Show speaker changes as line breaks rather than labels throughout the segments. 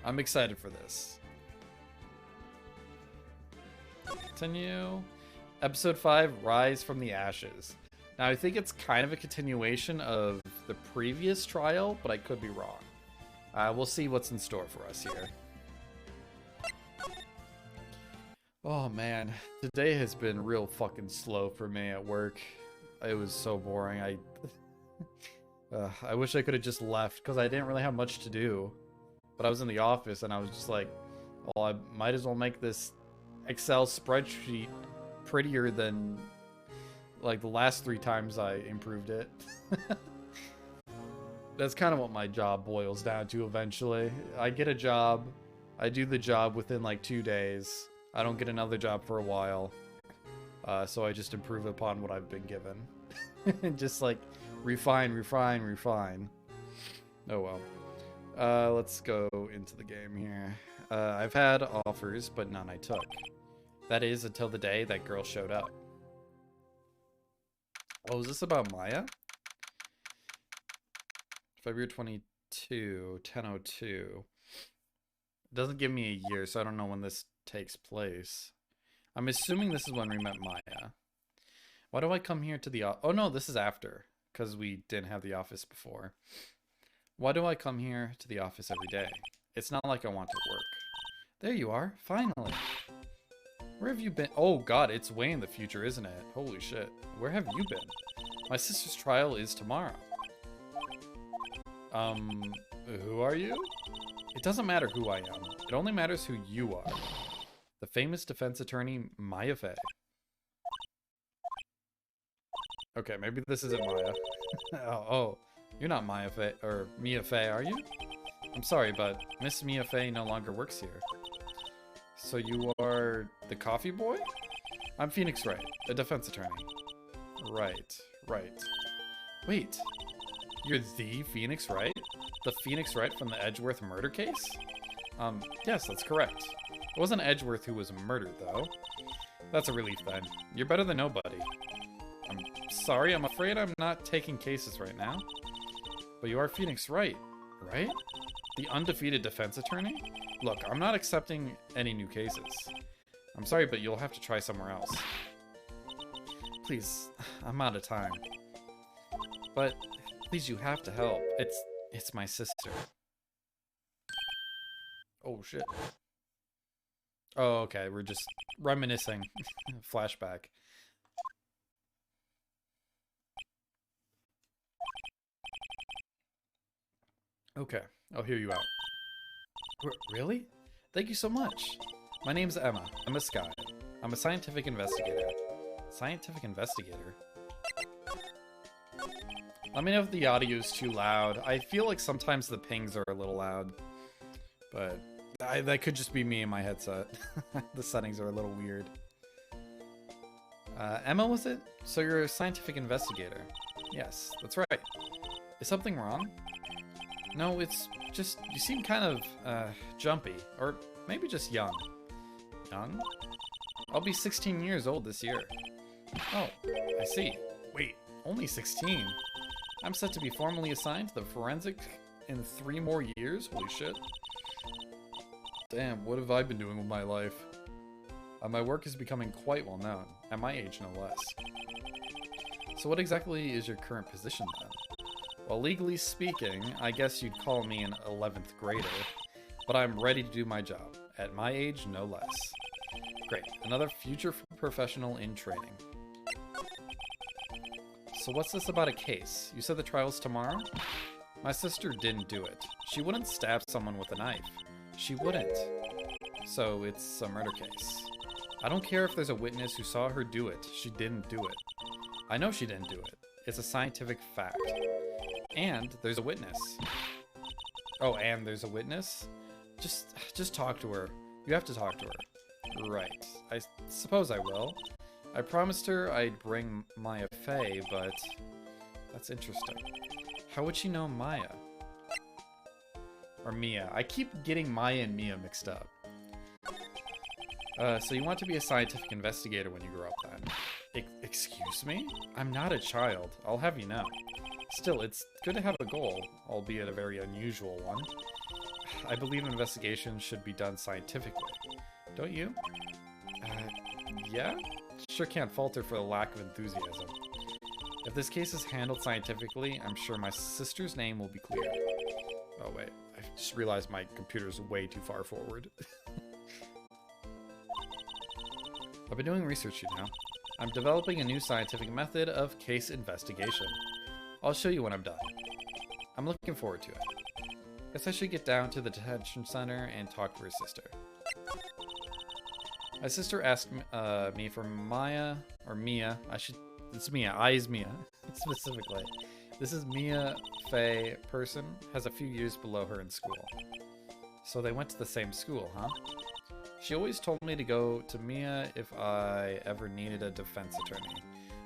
I'm excited for this. Continue. Episode 5, Rise from the Ashes. Now, I think it's kind of a continuation of the previous trial, but I could be wrong. We'll see what's in store for us here. Oh man, today has been real fucking slow for me at work. It was so boring. I wish I could have just left because I didn't really have much to do. But I was in the office and I was just like, well, I might as well make this Excel spreadsheet prettier than like the last 3 times I improved it. That's kind of what my job boils down to eventually. I get a job, I do the job within like 2 days. I don't get another job for a while. So I just improve upon what I've been given. Just like refine, refine, refine. Oh well. Let's go into the game here. I've had offers, but none I took. That is until the day that girl showed up. Oh, is this about Maya? February 22, 10:02. It doesn't give me a year, so I don't know when this takes place. I'm assuming this is when we met Maya. Why do I come here to the oh no, this is after, because we didn't have the office before. Why do I come here to the office every day? It's not like I want to work. There you are, finally. Where have you been? Oh god, it's way in the future, isn't it? Holy shit. Where have you been? My sister's trial is tomorrow. Who are you? It doesn't matter who I am. It only matters who you are. The famous defense attorney, Maya Fey. Okay, maybe this isn't Maya. Oh, you're not Maya Fey, or Mia Fey, are you? I'm sorry, but Miss Mia Fey no longer works here. So you are the coffee boy? I'm Phoenix Wright, a defense attorney. Right. Wait, you're the Phoenix Wright? The Phoenix Wright from the Edgeworth murder case? Yes, that's correct. It wasn't Edgeworth who was murdered, though. That's a relief, then. You're better than nobody. I'm sorry, I'm afraid I'm not taking cases right now. But you are Phoenix Wright, right? The undefeated defense attorney? Look, I'm not accepting any new cases. I'm sorry, but you'll have to try somewhere else. Please, I'm out of time. But, please, you have to help. It's my sister. Oh, shit. Oh, okay, we're just reminiscing. Flashback. Okay, I'll hear you out. Really? Thank you so much. My name's Emma Sky. I'm a scientific investigator. Scientific investigator? Let me know if the audio is too loud. I feel like sometimes the pings are a little loud. But that could just be me and my headset. The settings are a little weird. Emma, was it? So you're a scientific investigator? Yes, that's right. Is something wrong? No, it's just, you seem kind of, jumpy. Or maybe just young. Young? I'll be 16 years old this year. Oh, I see. Wait, only 16? I'm set to be formally assigned to the forensic in 3 more years? Holy shit. Damn, what have I been doing with my life? My work is becoming quite well known, at my age no less. So what exactly is your current position then? Well, legally speaking, I guess you'd call me an 11th grader, but I'm ready to do my job, at my age no less. Great, another future professional in training. So what's this about a case? You said the trial's tomorrow? My sister didn't do it. She wouldn't stab someone with a knife. She wouldn't. So it's a murder case. I don't care if there's a witness who saw her do it. She didn't do it. I know she didn't do it. It's a scientific fact. And there's a witness. Oh, and there's a witness? Just talk to her. You have to talk to her. Right. I suppose I will. I promised her I'd bring Maya Fey, but that's interesting. How would she know Maya? Or Mia. I keep getting Maya and Mia mixed up. So you want to be a scientific investigator when you grow up then? Excuse me? I'm not a child, I'll have you know. Still, it's good to have a goal, albeit a very unusual one. I believe investigations should be done scientifically. Don't you? Yeah? Sure can't falter for the lack of enthusiasm. If this case is handled scientifically, I'm sure my sister's name will be clear. Oh wait, I just realized my computer's way too far forward. I've been doing research, you know. I'm developing a new scientific method of case investigation. I'll show you when I'm done. I'm looking forward to it. Guess I should get down to the detention center and talk to her sister. My sister asked me for Maya, or Mia. It's Mia. I is Mia, specifically. This is Mia Faye person, has a few years below her in school. So they went to the same school, huh? She always told me to go to Mia if I ever needed a defense attorney.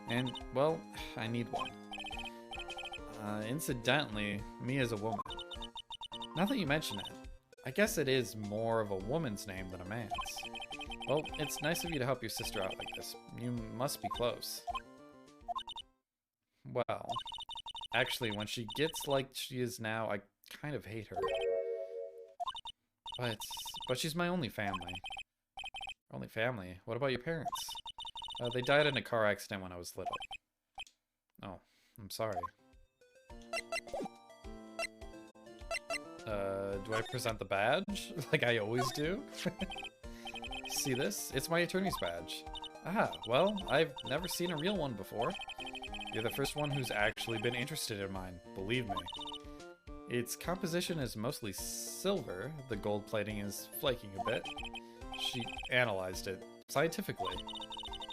And, well, I need one. Incidentally, Mia's a woman. Now that you mention it, I guess it is more of a woman's name than a man's. Well, it's nice of you to help your sister out like this. You must be close. Well, actually, when she gets like she is now, I kind of hate her. But she's my only family. Only family? What about your parents? They died in a car accident when I was little. Oh, I'm sorry. Do I present the badge? Like I always do? See this? It's my attorney's badge. Ah, well, I've never seen a real one before. You're the first one who's actually been interested in mine, believe me. Its composition is mostly silver. The gold plating is flaking a bit. She analyzed it scientifically.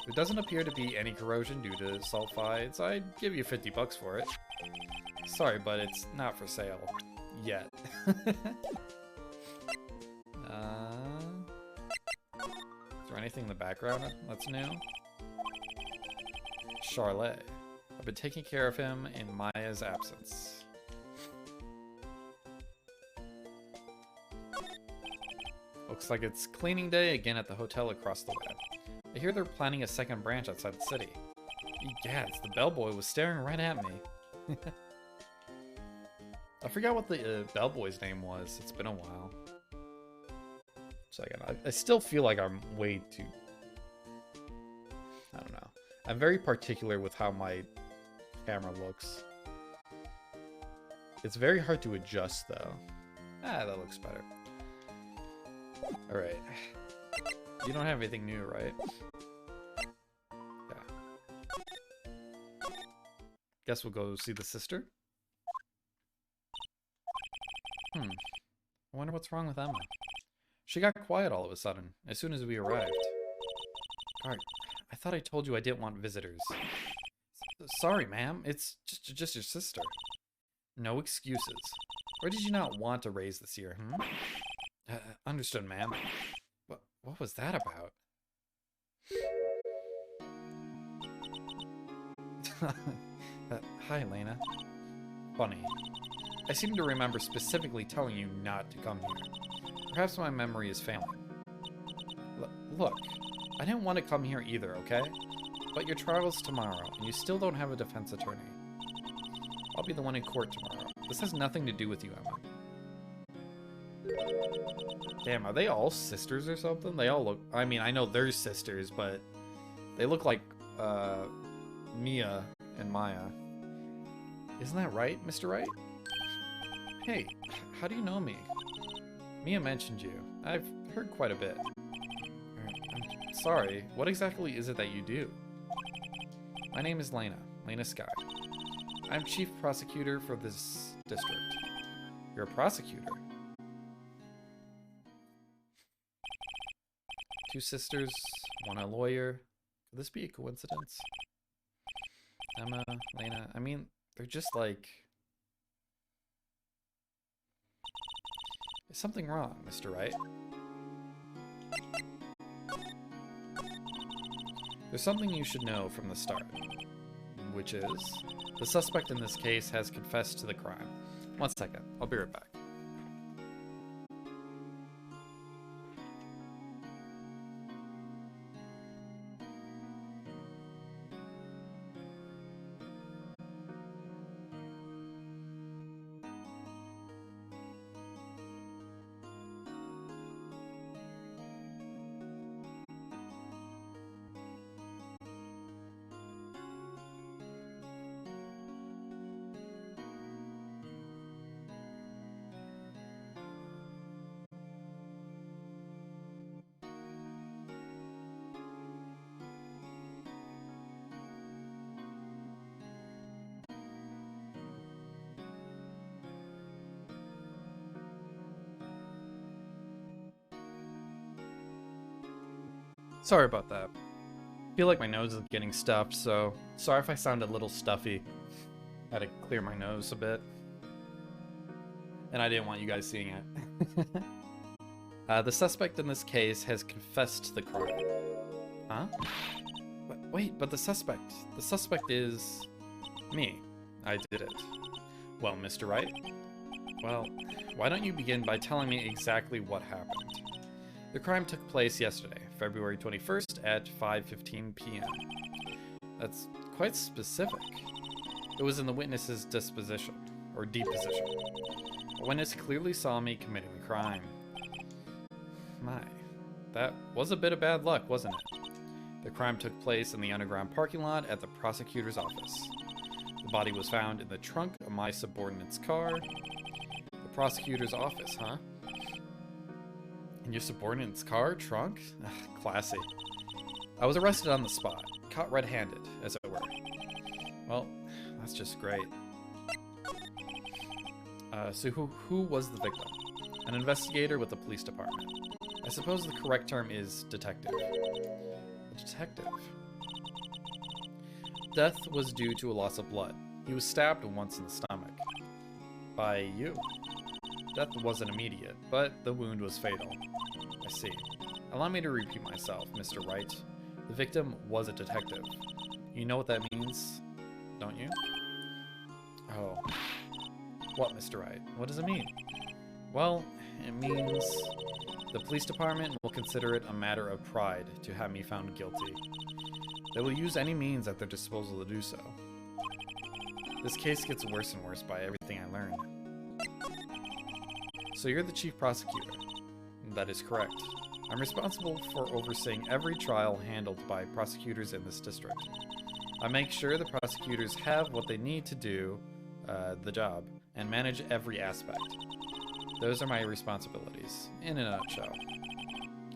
There doesn't appear to be any corrosion due to sulfides. I'd give you 50 bucks for it. Sorry, but it's not for sale. Yet. Is there anything in the background that's new? Charlotte. I've been taking care of him in Maya's absence. Looks like it's cleaning day again at the hotel across the way. I hear they're planning a second branch outside the city. Egads, the bellboy was staring right at me. I forgot what the bellboy's name was. It's been a while. So I still feel like I'm way too... I don't know. I'm very particular with how my camera looks. It's very hard to adjust, though. Ah, that looks better. Alright. You don't have anything new, right? Yeah. Guess we'll go see the sister? I wonder what's wrong with Emma. She got quiet all of a sudden, as soon as we arrived. Alright, I thought I told you I didn't want visitors. Sorry, ma'am. It's just your sister. No excuses. Why did you not want to raise this year, understood, ma'am. What was that about? Hi, Lena. Funny. I seem to remember specifically telling you not to come here. Perhaps my memory is failing. Look, I didn't want to come here either, okay? But your trial's tomorrow, and you still don't have a defense attorney. I'll be the one in court tomorrow. This has nothing to do with you, Emma. Damn, are they all sisters or something? They all look... I mean, I know they're sisters, but... They look like, Mia and Maya. Isn't that right, Mr. Wright? Hey, how do you know me? Mia mentioned you. I've heard quite a bit. I'm sorry, what exactly is it that you do? My name is Lena Sky. I'm chief prosecutor for this district. You're a prosecutor? Two sisters, one a lawyer. Could this be a coincidence? Emma, Lena, I mean, they're just like... Is something wrong, Mr. Wright? There's something you should know from the start, which is, the suspect in this case has confessed to the crime. 1 second, I'll be right back. Sorry about that. I feel like my nose is getting stuffed, so sorry if I sound a little stuffy. I had to clear my nose a bit. And I didn't want you guys seeing it. The suspect in this case has confessed to the crime. Huh? Wait, but the suspect is me. I did it. Well, Mr. Wright? Well, why don't you begin by telling me exactly what happened? The crime took place yesterday, February 21st at 5:15 p.m. That's quite specific. It was in the witness's deposition. A witness clearly saw me committing the crime. My, that was a bit of bad luck, wasn't it? The crime took place in the underground parking lot at the prosecutor's office. The body was found in the trunk of my subordinate's car. The prosecutor's office, huh? In your subordinate's car? Trunk? Ugh, classy. I was arrested on the spot, caught red-handed, as it were. Well, that's just great. So who was the victim? An investigator with the police department. I suppose the correct term is detective. A detective. Death was due to a loss of blood. He was stabbed once in the stomach. By you. Death wasn't immediate, but the wound was fatal. I see. Allow me to repeat myself, Mr. Wright. The victim was a detective. You know what that means, don't you? Oh. What, Mr. Wright? What does it mean? Well, it means the police department will consider it a matter of pride to have me found guilty. They will use any means at their disposal to do so. This case gets worse and worse by everything I learn. So you're the chief prosecutor. That is correct. I'm responsible for overseeing every trial handled by prosecutors in this district. I make sure the prosecutors have what they need to do the job and manage every aspect. Those are my responsibilities, in a nutshell.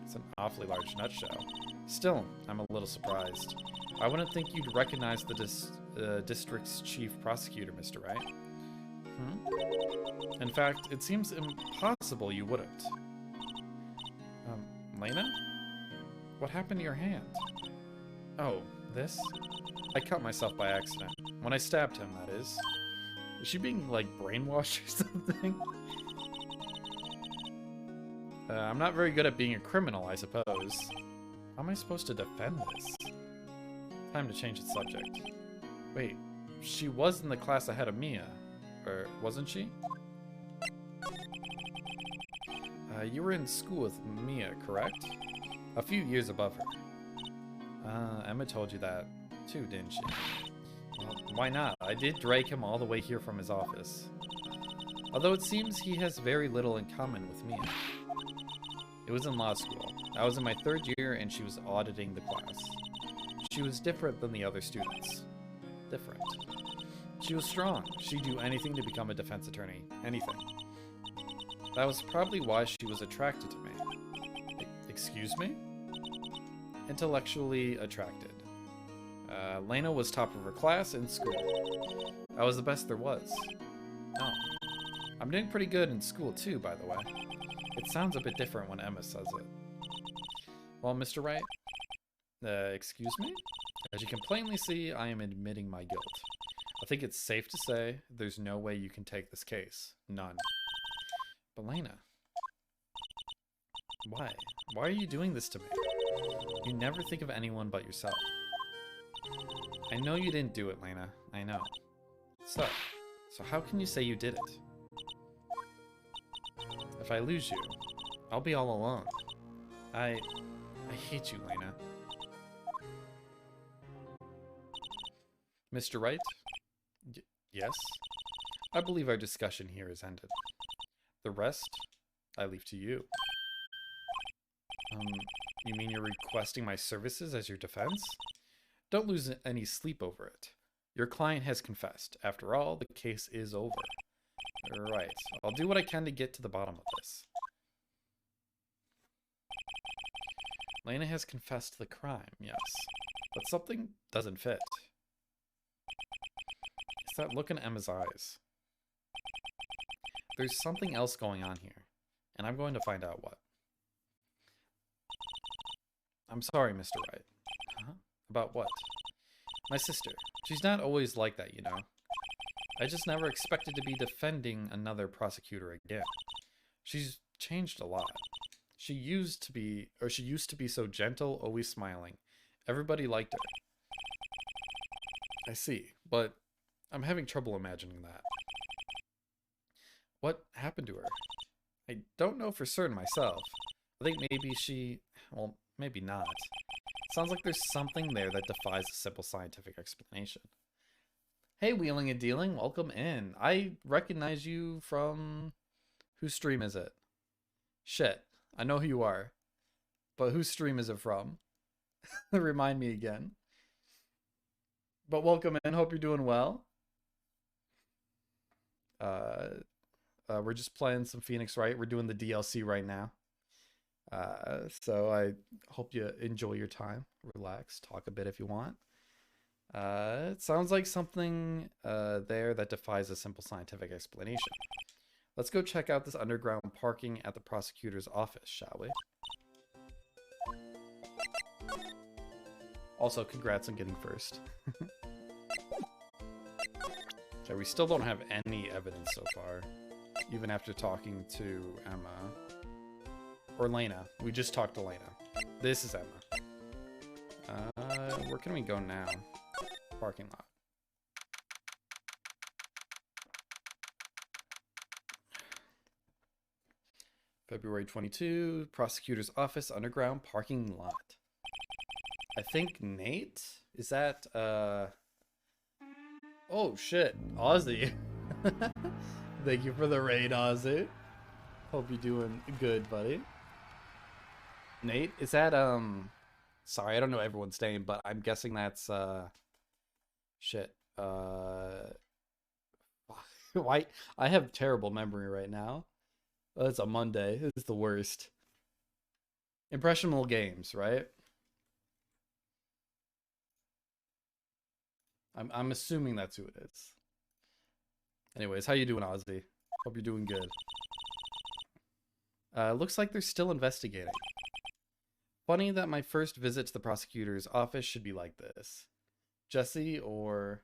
It's an awfully large nutshell. Still, I'm a little surprised. I wouldn't think you'd recognize the district's chief prosecutor, Mr. Wright. In fact, it seems impossible you wouldn't. Lena? What happened to your hand? Oh, this? I cut myself by accident. When I stabbed him, that is. Is she being, like, brainwashed or something? I'm not very good at being a criminal, I suppose. How am I supposed to defend this? Time to change the subject. Wait, she was in the class ahead of Mia. Or wasn't she? You were in school with Mia, correct? A few years above her. Emma told you that too, didn't she? Well, why not? I did drag him all the way here from his office. Although it seems he has very little in common with Mia. It was in law school. I was in my 3rd year and she was auditing the class. She was different than the other students. Different. She was strong. She'd do anything to become a defense attorney. Anything. That was probably why she was attracted to me. Excuse me? Intellectually attracted. Lena was top of her class in school. I was the best there was. Oh. I'm doing pretty good in school too, by the way. It sounds a bit different when Emma says it. Well, Mr. Wright? Excuse me? As you can plainly see, I am admitting my guilt. I think it's safe to say there's no way you can take this case. None. But Lena. Why? Why are you doing this to me? You never think of anyone but yourself. I know you didn't do it, Lena. I know. So how can you say you did it? If I lose you, I'll be all alone. I hate you, Lena. Mr. Wright? Yes? I believe our discussion here is ended. The rest, I leave to you. You mean you're requesting my services as your defense? Don't lose any sleep over it. Your client has confessed. After all, the case is over. Right. I'll do what I can to get to the bottom of this. Lena has confessed the crime, yes. But something doesn't fit. It's that look in Emma's eyes. There's something else going on here, and I'm going to find out what. I'm sorry, Mr. Wright. Huh? About what? My sister. She's not always like that, you know. I just never expected to be defending another prosecutor again. She's changed a lot. She used to be so gentle, always smiling. Everybody liked her. I see, but I'm having trouble imagining that. What happened to her? I don't know for certain myself. I think maybe well, maybe not. Sounds like there's something there that defies a simple scientific explanation. Hey, Wheeling and Dealing, welcome in. I recognize you from... Whose stream is it? Shit, I know who you are. But whose stream is it from? Remind me again. But welcome in, hope you're doing well. We're just playing some Phoenix Wright. We're doing the DLC right now. So I hope you enjoy your time. Relax, talk a bit if you want. It sounds like something there that defies a simple scientific explanation. Let's go check out this underground parking at the prosecutor's office, shall we? Also, congrats on getting first. Okay, we still don't have any evidence so far, even after talking to Emma. Or Lena. We just talked to Lena. This is Emma. Where can we go now? Parking lot. February 22, prosecutor's office, underground parking lot. I think Nate? Is that, Oh, shit. Ozzy. Thank you for the raid, Ozzy. Hope you're doing good, buddy. Nate, is that, Sorry, I don't know everyone's name, but I'm guessing that's, Shit. Why? I have terrible memory right now. It's a Monday. It's the worst. Impressionable Games, right? I'm assuming that's who it is. Anyways, how you doing, Ozzy? Hope you're doing good. Looks like they're still investigating. Funny that my first visit to the prosecutor's office should be like this. Jesse or...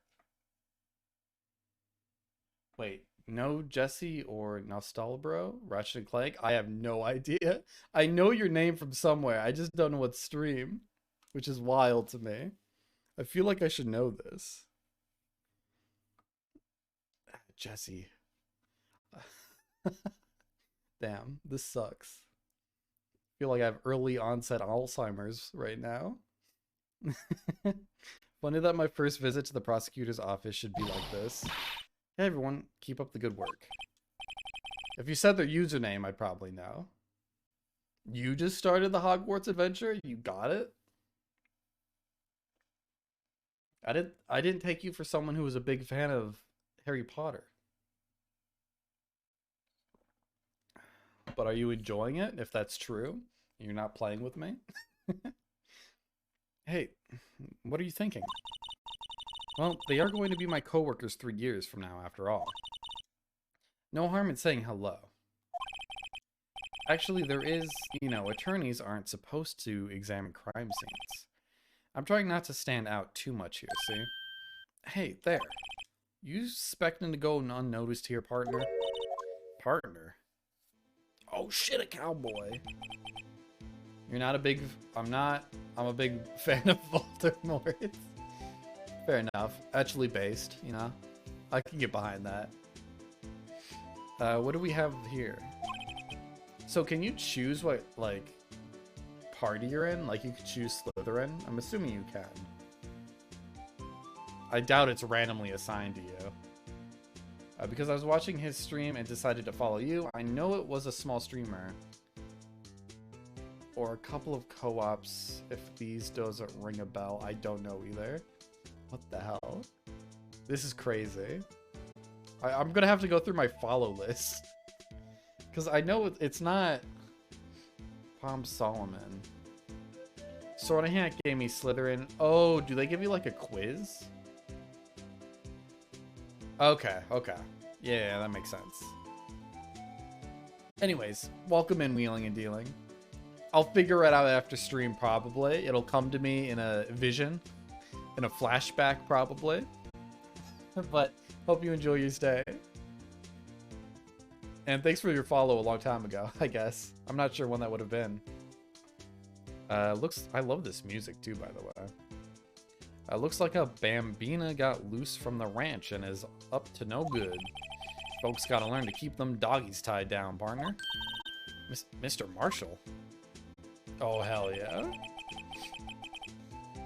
Wait, no Jesse or Nostalbro? Ratchet and Clank? I have no idea. I know your name from somewhere. I just don't know what stream, which is wild to me. I feel like I should know this. Jesse. Damn, this sucks. I feel like I have early onset Alzheimer's right now. Funny that my first visit to the prosecutor's office should be like this. Hey everyone, keep up the good work. If you said their username, I'd probably know. You just started the Hogwarts adventure? You got it? I didn't take you for someone who was a big fan of Harry Potter. But are you enjoying it, if that's true? You're not playing with me? Hey, what are you thinking? Well, they are going to be my coworkers 3 years from now, after all. No harm in saying hello. Actually, there is, you know, attorneys aren't supposed to examine crime scenes. I'm trying not to stand out too much here, see? Hey, there. You expecting to go unnoticed here, partner? Partner? Oh shit, a cowboy. You're not a big... I'm a big fan of Voldemort. Fair enough. Actually based, you know? I can get behind that. What do we have here? So can you choose what, like, party you're in? Like, you could choose Slytherin? I'm assuming you can. I doubt it's randomly assigned to you. Because I was watching his stream and decided to follow you. I know it was a small streamer. Or a couple of co-ops. If these doesn't ring a bell, I don't know either. What the hell? This is crazy. I'm gonna have to go through my follow list. Because I know it's not... Palm Solomon. Sword gave me Slytherin. Oh, do they give you like a quiz? Okay, okay. Yeah, that makes sense. Anyways, welcome in Wheeling and Dealing. I'll figure it out after stream, probably. It'll come to me in a vision, in a flashback, probably. But hope you enjoy your stay. And thanks for your follow a long time ago, I guess. I'm not sure when that would have been. I love this music too, by the way. Looks like a Bambina got loose from the ranch and is up to no good. Folks gotta learn to keep them doggies tied down, partner. Mr. Marshall? Oh, hell yeah.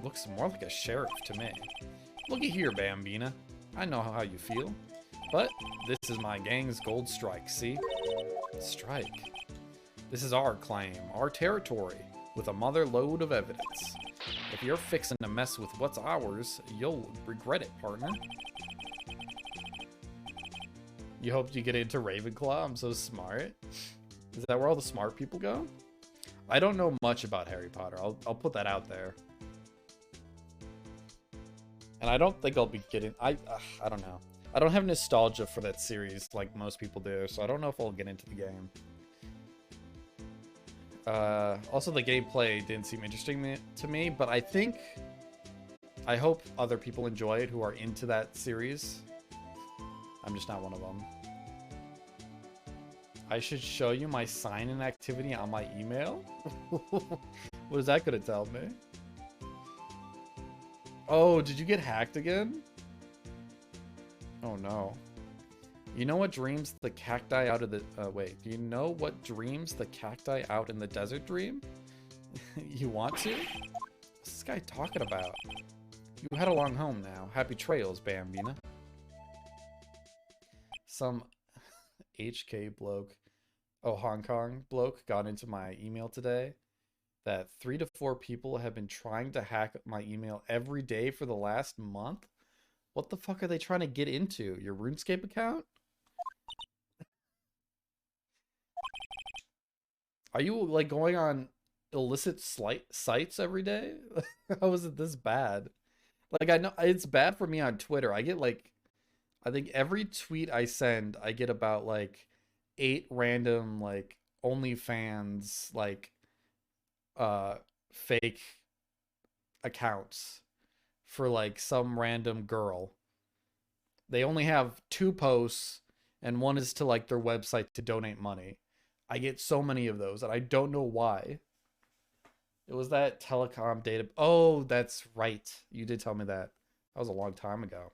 Looks more like a sheriff to me. Looky here, Bambina. I know how you feel. But this is my gang's gold strike, see? Strike? This is our claim, our territory, with a mother load of evidence. If you're fixing to mess with what's ours, you'll regret it, partner. You hoped you get into Ravenclaw? I'm so smart. Is that where all the smart people go? I don't know much about Harry Potter. I'll put that out there. And I don't think I'll be getting... I don't know. I don't have nostalgia for that series like most people do, so I don't know if I'll get into the game. Also, the gameplay didn't seem interesting to me, but I hope other people enjoy it who are into that series. I'm just not one of them. I should show you my sign-in activity on my email? What is that going to tell me? Oh, did you get hacked again? Oh no. You know what dreams the cacti out of the... wait, do you know what dreams the cacti out in the desert dream? You want to? What's this guy talking about? You head along home now. Happy trails, Bambina. Some HK bloke, Hong Kong bloke got into my email today that 3 to 4 people have been trying to hack my email every day for the last month. What the fuck are they trying to get into? Your RuneScape account? Are you like going on illicit sites every day? How is it this bad? Like, I know it's bad for me on Twitter. I get like, I think every tweet I send, I get about like 8 random like OnlyFans like fake accounts for like some random girl. They only have 2 posts and one is to like their website to donate money. I get so many of those and I don't know why. It was that telecom data. Oh, that's right. You did tell me that. That was a long time ago.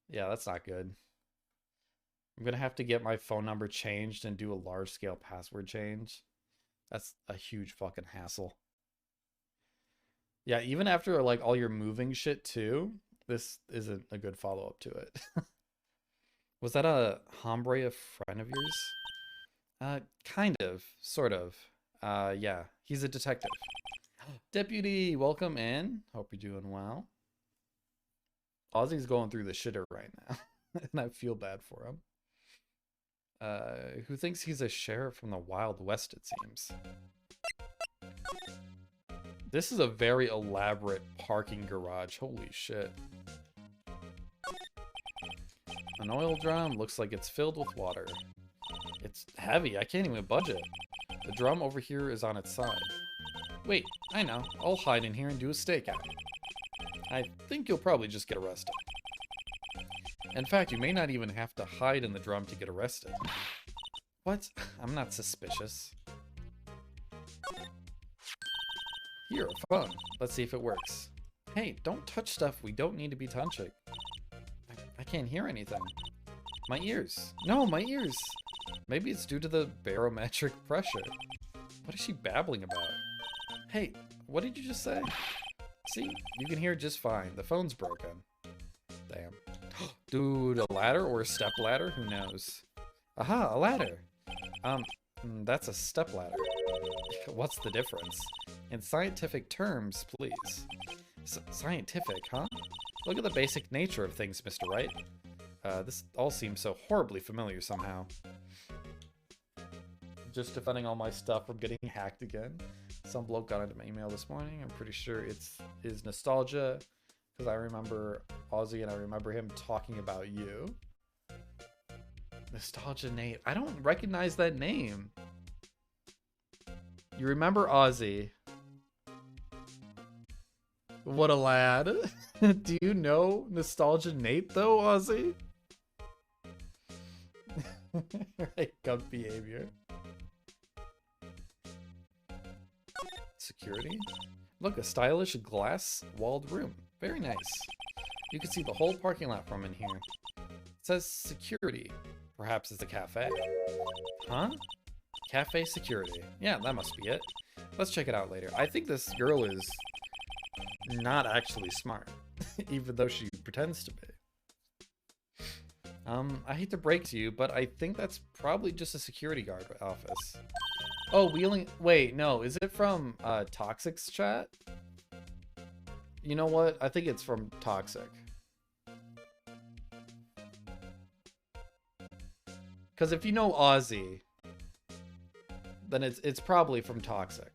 Yeah, that's not good. I'm gonna have to get my phone number changed and do a large scale password change. That's a huge fucking hassle. Yeah, even after like all your moving shit too, this isn't a good follow-up to it. Was that a hombre, a friend of yours? Kind of, sort of. Yeah, he's a detective. Deputy, welcome in. Hope you're doing well. Ozzy's going through the shitter right now, and I feel bad for him. Who thinks he's a sheriff from the Wild West, it seems. This is a very elaborate parking garage. Holy shit. An oil drum looks like it's filled with water. It's heavy. I can't even budge it. The drum over here is on its side. Wait, I know. I'll hide in here and do a stakeout. I think you'll probably just get arrested. In fact, you may not even have to hide in the drum to get arrested. What? I'm not suspicious. Here, a phone. Let's see if it works. Hey, don't touch stuff we don't need to be touching. I can't hear anything. My ears. No, my ears. Maybe it's due to the barometric pressure. What is she babbling about? Hey, what did you just say? See, you can hear just fine. The phone's broken. Damn. Dude, a ladder or a step ladder? Who knows? Aha, a ladder. That's a step ladder. What's the difference? In scientific terms, please. Scientific, huh? Look at the basic nature of things, Mr. Wright. This all seems so horribly familiar somehow. Just defending all my stuff from getting hacked again. Some bloke got into my email this morning. I'm pretty sure it's his nostalgia, because I remember Ozzy and I remember him talking about you. Nostalgia Nate. I don't recognize that name. You remember Ozzy. What a lad. Do you know Nostalgia Nate, though, Ozzy? Right, gut behavior. Security? Look, a stylish glass-walled room. Very nice. You can see the whole parking lot from in here. It says security. Perhaps it's a cafe. Huh? Cafe security. Yeah, that must be it. Let's check it out later. I think this girl is not actually smart, even though she pretends to be. I hate to break to you, but I think that's probably just a security guard office. Oh, wait, no, is it from Toxic's chat? You know what? I think it's from Toxic. Because if you know Ozzy, then it's probably from Toxic.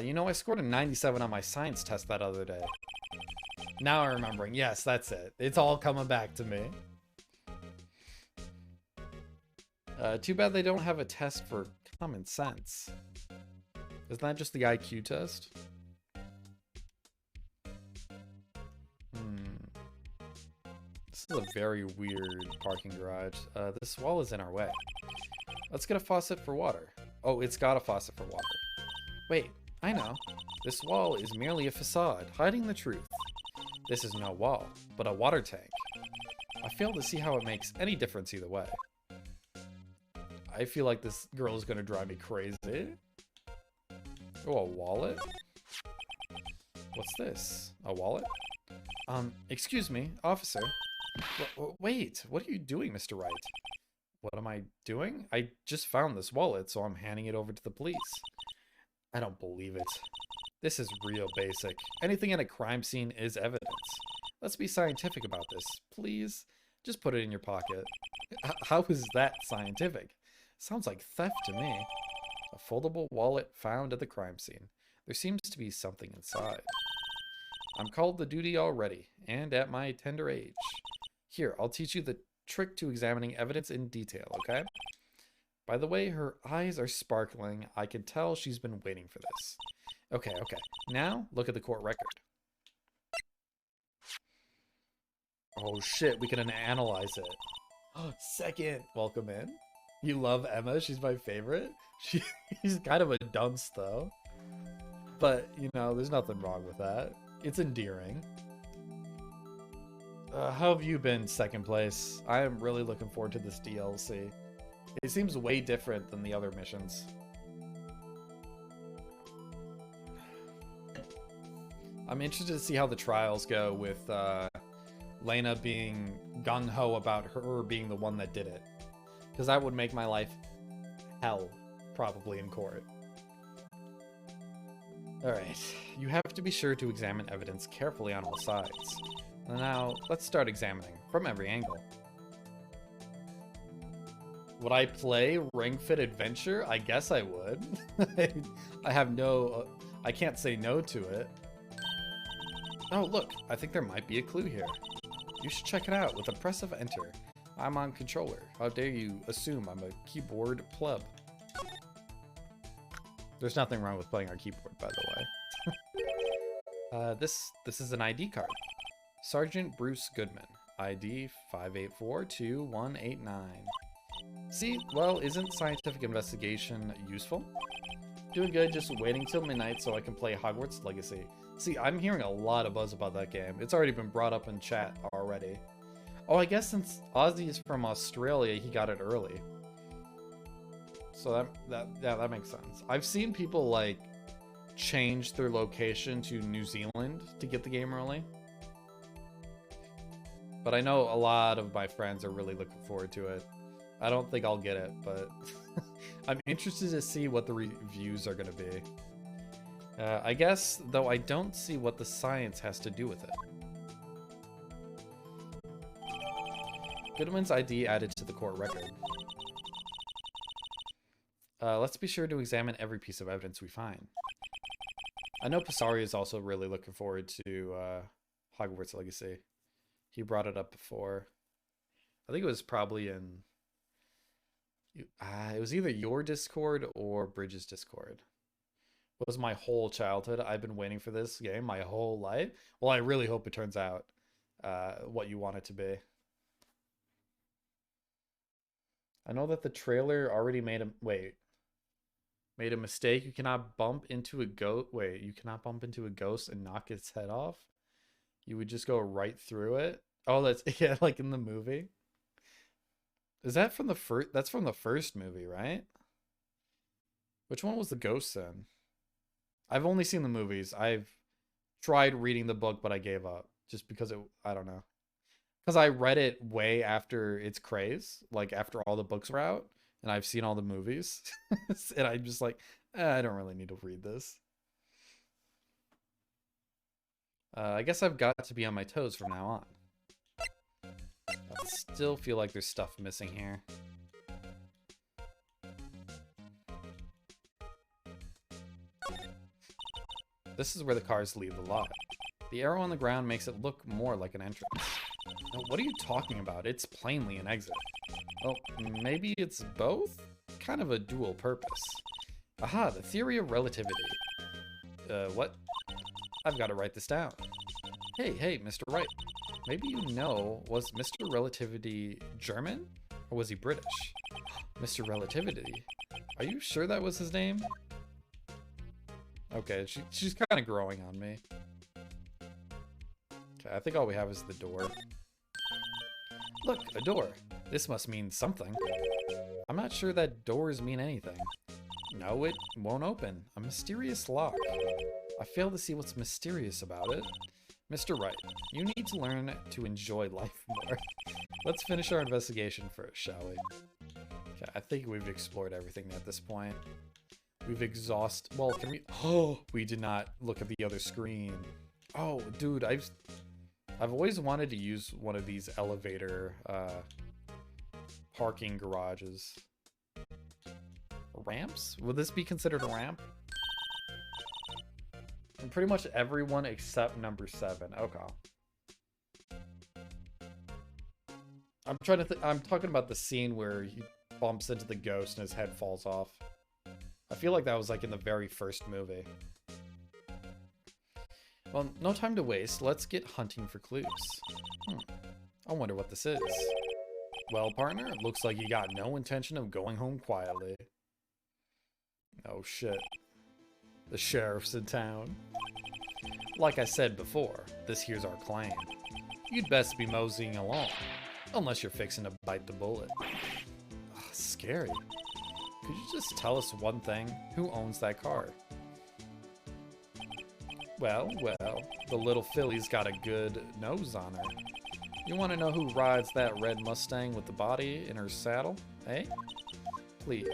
You know, I scored a 97 on my science test that other day. Now I'm remembering. Yes, that's it. It's all coming back to me. Too bad they don't have a test for common sense. Isn't that just the IQ test? This is a very weird parking garage. This wall is in our way. Let's get a faucet for water. Oh, it's got a faucet for water. Wait, I know. This wall is merely a facade, hiding the truth. This is no wall, but a water tank. I fail to see how it makes any difference either way. I feel like this girl is gonna drive me crazy. Oh, a wallet? What's this? A wallet? Excuse me, officer. Wait, what are you doing, Mr. Wright? What am I doing? I just found this wallet, so I'm handing it over to the police. I don't believe it. This is real basic. Anything in a crime scene is evidence. Let's be scientific about this, please. Just put it in your pocket. How is that scientific? Sounds like theft to me. A foldable wallet found at the crime scene. There seems to be something inside. I'm called to duty already, and at my tender age. Here, I'll teach you the trick to examining evidence in detail, okay? By the way, her eyes are sparkling. I can tell she's been waiting for this. Okay. Now, look at the court record. Oh shit, we can analyze it. Oh, second. Welcome in. You love Emma, she's my favorite. She's kind of a dunce though. But, you know, there's nothing wrong with that. It's endearing. How have you been, second place? I am really looking forward to this DLC. It seems way different than the other missions. I'm interested to see how the trials go with Lena being gung-ho about her being the one that did it. Because that would make my life hell, probably, in court. Alright, you have to be sure to examine evidence carefully on all sides. Now, let's start examining, from every angle. Would I play Ring Fit Adventure? I guess I would. I have no... I can't say no to it. Oh, look, I think there might be a clue here. You should check it out with a press of enter. I'm on controller. How dare you assume I'm a keyboard pleb? There's nothing wrong with playing our keyboard, by the way. This is an ID card. Sergeant Bruce Goodman. ID 5842189. See, well, isn't scientific investigation useful? Doing good, just waiting till midnight so I can play Hogwarts Legacy. See, I'm hearing a lot of buzz about that game. It's already been brought up in chat already. Oh, I guess since Ozzy is from Australia, he got it early. So that makes sense. I've seen people like change their location to New Zealand to get the game early. But I know a lot of my friends are really looking forward to it. I don't think I'll get it, but I'm interested to see what the reviews are going to be. I guess, though, I don't see what the science has to do with it. Goodman's ID added to the court record. Let's be sure to examine every piece of evidence we find. I know Pasari is also really looking forward to Hogwarts Legacy. He brought it up before. I think it was probably in It was either your Discord or Bridges' Discord. It was my whole childhood. I've been waiting for this game my whole life. Well, I really hope it turns out what you want it to be. I know that the trailer already made a mistake. You cannot bump into a ghost. Wait, you cannot bump into a ghost and knock its head off. You would just go right through it. Oh, that's yeah, like in the movie. Is that from the first? That's from the first movie, right? Which one was the ghost in? I've only seen the movies. I've tried reading the book, but I gave up just because I don't know. Because I read it way after its craze, like after all the books were out, and I've seen all the movies. And I'm just like, I don't really need to read this. I guess I've got to be on my toes from now on. I still feel like there's stuff missing here. This is where the cars leave the lot. The arrow on the ground makes it look more like an entrance. Now, what are you talking about? It's plainly an exit. Well, maybe it's both? Kind of a dual purpose. Aha, the theory of relativity. What? I've got to write this down. Hey, Mr. Wright. Maybe you know, was Mr. Relativity German? Or was he British? Mr. Relativity? Are you sure that was his name? Okay, she's kind of growing on me. Okay, I think all we have is the door. Look, a door. This must mean something. I'm not sure that doors mean anything. No, it won't open. A mysterious lock. I fail to see what's mysterious about it. Mr. Wright, you need to learn to enjoy life more. Let's finish our investigation first, shall we? Okay, I think we've explored everything at this point. We've exhausted... Well, can we... Oh, we did not look at the other screen. Oh, dude, I've always wanted to use one of these elevator parking garages. Ramps? Would this be considered a ramp? And pretty much everyone except number 7. Okay. I'm trying to I'm talking about the scene where he bumps into the ghost and his head falls off. I feel like that was like in the very first movie. Well, no time to waste. Let's get hunting for clues. I wonder what this is. Well, partner, it looks like you got no intention of going home quietly. Oh shit. The sheriff's in town. Like I said before, this here's our claim. You'd best be moseying along, unless you're fixing to bite the bullet. Ugh, scary. Could you just tell us one thing? Who owns that car? Well, the little filly's got a good nose on her. You want to know who rides that red Mustang with the body in her saddle, eh? Please.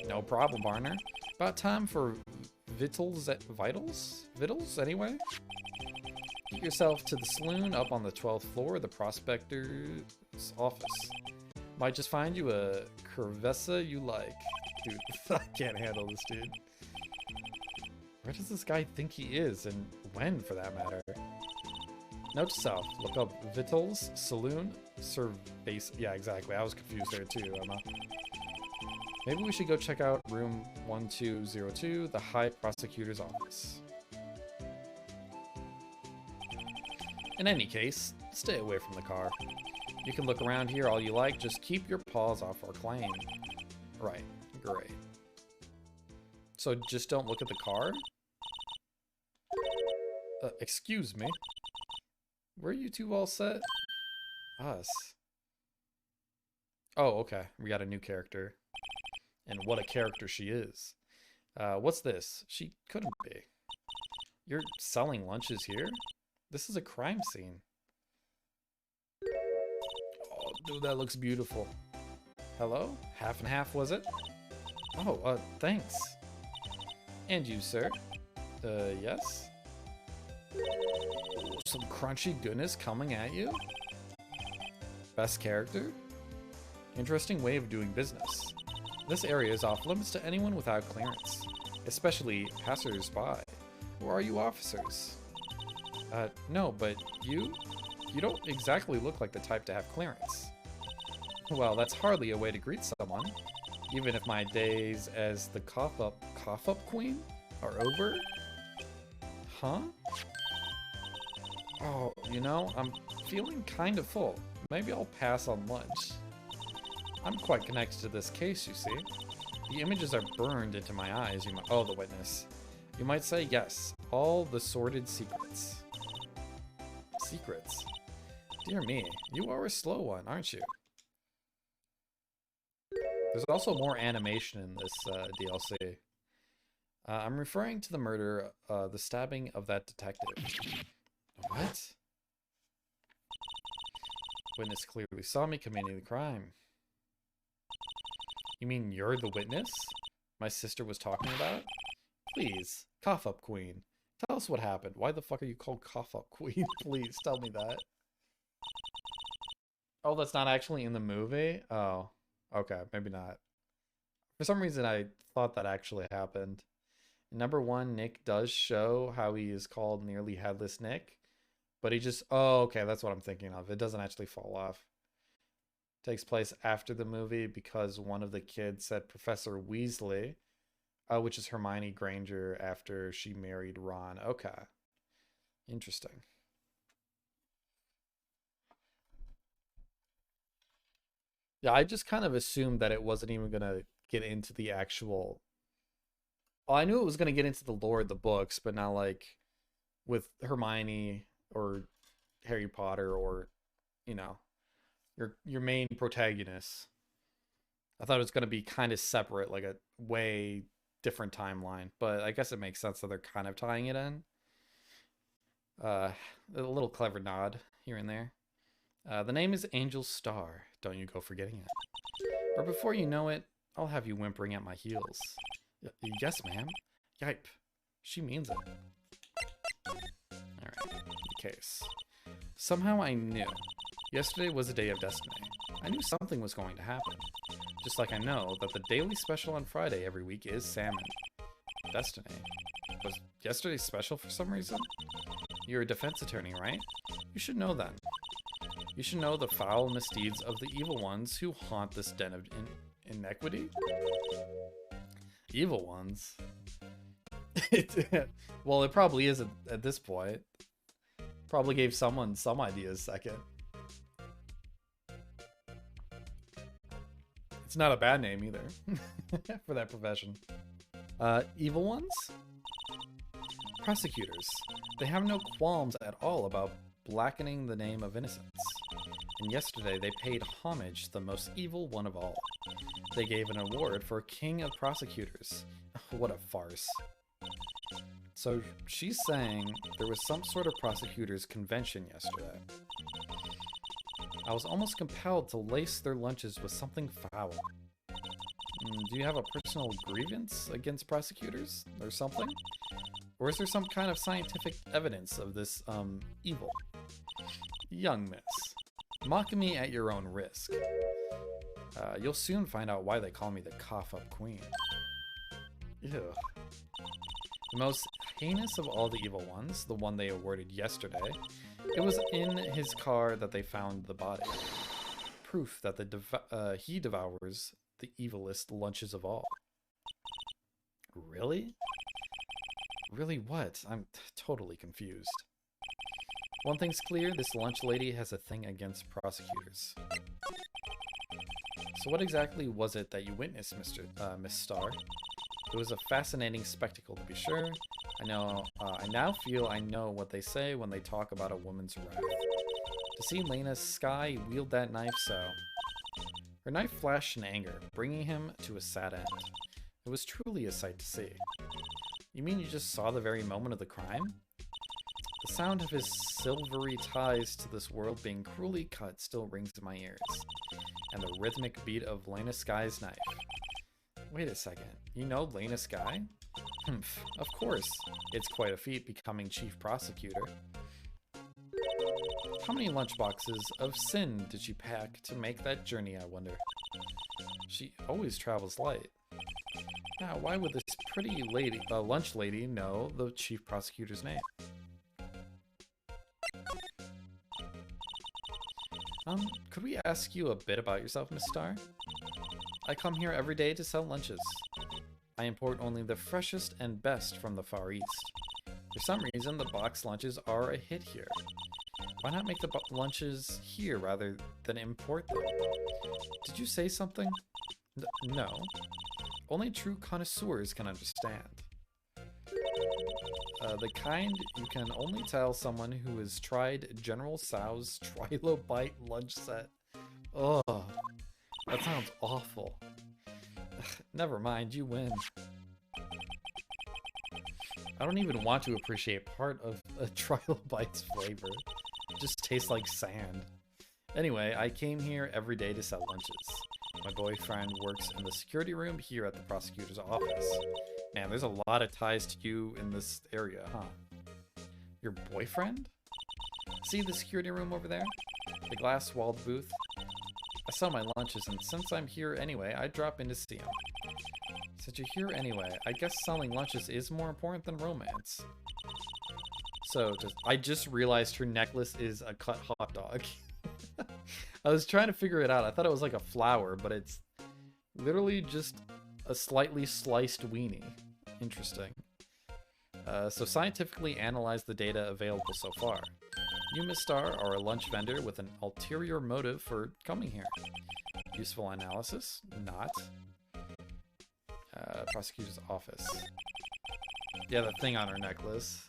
No problem, partner. About time for Vitals anyway? Get yourself to the saloon up on the 12th floor of the prospector's office. Might just find you a curvessa you like. Dude, I can't handle this dude. Where does this guy think he is, and when, for that matter? Note to self, look up Vitals Saloon Base. Yeah, exactly. I was confused there too, Emma. Maybe we should go check out room 1202, the High Prosecutor's office. In any case, stay away from the car. You can look around here all you like, just keep your paws off our claim. Right, great. So just don't look at the car? Excuse me. Were you two all set? Us. Oh, okay. We got a new character. And what a character she is. What's this? She couldn't be. You're selling lunches here? This is a crime scene. Oh, dude, that looks beautiful. Hello? Half and half, was it? Oh, thanks. And you, sir? Yes? Some crunchy goodness coming at you? Best character? Interesting way of doing business. This area is off limits to anyone without clearance, especially passers-by. Or are you officers? No, but you don't exactly look like the type to have clearance. Well, that's hardly a way to greet someone. Even if my days as the cough-up queen are over? Huh? Oh, you know, I'm feeling kind of full. Maybe I'll pass on lunch. I'm quite connected to this case, you see. The images are burned into my eyes. Oh, the witness. You might say yes. All the sordid secrets. Secrets? Dear me, you are a slow one, aren't you? There's also more animation in this DLC. I'm referring to the murder, the stabbing of that detective. What? Witness clearly saw me committing the crime. You mean you're the witness my sister was talking about? Please, cough up queen. Tell us what happened. Why the fuck are you called cough up queen? Please, tell me that. Oh, that's not actually in the movie? Oh, okay, maybe not. For some reason, I thought that actually happened. Number 1, Nick does show how he is called Nearly Headless Nick. But he just... Oh, okay, that's what I'm thinking of. It doesn't actually fall off. Takes place after the movie because one of the kids said Professor Weasley, which is Hermione Granger after she married Ron. Okay. Interesting. Yeah, I just kind of assumed that it wasn't even going to get into the actual... Well, I knew it was going to get into the lore of the books, but not like with Hermione or Harry Potter or, you know, your main protagonist. I thought it was going to be kind of separate, like a way different timeline, but I guess it makes sense that they're kind of tying it in. A little clever nod here and there. The name is Angel Star. Don't you go forgetting it. Or before you know it, I'll have you whimpering at my heels. Yes, ma'am. Yipe. She means it. Alright. Case. Somehow I knew. Yesterday was a day of destiny. I knew something was going to happen. Just like I know that the daily special on Friday every week is salmon. Destiny. Was yesterday special for some reason? You're a defense attorney, right? You should know then. You should know the foul misdeeds of the evil ones who haunt this den of inequity? Evil ones? Well, it probably is at this point. Probably gave someone some ideas second. It's not a bad name either for that profession. Evil ones? Prosecutors. They have no qualms at all about blackening the name of innocence. And yesterday they paid homage to the most evil one of all. They gave an award for King of Prosecutors. What a farce. So she's saying there was some sort of prosecutors convention yesterday. I was almost compelled to lace their lunches with something foul. Do you have a personal grievance against prosecutors or something? Or is there some kind of scientific evidence of this, evil? Young miss, mock me at your own risk. You'll soon find out why they call me the cough-up queen. Ew. The most heinous of all the evil ones, the one they awarded yesterday, it was in his car that they found the body. Proof that he devours the evilest lunches of all. Really? Really what? I'm totally confused. One thing's clear, this lunch lady has a thing against prosecutors. So what exactly was it that you witnessed, Miss Starr? It was a fascinating spectacle, to be sure. I now feel I know what they say when they talk about a woman's wrath. To see Lena Skye wield that knife so... Her knife flashed in anger, bringing him to a sad end. It was truly a sight to see. You mean you just saw the very moment of the crime? The sound of his silvery ties to this world being cruelly cut still rings in my ears. And the rhythmic beat of Lena Skye's knife. Wait a second, you know Lena Skye? Of course. It's quite a feat becoming chief prosecutor. How many lunchboxes of sin did she pack to make that journey, I wonder? She always travels light. Now, why would this pretty lady, lunch lady know the chief prosecutor's name? Could we ask you a bit about yourself, Miss Starr? I come here every day to sell lunches. I import only the freshest and best from the Far East. For some reason, the box lunches are a hit here. Why not make the lunches here rather than import them? Did you say something? No. Only true connoisseurs can understand. The kind you can only tell someone who has tried General Tso's Trilobite lunch set. Ugh, that sounds awful. Never mind, you win. I don't even want to appreciate part of a Trilobite's flavor. It just tastes like sand. Anyway, I came here every day to sell lunches. My boyfriend works in the security room here at the prosecutor's office. Man, there's a lot of ties to you in this area, huh? Your boyfriend? See the security room over there? The glass-walled booth? I sell my lunches, and since I'm here anyway, I drop in to see him. Since you're here anyway, I guess selling lunches is more important than romance. So, I just realized her necklace is a cut hot dog. I was trying to figure it out. I thought it was like a flower, but it's literally just a slightly sliced weenie. Interesting. So scientifically analyze the data available so far. You, Miss Star, are a lunch vendor with an ulterior motive for coming here. Useful analysis? Not. Prosecutor's office. Yeah, the thing on her necklace.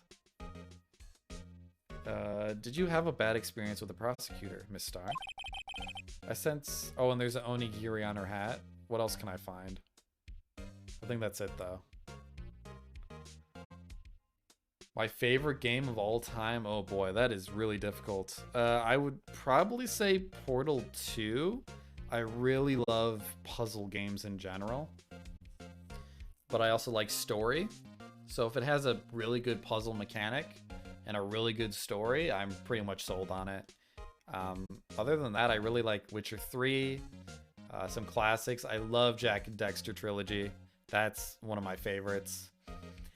Did you have a bad experience with the prosecutor, Miss Star? I sense... Oh, and there's an onigiri on her hat. What else can I find? I think that's it, though. My favorite game of all time? Oh boy, that is really difficult. I would probably say Portal 2. I really love puzzle games in general. But I also like story. So if it has a really good puzzle mechanic and a really good story, I'm pretty much sold on it. Other than that, I really like Witcher 3, some classics. I love Jak and Daxter trilogy. That's one of my favorites.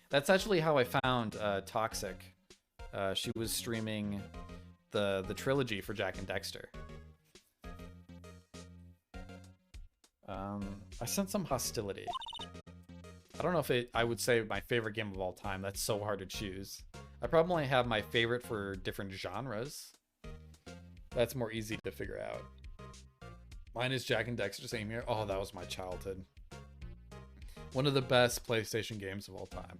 That's actually how I found Toxic. She was streaming the trilogy for Jak and Daxter. I sent some hostility. I don't know if I would say my favorite game of all time. That's so hard to choose. I probably have my favorite for different genres. That's more easy to figure out. Mine is Jak and Daxter, same here. Oh, that was my childhood. One of the best PlayStation games of all time.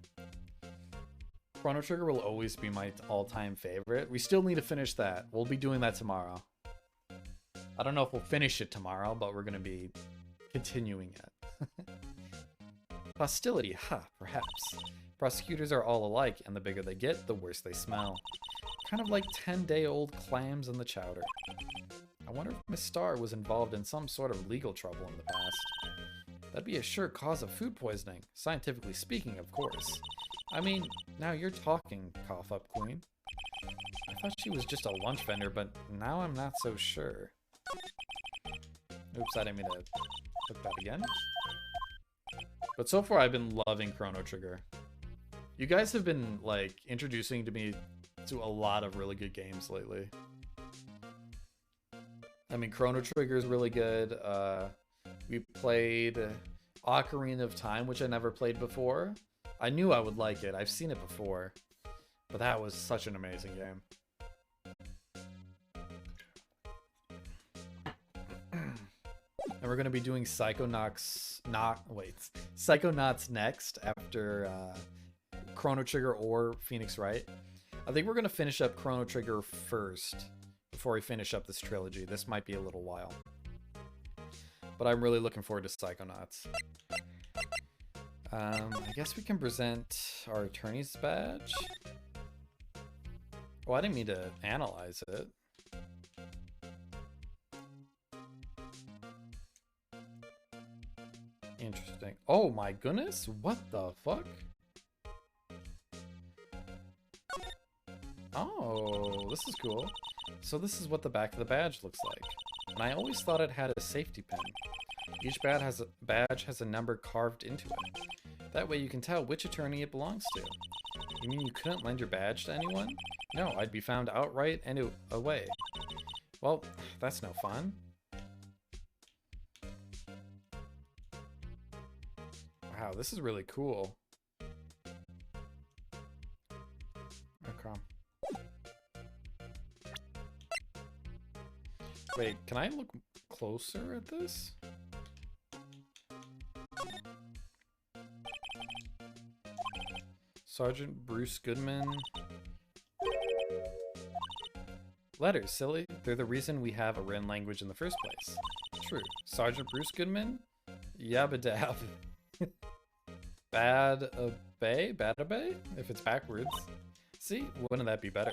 Chrono Trigger will always be my all-time favorite. We still need to finish that. We'll be doing that tomorrow. I don't know if we'll finish it tomorrow, but we're going to be continuing it. Hostility, perhaps. Prosecutors are all alike, and the bigger they get, the worse they smell. Kind of like 10-day-old clams in the chowder. I wonder if Miss Star was involved in some sort of legal trouble in the past. That'd be a sure cause of food poisoning, scientifically speaking, of course. I mean, now you're talking, Cough Up Queen. I thought she was just a lunch vendor, but now I'm not so sure. Oops, I didn't mean to click that again. But so far, I've been loving Chrono Trigger. You guys have been, like, introducing to me to a lot of really good games lately. I mean, Chrono Trigger is really good. We played Ocarina of Time, which I never played before. I knew I would like it. I've seen it before. But that was such an amazing game. And we're going to be doing Psychonauts next after Chrono Trigger or Phoenix Wright. I think we're going to finish up Chrono Trigger first before we finish up this trilogy. This might be a little while. But I'm really looking forward to Psychonauts. I guess we can present our attorney's badge. Oh, I didn't mean to analyze it. Interesting. Oh my goodness, what the fuck? Oh, this is cool. So this is what the back of the badge looks like. And I always thought it had a safety pin. Each badge has a number carved into it. That way you can tell which attorney it belongs to. You mean you couldn't lend your badge to anyone? No, I'd be found outright and away. Well, that's no fun. Wow, this is really cool. Okay. Wait, can I look closer at this? Sergeant Bruce Goodman. Letters, silly. They're the reason we have a written language in the first place. True. Sergeant Bruce Goodman? Yabba dab. Bad-a-bay? If it's backwards. See? Wouldn't that be better?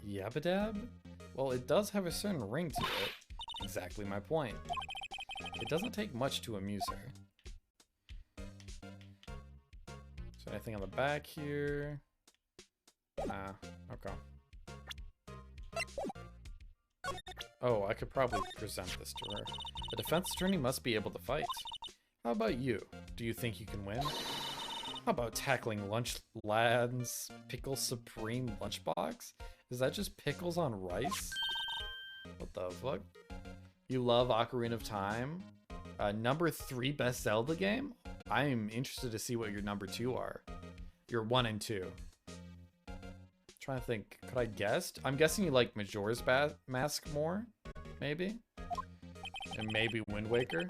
Yabba dab? Well, it does have a certain ring to it. Exactly my point. It doesn't take much to amuse her. So anything on the back here? Ah, okay. Oh, I could probably present this to her. A defense attorney must be able to fight. How about you? Do you think you can win? How about tackling Lunch Lad's Pickle Supreme lunchbox? Is that just pickles on rice? What the fuck? You love Ocarina of Time? Number 3 best Zelda game? I'm interested to see what your number 2 are. Your 1 and 2. Trying to think, could I guess? I'm guessing you like Majora's Mask more, maybe? And maybe Wind Waker?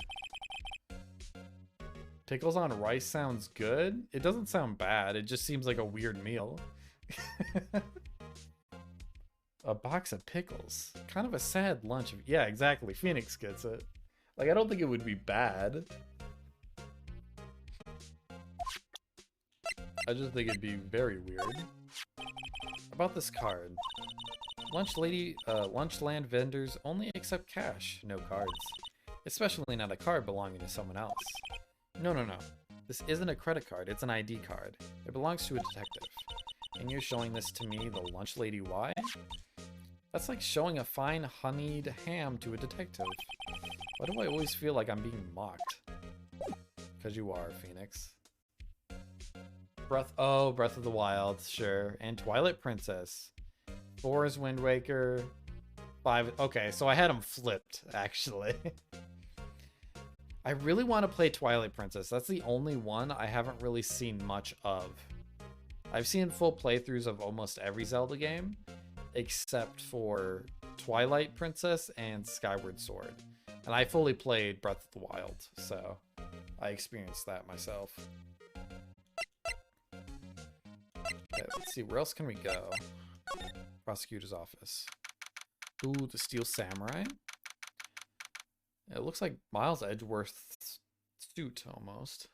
Pickles on rice sounds good. It doesn't sound bad, it just seems like a weird meal. A box of pickles. Kind of a sad lunch. Yeah, exactly. Phoenix gets it. Like, I don't think it would be bad. I just think it'd be very weird. About this card. Lunchland vendors only accept cash, no cards. Especially not a card belonging to someone else. No. This isn't a credit card, it's an ID card. It belongs to a detective. And you're showing this to me, the lunch lady, why? That's like showing a fine honeyed ham to a detective. Why do I always feel like I'm being mocked? Because you are, Phoenix. Breath of the Wild, sure. And Twilight Princess. 4 is Wind Waker. 5, okay, so I had them flipped, actually. I really want to play Twilight Princess. That's the only one I haven't really seen much of. I've seen full playthroughs of almost every Zelda game, except for Twilight Princess and Skyward Sword. And I fully played Breath of the Wild, so I experienced that myself. Okay, let's see, where else can we go? Prosecutor's office. Ooh, the Steel Samurai. It looks like Miles Edgeworth's suit, almost.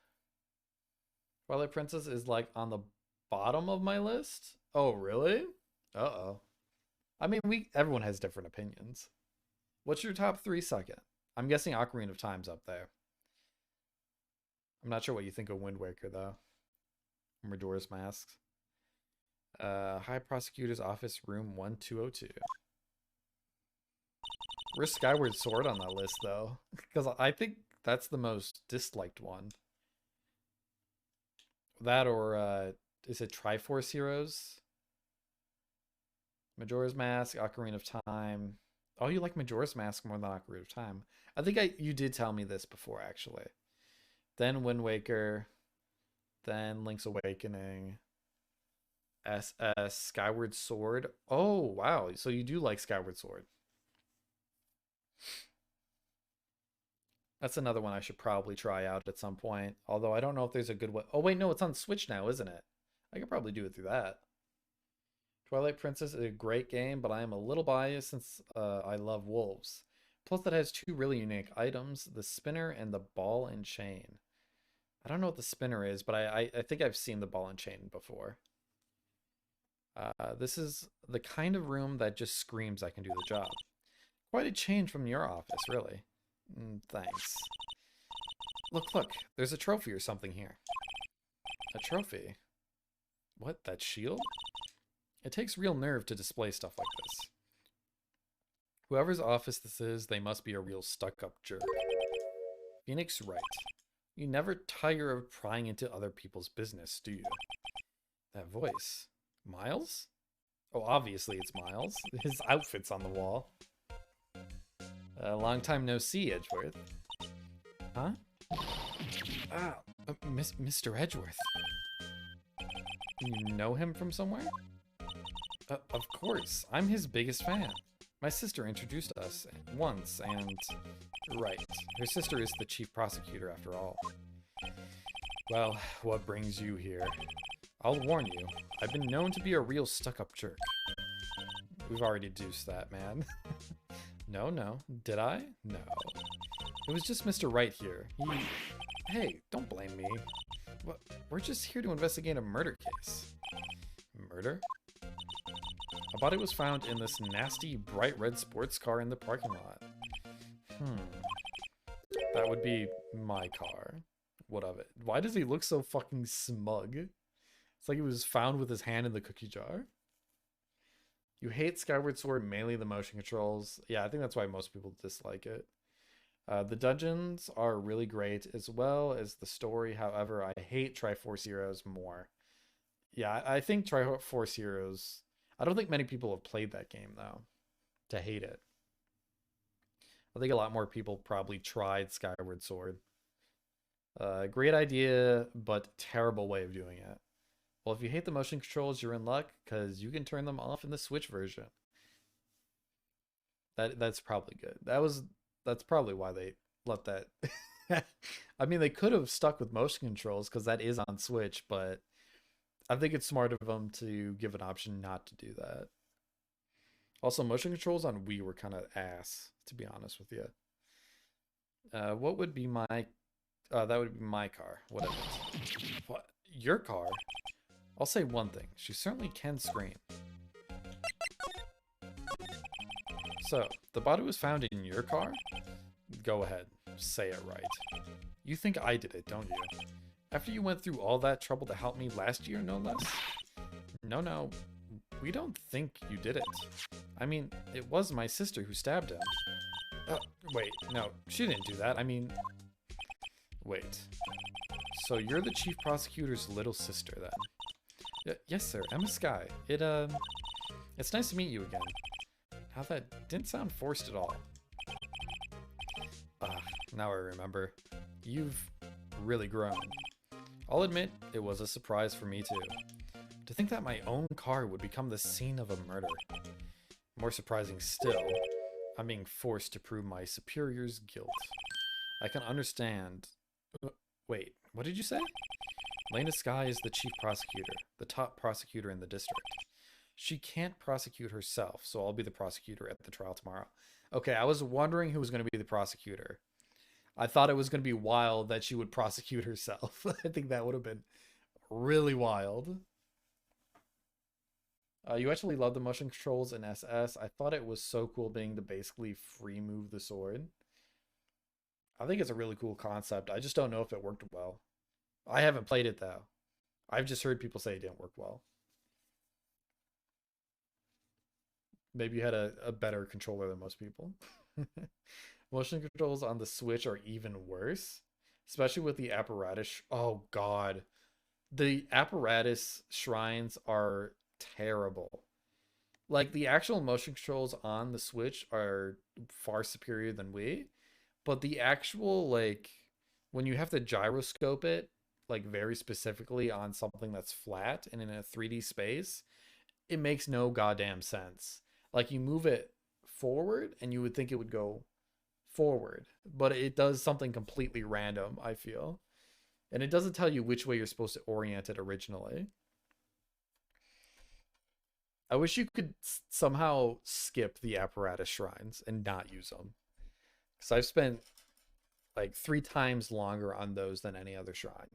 Twilight Princess is, like, on the bottom of my list? Oh, really? Uh-oh. I mean, everyone has different opinions. What's your top 3 second? I'm guessing Ocarina of Time's up there. I'm not sure what you think of Wind Waker, though. Majora's Mask. High Prosecutor's Office, room 1202. Where's Skyward Sword on that list, though? Because I think that's the most disliked one. That or, is it Triforce Heroes? Majora's Mask, Ocarina of Time. Oh, you like Majora's Mask more than Ocarina of Time. I think you did tell me this before, actually. Then Wind Waker. Then Link's Awakening. SS, Skyward Sword. Oh, wow. So you do like Skyward Sword. That's another one I should probably try out at some point. Although I don't know if there's a good way. Oh, wait, no, it's on Switch now, isn't it? I could probably do it through that. Twilight Princess is a great game, but I am a little biased since I love wolves. Plus, it has 2 really unique items, the spinner and the ball and chain. I don't know what the spinner is, but I think I've seen the ball and chain before. This is the kind of room that just screams I can do the job. Quite a change from your office, really. Thanks. Look, there's a trophy or something here. A trophy? What, that shield? It takes real nerve to display stuff like this. Whoever's office this is, they must be a real stuck-up jerk. Phoenix Wright. You never tire of prying into other people's business, do you? That voice. Miles? Oh, obviously it's Miles. His outfit's on the wall. Long time no see, Edgeworth. Huh? Ah, Mr. Edgeworth. You know him from somewhere? Of course. I'm his biggest fan. My sister introduced us once, and... Right. Her sister is the chief prosecutor, after all. Well, what brings you here? I'll warn you. I've been known to be a real stuck-up jerk. We've already deduced that, man. No. Did I? No. It was just Mr. Wright here. Hey, don't blame me. We're just here to investigate a murder case. Murder? A body was found in this nasty, bright red sports car in the parking lot. That would be my car. What of it? Why does he look so fucking smug? It's like he was found with his hand in the cookie jar. You hate Skyward Sword, mainly the motion controls. Yeah, I think that's why most people dislike it. The dungeons are really great, as well as the story. However, I hate Triforce Heroes more. Yeah, I think Triforce Heroes... I don't think many people have played that game, though, to hate it. I think a lot more people probably tried Skyward Sword. Great idea, but terrible way of doing it. Well, if you hate the motion controls, you're in luck, because you can turn them off in the Switch version. That's probably good. That's probably why they let that... I mean, they could have stuck with motion controls, because that is on Switch, but I think it's smart of them to give an option not to do that. Also, motion controls on Wii were kind of ass, to be honest with you. What would be my... that would be my car. Whatever. What? Your car? I'll say one thing. She certainly can scream. So, the body was found in your car? Go ahead. Say it right. You think I did it, don't you? After you went through all that trouble to help me last year, no less? No. We don't think you did it. I mean, it was my sister who stabbed him. Wait, no, she didn't do that. I mean... Wait. So you're the chief prosecutor's little sister, then? Yes, sir. Emma Sky. It's nice to meet you again. How that didn't sound forced at all. Now I remember. You've really grown. I'll admit, it was a surprise for me too. To think that my own car would become the scene of a murder. More surprising still, I'm being forced to prove my superior's guilt. I can understand... Wait, what did you say? Lena Sky is the chief prosecutor, the top prosecutor in the district. She can't prosecute herself, so I'll be the prosecutor at the trial tomorrow. Okay, I was wondering who was going to be the prosecutor. I thought it was going to be wild that she would prosecute herself. I think that would have been really wild. You actually love the motion controls in SS. I thought it was so cool being able to basically free move the sword. I think it's a really cool concept. I just don't know if it worked well. I haven't played it though. I've just heard people say it didn't work well. Maybe you had a better controller than most people. Motion controls on the Switch are even worse, especially with the apparatus. Oh god. The apparatus shrines are terrible. Like, the actual motion controls on the Switch are far superior than Wii, but the actual, like, when you have to gyroscope it, like, very specifically on something that's flat and in a 3D space, it makes no goddamn sense. Like, you move it forward and you would think it would go forward, but it does something completely random, I feel. And it doesn't tell you which way you're supposed to orient it originally. I wish you could somehow skip the apparatus shrines and not use them. Because I've spent like 3 times longer on those than any other shrine.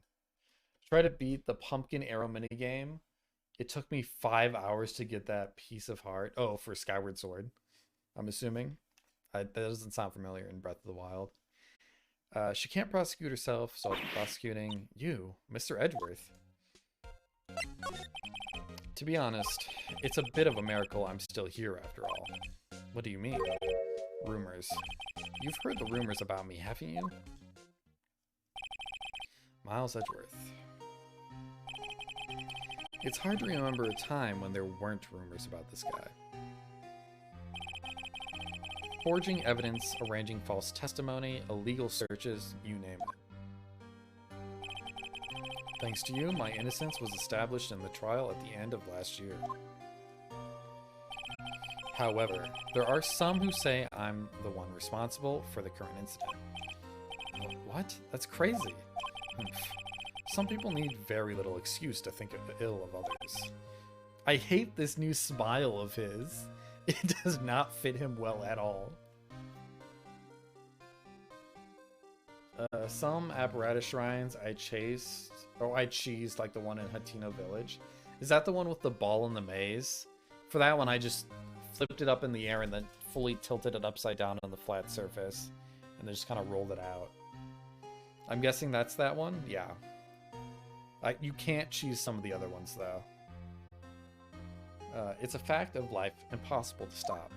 Try to beat the pumpkin arrow minigame. It took me 5 hours to get that piece of heart. Oh, for Skyward Sword, I'm assuming. That doesn't sound familiar in Breath of the Wild. She can't prosecute herself, so I'll be prosecuting you, Mr. Edgeworth. To be honest, it's a bit of a miracle I'm still here after all. What do you mean? Rumors. You've heard the rumors about me, haven't you? Miles Edgeworth. It's hard to remember a time when there weren't rumors about this guy. Forging evidence, arranging false testimony, illegal searches, you name it. Thanks to you, my innocence was established in the trial at the end of last year. However, there are some who say I'm the one responsible for the current incident. What? That's crazy. Some people need very little excuse to think ill of others. I hate this new smile of his. It does not fit him well at all. Some apparatus shrines I cheesed like the one in Hateno Village. Is that the one with the ball in the maze? For that one, I just flipped it up in the air and then fully tilted it upside down on the flat surface and then just kind of rolled it out. I'm guessing that's that one? Yeah. You can't cheese some of the other ones, though. It's a fact of life, impossible to stop.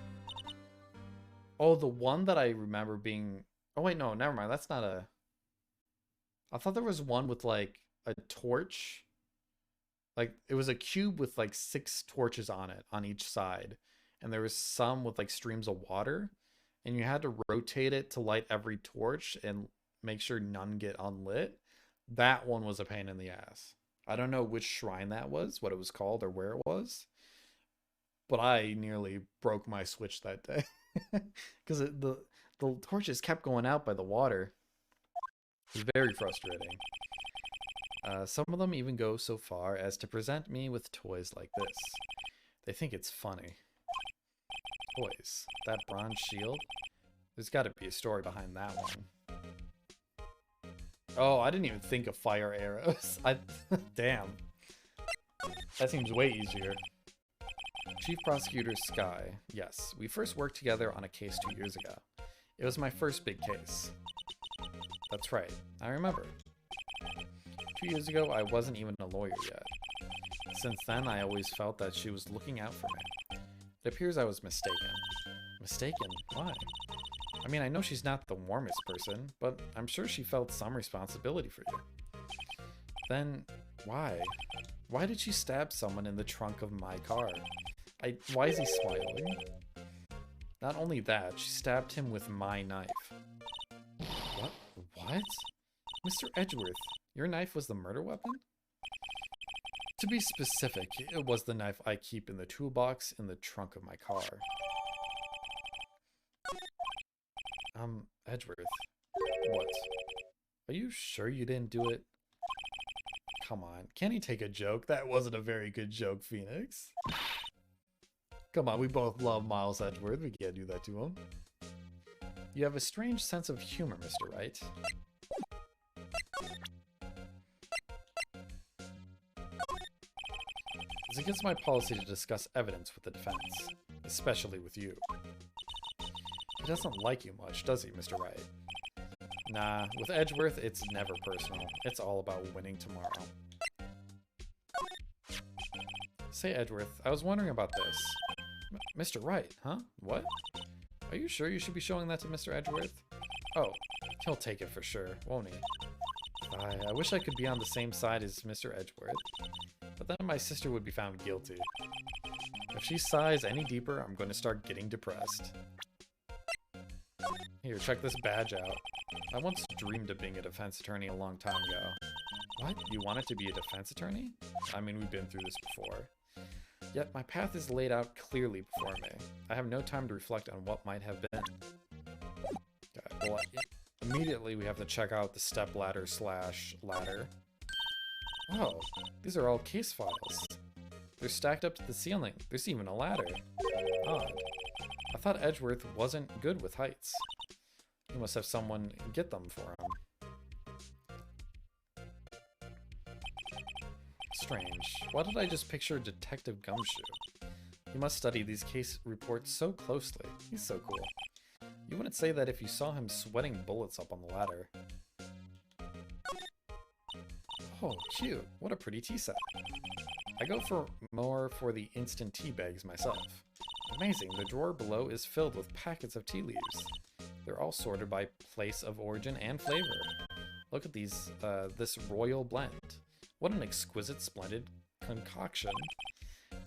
Oh, the one that I remember being... Oh, wait, no, never mind. That's not a... I thought there was one with, like, a torch. Like, it was a cube with, like, 6 torches on it, on each side. And there was some with, like, streams of water. And you had to rotate it to light every torch and make sure none get unlit. That one was a pain in the ass. I don't know which shrine that was, what it was called, or where it was. But I nearly broke my Switch that day. Because the torches kept going out by the water. It was very frustrating. Some of them even go so far as to present me with toys like this. They think it's funny. Toys. That bronze shield? There's got to be a story behind that one. Oh, I didn't even think of fire arrows. Damn. That seems way easier. Chief Prosecutor Sky. Yes, we first worked together on a case 2 years ago. It was my first big case. That's right, I remember. 2 years ago, I wasn't even a lawyer yet. Since then, I always felt that she was looking out for me. It appears I was mistaken. Mistaken? Why? I mean, I know she's not the warmest person, but I'm sure she felt some responsibility for you. Then, why? Why did she stab someone in the trunk of my car? Why is he smiling? Not only that, she stabbed him with my knife. What? What? Mr. Edgeworth, your knife was the murder weapon? To be specific, it was the knife I keep in the toolbox in the trunk of my car. Edgeworth. What? Are you sure you didn't do it? Come on, can he take a joke? That wasn't a very good joke, Phoenix. Come on, we both love Miles Edgeworth. We can't do that to him. You have a strange sense of humor, Mr. Wright. It's against my policy to discuss evidence with the defense, especially with you. He doesn't like you much, does he, Mr. Wright? Nah, with Edgeworth, it's never personal. It's all about winning tomorrow. Say, Edgeworth, I was wondering about this. Mr. Wright, huh? What? Are you sure you should be showing that to Mr. Edgeworth? Oh, he'll take it for sure, won't he? I wish I could be on the same side as Mr. Edgeworth, but then my sister would be found guilty. If she sighs any deeper, I'm going to start getting depressed. Here, check this badge out. I once dreamed of being a defense attorney a long time ago. What? You wanted to be a defense attorney? I mean, we've been through this before. Yet my path is laid out clearly before me. I have no time to reflect on what might have been. Okay, well, immediately we have to check out the stepladder / ladder. Oh, these are all case files. They're stacked up to the ceiling. There's even a ladder. Odd. I thought Edgeworth wasn't good with heights. He must have someone get them for him. Strange. Why did I just picture Detective Gumshoe? He must study these case reports so closely. He's so cool. You wouldn't say that if you saw him sweating bullets up on the ladder. Oh, cute. What a pretty tea set. I go more for the instant tea bags myself. Amazing, the drawer below is filled with packets of tea leaves. They're all sorted by place of origin and flavor. Look at these, this royal blend. What an exquisite, splendid concoction.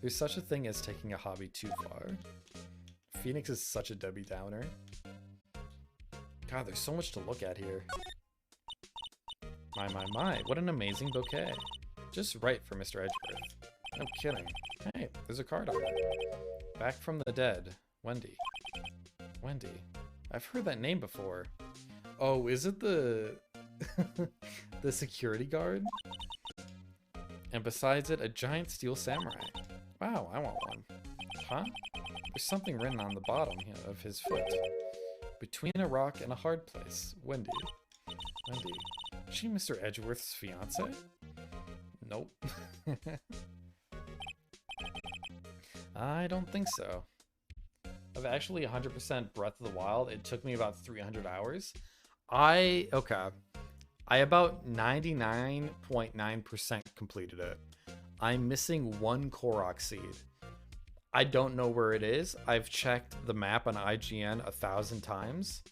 There's such a thing as taking a hobby too far. Phoenix is such a Debbie Downer. God, there's so much to look at here. My, what an amazing bouquet. Just right for Mr. Edgeworth. No kidding. Hey, there's a card on it. Back from the dead. Wendy. Wendy. I've heard that name before. Oh, is it the... the security guard? And besides it, a giant steel samurai. Wow, I want one. Huh? There's something written on the bottom of his foot. Between a rock and a hard place. Wendy. Wendy. Is she Mr. Edgeworth's fiance? Nope. I don't think so. I've actually 100% Breath of the Wild. It took me about 300 hours. Okay. I about 99.9% completed it. I'm missing one Korok seed. I don't know where it is. I've checked the map on IGN 1,000 times,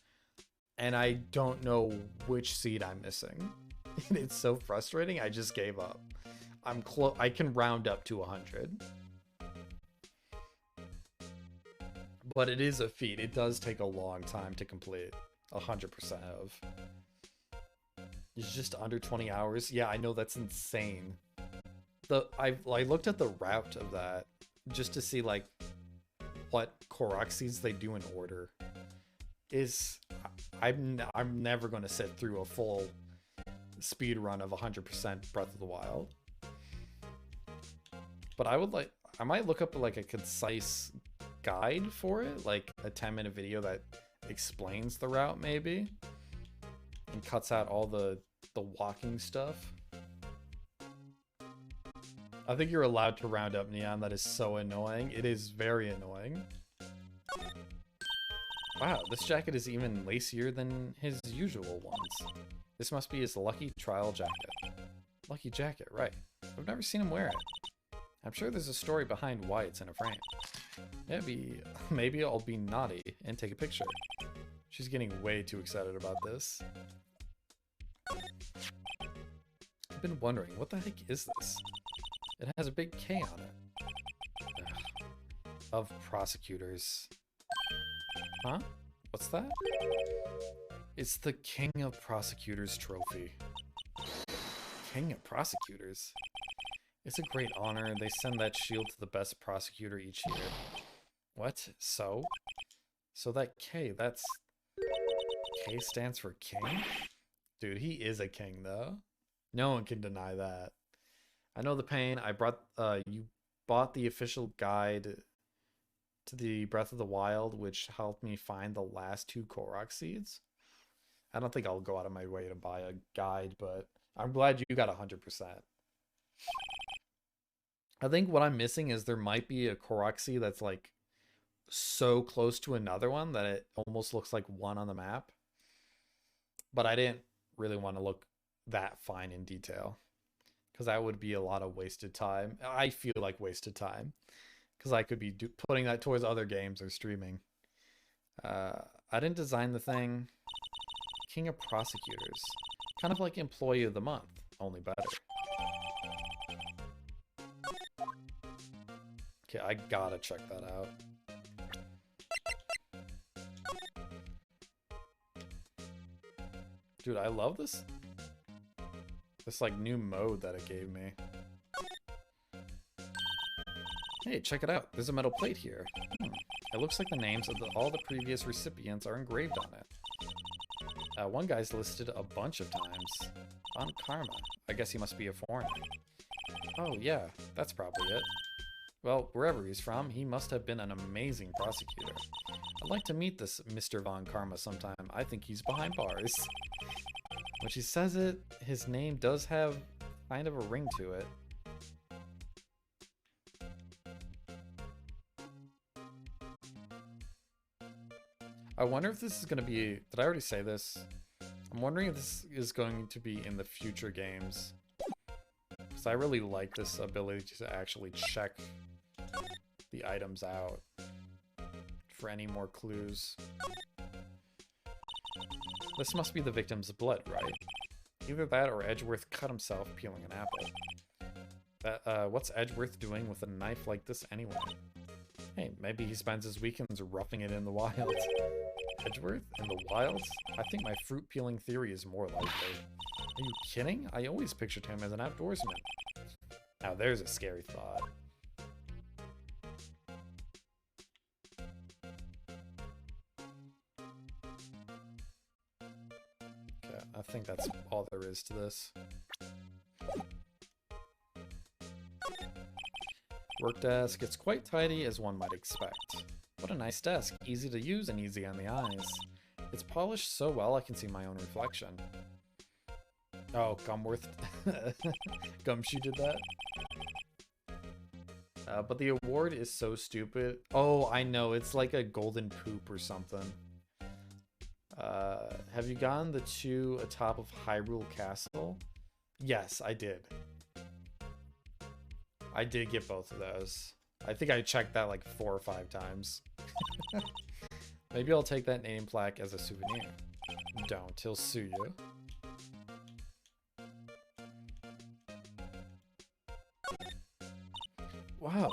and I don't know which seed I'm missing. It's so frustrating. I just gave up. I can round up to 100. But it is a feat. It does take a long time to complete 100% of. It's just under 20 hours. Yeah, I know, that's insane. I looked at the route of that just to see like what Korok seeds they do in order. I'm never going to sit through a full speed run of 100% Breath of the Wild. But I might look up like a concise guide for it, like a 10-minute video that explains the route maybe and cuts out all the walking stuff. I think you're allowed to round up, Neon. That is so annoying. It is very annoying. Wow, this jacket is even lacier than his usual ones. This must be his lucky trial jacket. Lucky jacket, right. I've never seen him wear it. I'm sure there's a story behind why it's in a frame. Maybe I'll be naughty and take a picture. She's getting way too excited about this. I've been wondering, what the heck is this? It has a big K on it. Ugh. Of prosecutors. Huh? What's that? It's the King of Prosecutors trophy. King of Prosecutors? It's a great honor. They send that shield to the best prosecutor each year. What? So? So that K, that's... K stands for king? Dude, he is a king, though. No one can deny that. I know the pain. You bought the official guide to the Breath of the Wild, which helped me find the last 2 Korok seeds. I don't think I'll go out of my way to buy a guide, but I'm glad you got 100%. I think what I'm missing is there might be a Korok seed that's like so close to another one that it almost looks like one on the map. But I didn't really want to look that fine in detail, because that would be a lot of wasted time. I feel like wasted time, because I could be putting that towards other games or streaming. I didn't design the thing. King of Prosecutors. Kind of like Employee of the Month, only better. Okay, I gotta check that out. Dude, I love this like new mode that it gave me. Hey, check it out. There's a metal plate here. It looks like the names of all the previous recipients are engraved on it. One guy's listed a bunch of times. Von Karma. I guess he must be a foreigner. Oh yeah, that's probably it. Well, wherever he's from, he must have been an amazing prosecutor. I'd like to meet this Mr. Von Karma sometime. I think he's behind bars. When she says it, his name does have kind of a ring to it. I wonder if this is going to be... Did I already say this? I'm wondering if this is going to be in the future games. Because I really like this ability to actually check the items out for any more clues. This must be the victim's blood, right? Either that or Edgeworth cut himself peeling an apple. What's Edgeworth doing with a knife like this anyway? Hey, maybe he spends his weekends roughing it in the wild. Edgeworth in the wilds? I think my fruit peeling theory is more likely. Are you kidding? I always pictured him as an outdoorsman. Now there's a scary thought. Okay, I think that's all there is to this. Work desk. It's quite tidy as one might expect. What a nice desk. Easy to use and easy on the eyes. It's polished so well I can see my own reflection. Oh, Gumworth. Gumshoe did that. But the award is so stupid. Oh, I know. It's like a golden poop or something. Have you gone the two atop of Hyrule Castle? Yes, I did. I did get both of those. I think I checked that like 4 or 5 times. Maybe I'll take that name plaque as a souvenir. Don't, he'll sue you. Wow,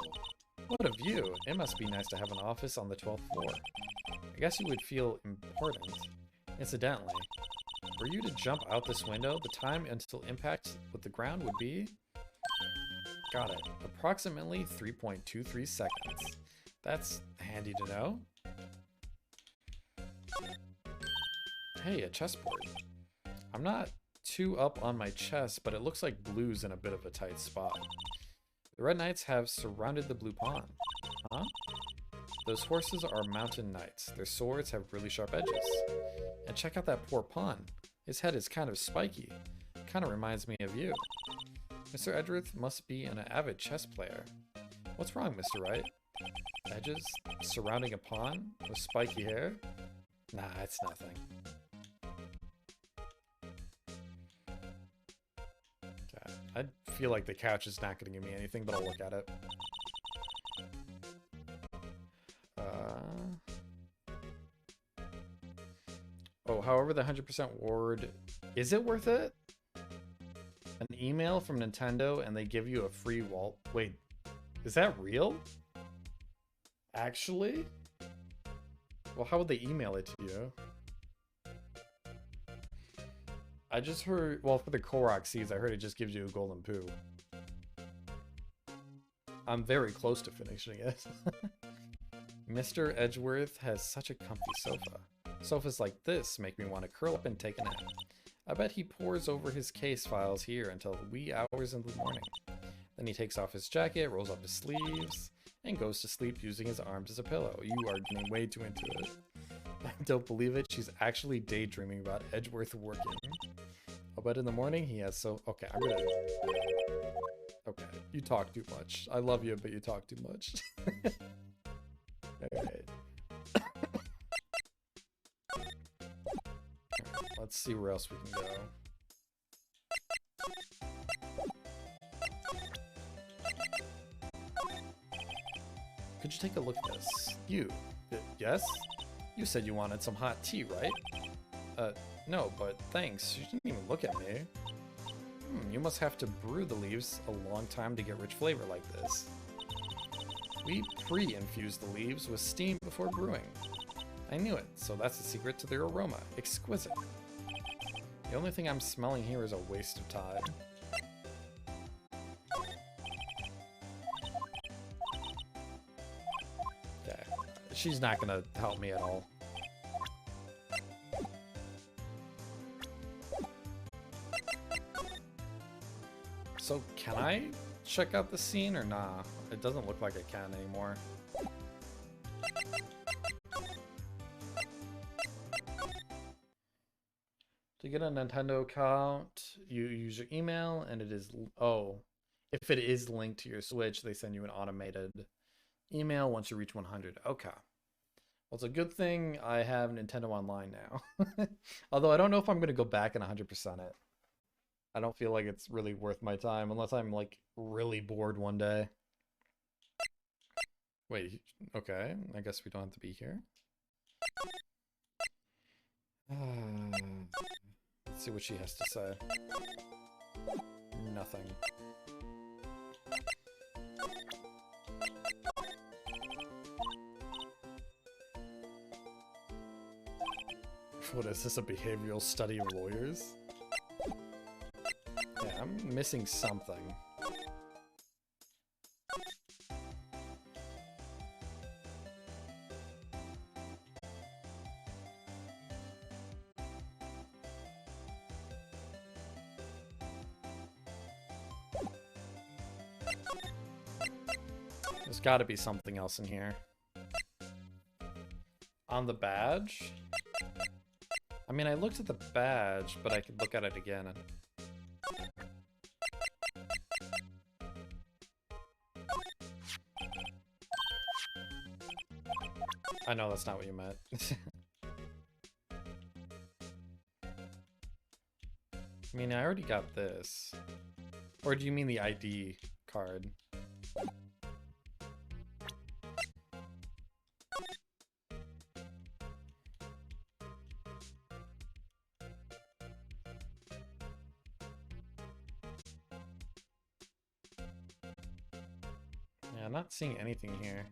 what a view. It must be nice to have an office on the 12th floor. I guess you would feel important. Incidentally, for you to jump out this window, the time until impact with the ground would be... Got it. Approximately 3.23 seconds. That's handy to know. Hey, a chessboard. I'm not too up on my chess, but it looks like blue's in a bit of a tight spot. The red knights have surrounded the blue pawn. Huh? Those horses are mountain knights. Their swords have really sharp edges. And check out that poor pawn. His head is kind of spiky. Kind of reminds me of you. Mr. Edgeworth must be an avid chess player. What's wrong, Mr. Wright? Edges surrounding a pawn with spiky hair? Nah, it's nothing. Okay, I feel like the couch is not going to give me anything, but I'll look at it. Oh, however, the 100% reward... Is it worth it? An email from Nintendo and they give you a free wall. Wait, is that real? Actually? Well, how would they email it to you? I just heard, well, for the Korok seeds, I heard it just gives you a golden poo. I'm very close to finishing it. Mr. Edgeworth has such a comfy sofa. Sofas like this make me want to curl up and take a nap. I bet he pores over his case files here until the wee hours in the morning. Then he takes off his jacket, rolls up his sleeves, and goes to sleep using his arms as a pillow. You are getting way too into it. I don't believe it. She's actually daydreaming about Edgeworth working. I'll bet in the morning he has so... Okay, I'm gonna... Okay, you talk too much. I love you, but you talk too much. Alright. Let's see where else we can go. Could you take a look at this? You. Yes? You said you wanted some hot tea, right? No, but thanks. You didn't even look at me. You must have to brew the leaves a long time to get rich flavor like this. We pre-infuse the leaves with steam before brewing. I knew it, so that's the secret to their aroma. Exquisite. The only thing I'm smelling here is a waste of time. Okay, she's not gonna help me at all. So can I check out the scene or nah? It doesn't look like I can anymore. To get a Nintendo account, you use your email and it is... Oh, if it is linked to your Switch, they send you an automated email once you reach 100. Okay. Well, it's a good thing I have Nintendo Online now. Although I don't know if I'm going to go back and 100% it. I don't feel like it's really worth my time unless I'm like really bored one day. Wait, okay. I guess we don't have to be here. Let's see what she has to say. Nothing. What is this, a behavioral study of lawyers? Yeah, I'm missing something. There's gotta be something else in here. On the badge? I mean, I looked at the badge, but I could look at it again. I know that's not what you meant. I mean, I already got this. Or do you mean the ID card? Yeah, I'm not seeing anything here.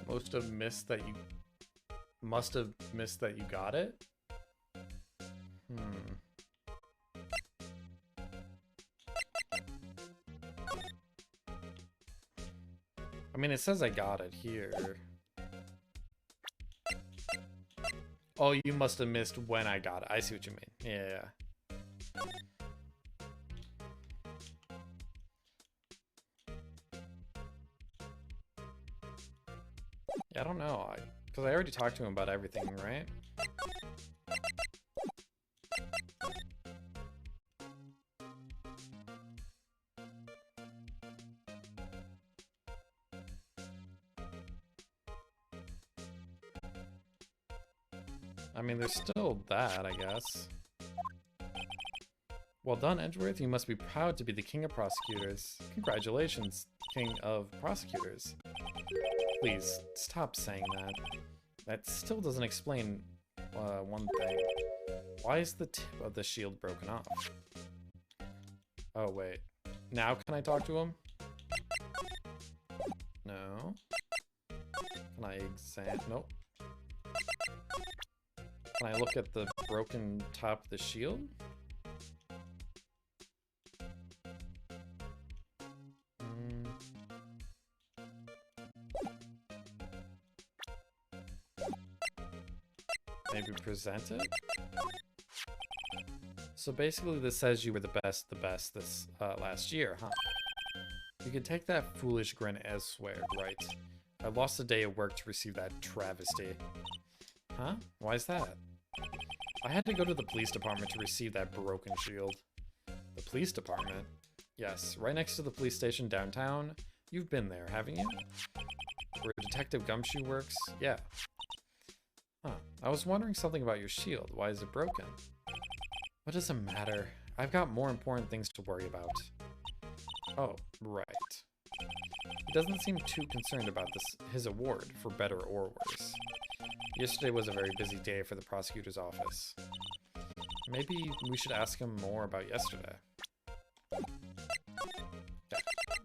Must have missed that you got it? I mean, it says I got it here. Oh, you must have missed when I got it. I see what you mean. Yeah. I don't know, because I already talked to him about everything, right? I mean, there's still that, I guess. Well done, Edgeworth. You must be proud to be the king of prosecutors. Congratulations, king of prosecutors. Please, stop saying that. That still doesn't explain one thing. Why is the tip of the shield broken off? Oh, wait. Now can I talk to him? No. Can I examine? Nope. Can I look at the broken top of the shield? Maybe present it? So basically this says you were the best this last year, huh? You can take that foolish grin as swear, right? I lost a day of work to receive that travesty. Huh? Why is that? I had to go to the police department to receive that broken shield. The police department? Yes, right next to the police station downtown. You've been there, haven't you? Where Detective Gumshoe works? Yeah. Huh. I was wondering something about your shield. Why is it broken? What does it matter? I've got more important things to worry about. Oh, right. He doesn't seem too concerned about his award, for better or worse. Yesterday was a very busy day for the prosecutor's office. Maybe we should ask him more about yesterday. Yeah,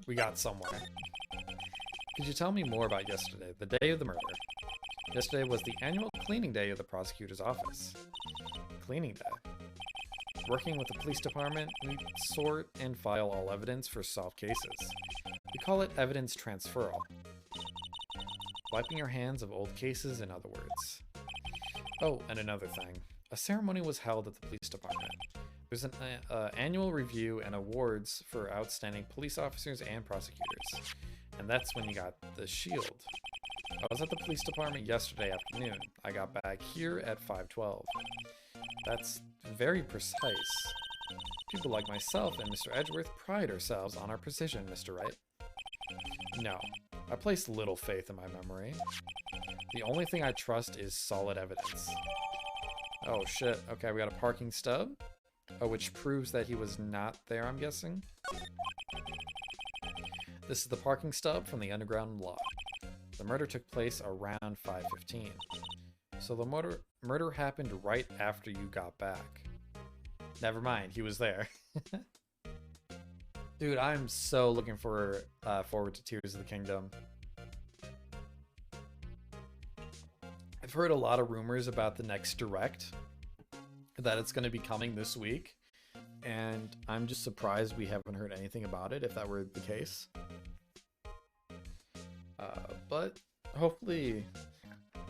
we got somewhere. Could you tell me more about yesterday, the day of the murder? Yesterday was the annual cleaning day of the prosecutor's office. Cleaning day? Working with the police department, we sort and file all evidence for solved cases. We call it evidence transferal. Wiping your hands of old cases, in other words. Oh, and another thing. A ceremony was held at the police department. There's an annual review and awards for outstanding police officers and prosecutors. And that's when you got the shield. I was at the police department yesterday afternoon. I got back here at 5:12. That's very precise. People like myself and Mr. Edgeworth pride ourselves on our precision, Mr. Wright. No, I place little faith in my memory. The only thing I trust is solid evidence. Oh shit, okay, we got a parking stub. Oh, which proves that he was not there, I'm guessing. This is the parking stub from the underground lot. The murder took place around 5:15. So the murder happened right after you got back. Never mind, he was there. Dude, I'm so looking forward to Tears of the Kingdom. I've heard a lot of rumors about the next direct, that it's going to be coming this week, and I'm just surprised we haven't heard anything about it if that were the case. But hopefully,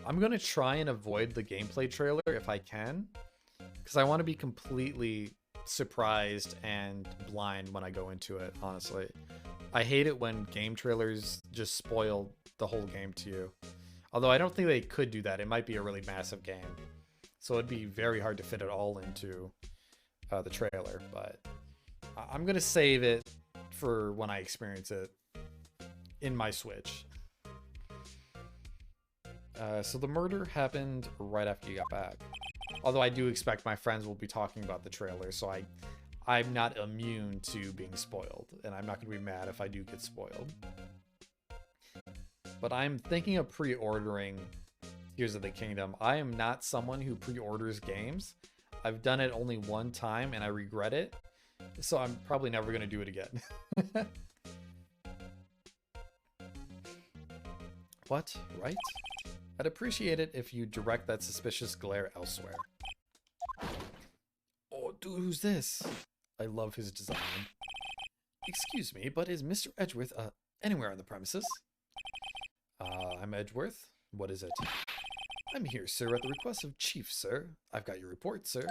I'm going to try and avoid the gameplay trailer if I can, because I want to be completely surprised and blind when I go into it, honestly. I hate it when game trailers just spoil the whole game to you. Although I don't think they could do that. It might be a really massive game. So it'd be very hard to fit it all into the trailer. But I'm going to save it for when I experience it in my Switch. So the murder happened right after you got back. Although I do expect my friends will be talking about the trailer, so I'm not immune to being spoiled, and I'm not going to be mad if I do get spoiled. But I'm thinking of pre-ordering Tears of the Kingdom. I am not someone who pre-orders games. I've done it only one time, and I regret it, so I'm probably never going to do it again. What? Right? I'd appreciate it if you direct that suspicious glare elsewhere. Oh, dude, who's this? I love his design. Excuse me, but is Mr. Edgeworth, anywhere on the premises? I'm Edgeworth. What is it? I'm here, sir, at the request of Chief, sir. I've got your report, sir.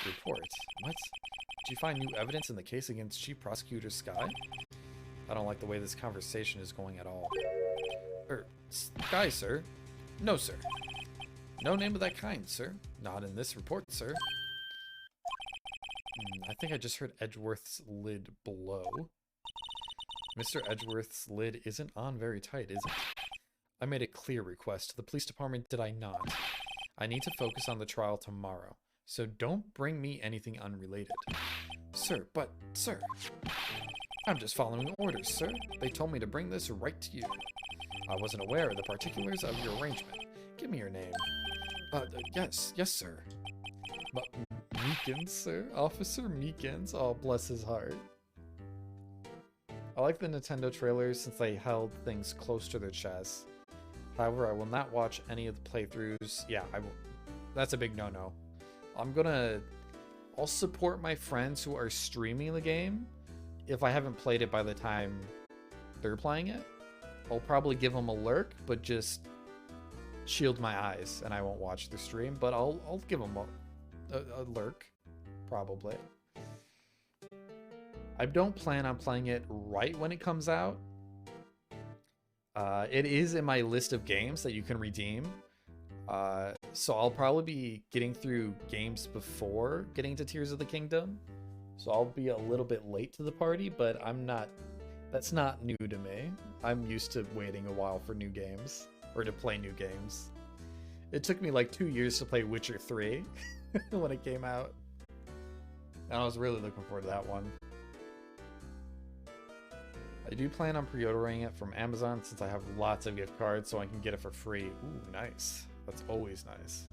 Report? What? Did you find new evidence in the case against Chief Prosecutor Sky? I don't like the way this conversation is going at all. Sky, sir? No, sir. No name of that kind, sir. Not in this report, sir. I think I just heard Edgeworth's lid blow. Mr. Edgeworth's lid isn't on very tight, is it? I made a clear request to the police department, did I not? I need to focus on the trial tomorrow, so don't bring me anything unrelated. Sir, I'm just following orders, sir. They told me to bring this right to you. I wasn't aware of the particulars of your arrangement. Give me your name. Yes, sir. Meekins, sir? Officer Meekins? Oh, bless his heart. I like the Nintendo trailers since they held things close to their chest. However, I will not watch any of the playthroughs. Yeah, I will. That's a big no-no. I'll support my friends who are streaming the game if I haven't played it by the time they're playing it. I'll probably give them a lurk, but just shield my eyes and I won't watch the stream, but I'll give them a lurk, probably. I don't plan on playing it right when it comes out. It is in my list of games that you can redeem. So I'll probably be getting through games before getting to Tears of the Kingdom. So I'll be a little bit late to the party, but that's not new to me. I'm used to waiting a while for new games, or to play new games. It took me like 2 years to play Witcher 3 when it came out. And I was really looking forward to that one. I do plan on pre-ordering it from Amazon since I have lots of gift cards, so I can get it for free. Ooh, nice. That's always nice.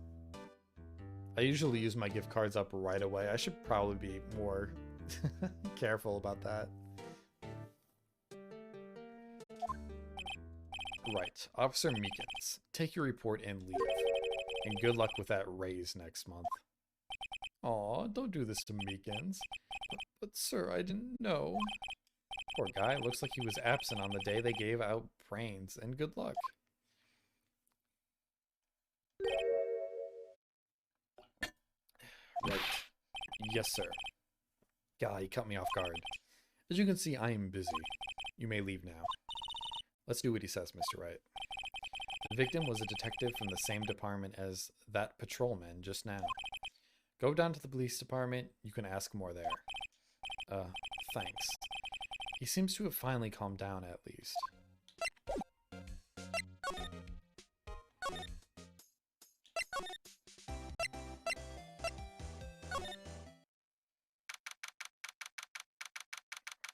I usually use my gift cards up right away. I should probably be more careful about that. Right. Officer Meekins, take your report and leave. And good luck with that raise next month. Aw, don't do this to Meekins. But sir, I didn't know. Poor guy, looks like he was absent on the day they gave out brains, and good luck. Right. Yes, sir. God, he cut me off guard. As you can see, I am busy. You may leave now. Let's do what he says, Mr. Wright. The victim was a detective from the same department as that patrolman just now. Go down to the police department. You can ask more there. Thanks. He seems to have finally calmed down at least.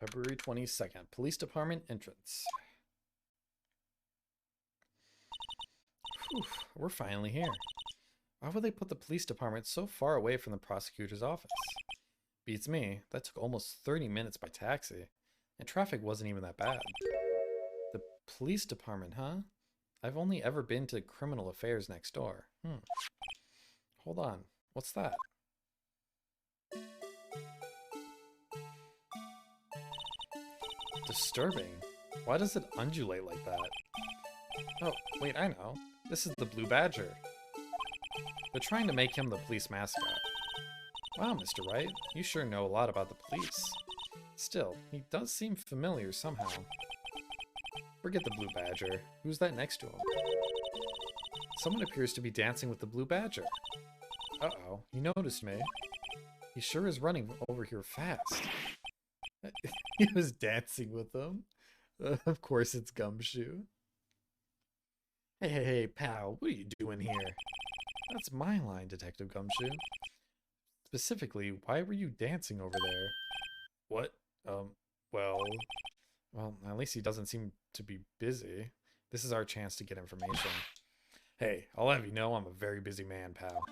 February 22nd, Police Department entrance. Whew, we're finally here. Why would they put the police department so far away from the prosecutor's office? Beats me. That took almost 30 minutes by taxi. And traffic wasn't even that bad. The police department, huh? I've only ever been to criminal affairs next door. Hold on. What's that? Disturbing. Why does it undulate like that? Oh, wait, I know. This is the Blue Badger. They're trying to make him the police mascot. Wow, Mr. Wright, you sure know a lot about the police. Still, he does seem familiar somehow. Forget the Blue Badger. Who's that next to him? Someone appears to be dancing with the Blue Badger. Uh-oh, he noticed me. He sure is running over here fast. He was dancing with them. Of course it's Gumshoe. Hey, pal, what are you doing here? That's my line, Detective Gumshoe. Specifically, why were you dancing over there? What? Well, at least he doesn't seem to be busy. This is our chance to get information. Hey, I'll have you know I'm a very busy man, pal.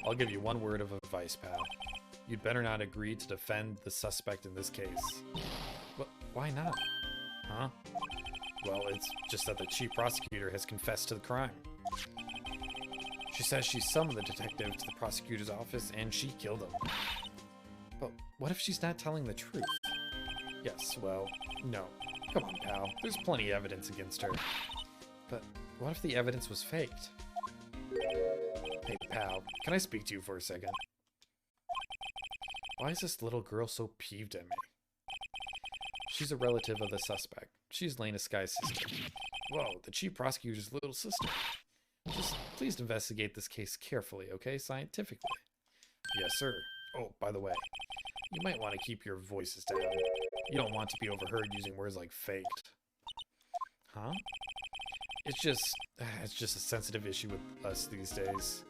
I'll give you one word of advice, pal. You'd better not agree to defend the suspect in this case. But why not? Huh? Well, it's just that the chief prosecutor has confessed to the crime. She says she summoned the detective to the prosecutor's office and she killed him. But what if she's not telling the truth? Yes, well, no. Come on, pal. There's plenty of evidence against her. But what if the evidence was faked? Hey, pal, can I speak to you for a second? Why is this little girl so peeved at me? She's a relative of the suspect. She's Lena Sky's sister. Whoa, the chief prosecutor's little sister. Just please investigate this case carefully, okay? Scientifically. Yes, sir. Oh, by the way, you might want to keep your voices down. You don't want to be overheard using words like faked. Huh? It's just a sensitive issue with us these days.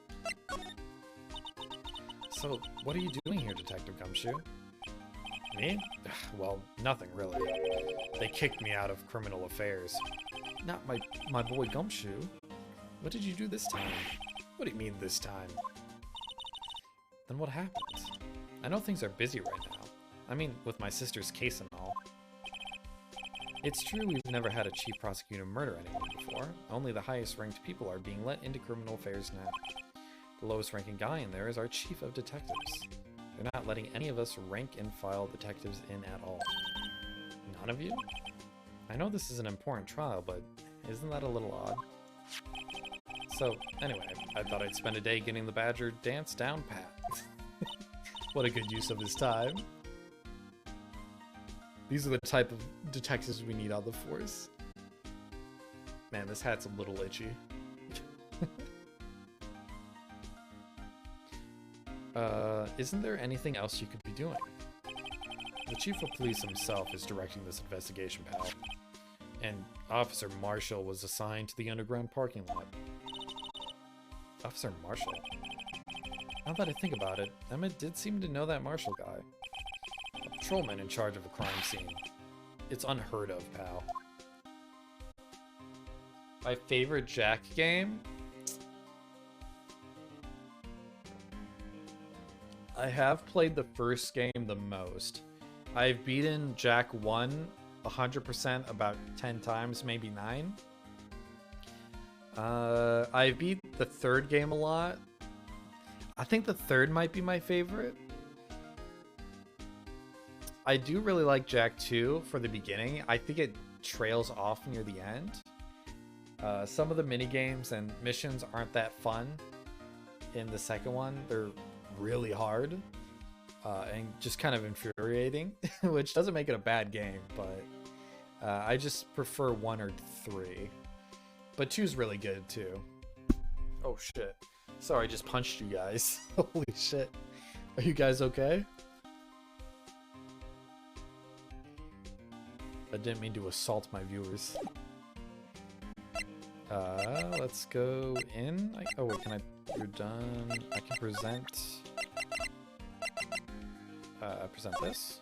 So, what are you doing here, Detective Gumshoe? Me? Well, nothing really. They kicked me out of criminal affairs. Not my boy Gumshoe. What did you do this time? What do you mean this time? Then what happened? I know things are busy right now. I mean, with my sister's case and all. It's true we've never had a chief prosecutor murder anyone before. Only the highest ranked people are being let into criminal affairs now. The lowest ranking guy in there is our chief of detectives. They're not letting any of us rank and file detectives in at all. None of you? I know this is an important trial, but isn't that a little odd? So, anyway, I thought I'd spend a day getting the Badger dance down pat. What a good use of his time. These are the type of detectives we need on the force. Man, this hat's a little itchy. Isn't there anything else you could be doing? The chief of police himself is directing this investigation, pal. And Officer Marshall was assigned to the underground parking lot. Officer Marshall? Now that I think about it, Emma did seem to know that Marshall guy. A patrolman in charge of a crime scene. It's unheard of, pal. My favorite Jack game? I have played the first game the most. I've beaten Jack 1 100% about 10 times, maybe 9. I beat the third game a lot. I think the third might be my favorite. I do really like Jack 2 for the beginning. I think it trails off near the end. Some of the mini games and missions aren't that fun in the second one. They're really hard and just kind of infuriating, which doesn't make it a bad game, but I just prefer 1 or 3. But 2's really good too. Oh shit. Sorry, I just punched you guys. Holy shit. Are you guys okay? I didn't mean to assault my viewers. Let's go in. Oh wait, can I? You're done. I can present. Present this.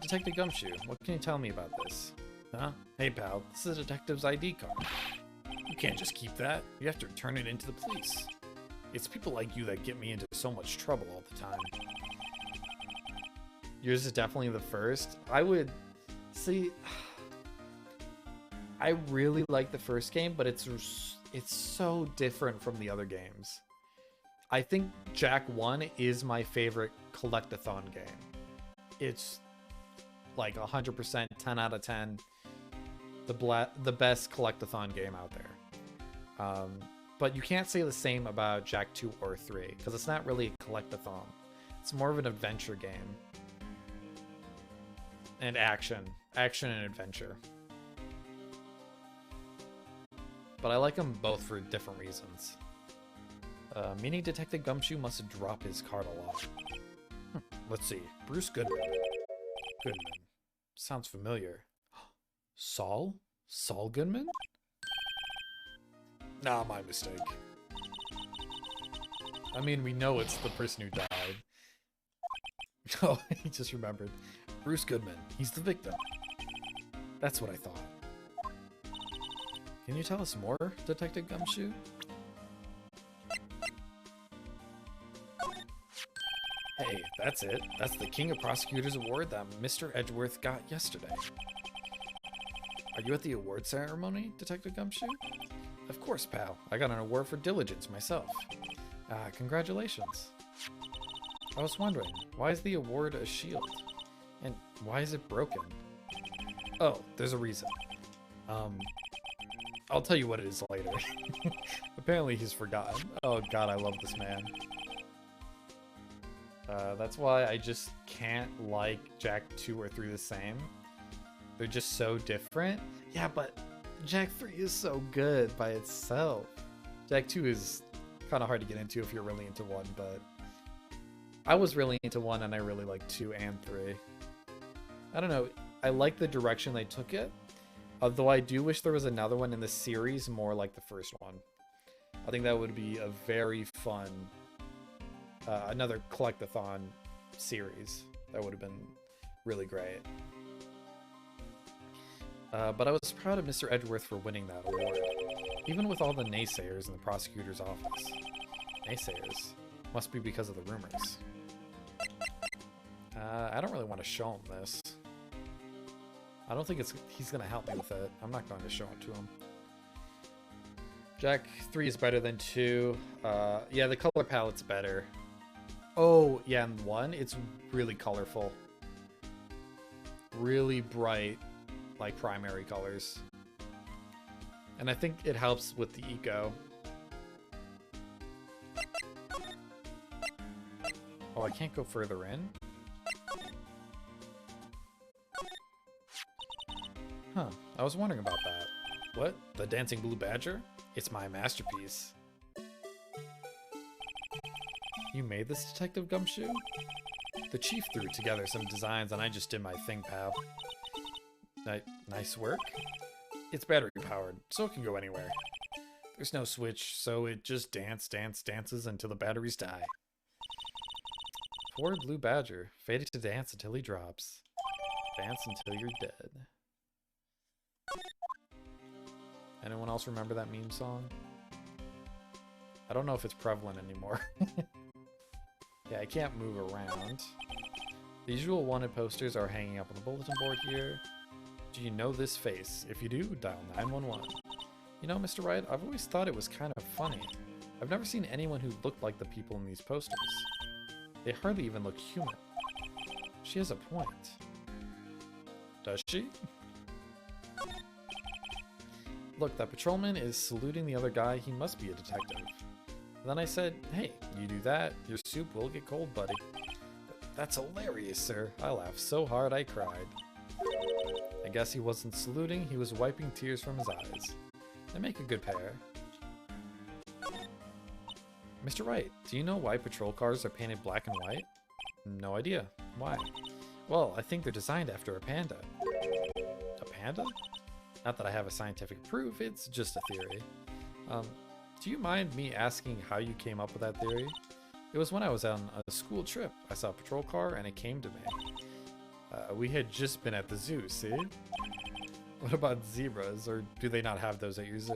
Detective Gumshoe, what can you tell me about this? Huh? Hey pal, this is a detective's ID card. You can't just keep that. You have to turn it into the police. It's people like you that get me into so much trouble all the time. yours is definitely the first. I would see. I really like the first game, but it's so different from the other games. I think Jak 1 is my favorite collectathon game. It's like 100%, 10 out of 10. The best collectathon game out there. But you can't say the same about Jak 2 or 3, because it's not really a collectathon. It's more of an adventure game. And action. Action and adventure. But I like them both for different reasons. Meaning Detective Gumshoe must drop his card a lot. Let's see. Bruce Goodman. Goodman. Sounds familiar. Saul? Saul Goodman? Nah, my mistake. I mean, we know it's the person who died. Oh, he just remembered. Bruce Goodman. He's the victim. That's what I thought. Can you tell us more, Detective Gumshoe? Hey, that's it. That's the King of Prosecutors Award that Mr. Edgeworth got yesterday. Are you at the award ceremony, Detective Gumshoe? Of course, pal. I got an award for diligence myself. Congratulations. I was wondering, why is the award a shield? And why is it broken? Oh, there's a reason. I'll tell you what it is later. Apparently he's forgotten. Oh god, I love this man. That's why I just can't like Jak 2 or 3 the same. They're just so different. Yeah, but Jak 3 is so good by itself. Jak 2 is kind of hard to get into if you're really into 1, but I was really into 1 and I really like 2 and 3. I don't know. I like the direction they took it. Although I do wish there was another one in the series more like the first one. I think that would be a very fun, another collectathon series. That would have been really great. But I was proud of Mr. Edgeworth for winning that award, even with all the naysayers in the prosecutor's office. Naysayers? Must be because of the rumors. I don't really want to show him this. I don't think he's going to help me with it. I'm not going to show it to him. Jak 3 is better than 2. Yeah, the color palette's better. Oh, yeah, and 1, it's really colorful. Really bright, like, primary colors. And I think it helps with the eco. Oh, I can't go further in? Huh, I was wondering about that. What? The Dancing Blue Badger? It's my masterpiece. You made this, Detective Gumshoe? The chief threw together some designs and I just did my thing, pal. Nice work. It's battery powered, so it can go anywhere. There's no switch, so it just dances until the batteries die. Poor Blue Badger, fated to dance until he drops. Dance until you're dead. Anyone else remember that meme song? I don't know if it's prevalent anymore. Yeah, I can't move around. The usual wanted posters are hanging up on the bulletin board here. Do you know this face? If you do, dial 911. You know, Mr. Wright, I've always thought it was kind of funny. I've never seen anyone who looked like the people in these posters. They hardly even look human. She has a point. Does she? Look, that patrolman is saluting the other guy. He must be a detective. And then I said, hey, you do that, your soup will get cold, buddy. That's hilarious, sir. I laughed so hard I cried. I guess he wasn't saluting, he was wiping tears from his eyes. They make a good pair. Mr. Wright, do you know why patrol cars are painted black and white? No idea. Why? Well, I think they're designed after a panda. A panda? Not that I have a scientific proof, it's just a theory. Do you mind me asking how you came up with that theory? It was when I was on a school trip. I saw a patrol car and it came to me. We had just been at the zoo, see? What about zebras, or do they not have those at your zoo?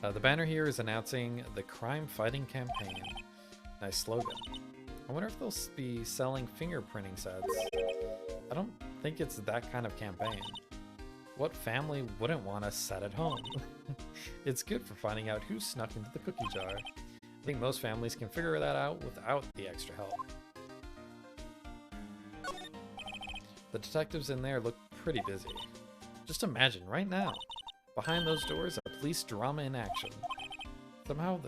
The banner here is announcing the crime-fighting campaign. Nice slogan. I wonder if they'll be selling fingerprinting sets. I don't think it's that kind of campaign. What family wouldn't want a set at home? It's good for finding out who snuck into the cookie jar. I think most families can figure that out without the extra help. The detectives in there look pretty busy. Just imagine, right now, behind those doors, a police drama in action. Somehow,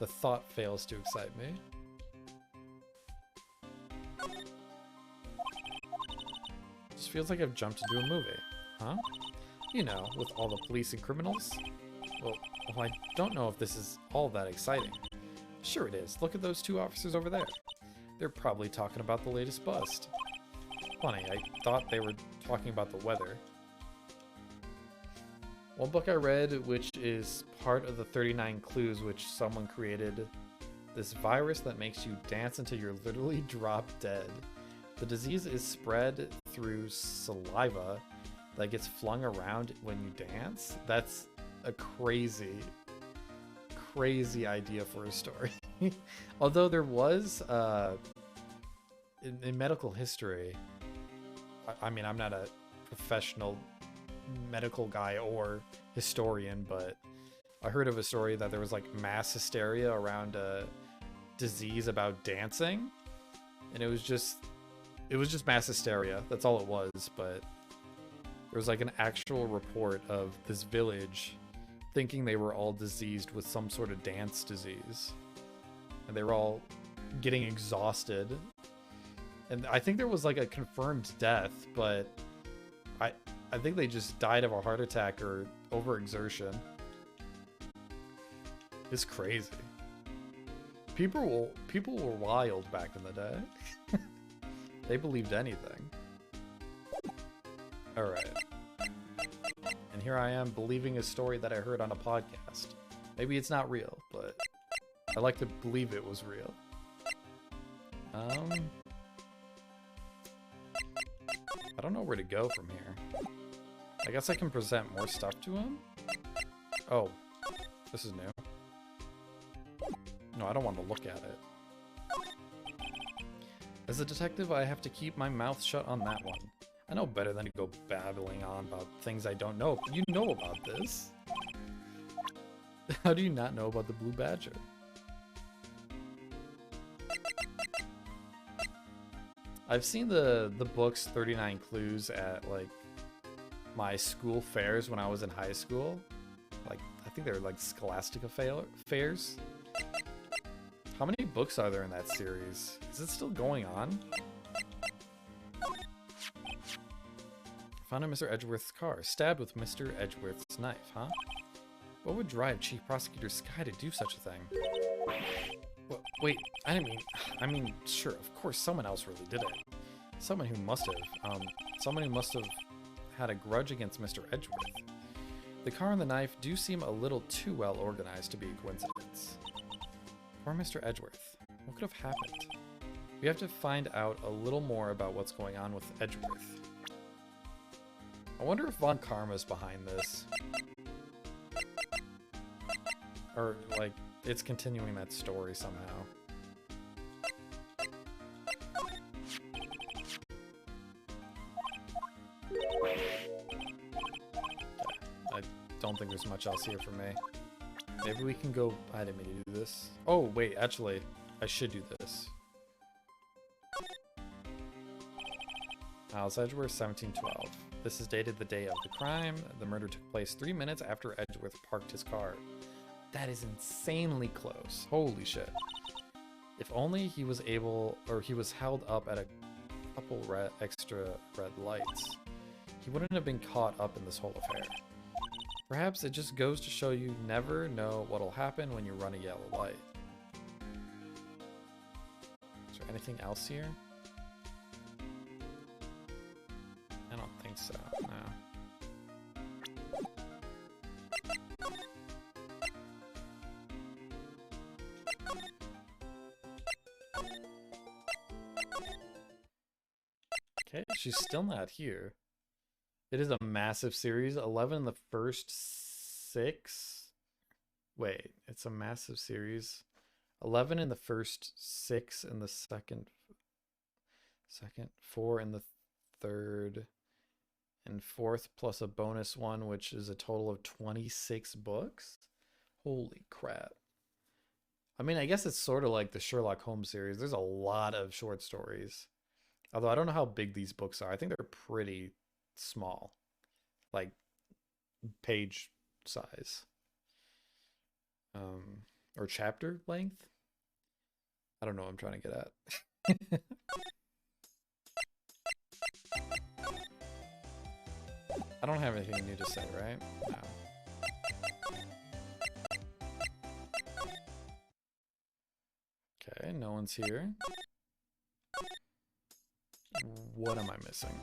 the thought fails to excite me. Just feels like I've jumped into a movie. Huh? You know, with all the police and criminals? Well, I don't know if this is all that exciting. Sure it is. Look at those two officers over there. They're probably talking about the latest bust. Funny, I thought they were talking about the weather. One book I read, which is part of the 39 Clues, which someone created, this virus that makes you dance until you're literally drop dead. The disease is spread through saliva that gets flung around when you dance. That's a crazy idea for a story. Although there was, in medical history, I mean, I'm not a professional medical guy or historian, but I heard of a story that there was like mass hysteria around a disease about dancing, and it was just mass hysteria. That's all it was. But there was like an actual report of this village thinking they were all diseased with some sort of dance disease, and they were all getting exhausted. And I think there was like a confirmed death, but I think they just died of a heart attack or overexertion. It's crazy. People were wild back in the day. They believed anything. Alright. And here I am believing a story that I heard on a podcast. Maybe it's not real, but I like to believe it was real. I don't know where to go from here. I guess I can present more stuff to him? Oh, this is new. No, I don't want to look at it. As a detective, I have to keep my mouth shut on that one. I know better than to go babbling on about things I don't know. You know about this. How do you not know about the Blue Badger? I've seen the books 39 Clues at like my school fairs when I was in high school. Like, I think they were like Scholastica fairs. How many books are there in that series? Is it still going on? Found in Mr. Edgeworth's car, stabbed with Mr. Edgeworth's knife, huh? What would drive Chief Prosecutor Sky to do such a thing? Wait, I mean, sure, of course someone else really did it. Someone who must have had a grudge against Mr. Edgeworth. The car and the knife do seem a little too well organized to be a coincidence. Poor Mr. Edgeworth. What could have happened? We have to find out a little more about what's going on with Edgeworth. I wonder if Von Karma's behind this. Or, like, it's continuing that story somehow. I don't think there's much else here for me. Maybe we can go... I didn't mean to do this. Oh, wait, actually, I should do this. Miles Edgeworth, 1712. This is dated the day of the crime. The murder took place 3 minutes after Edgeworth parked his car. That is insanely close. Holy shit. If only he was able, or he was held up at a couple extra red lights, he wouldn't have been caught up in this whole affair. Perhaps it just goes to show you never know what'll happen when you run a yellow light. Is there anything else here? I don't think so, no. Okay, she's still not here. It is a massive series. 11 in the first 6. Wait, it's a massive series. 11 in the first, 6 in the second, 4 in the third, and fourth, plus a bonus one, which is a total of 26 books. Holy crap. I mean, I guess it's sort of like the Sherlock Holmes series. There's a lot of short stories. Although I don't know how big these books are. I think they're pretty small. Like page size. Or chapter length. I don't know what I'm trying to get at. I don't have anything new to say, right? No. Okay, no one's here. What am I missing?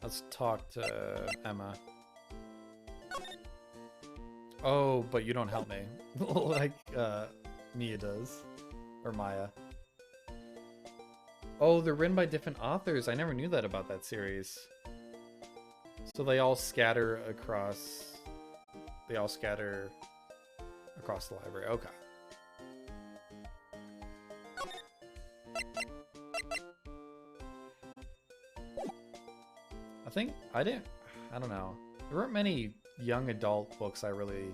Let's talk to Emma. Oh, but you don't help me. Like, Mia does. Or Maya. Oh, they're written by different authors. I never knew that about that series. So they all scatter across... They all scatter across the library. Okay. I don't know. There weren't many young adult books I really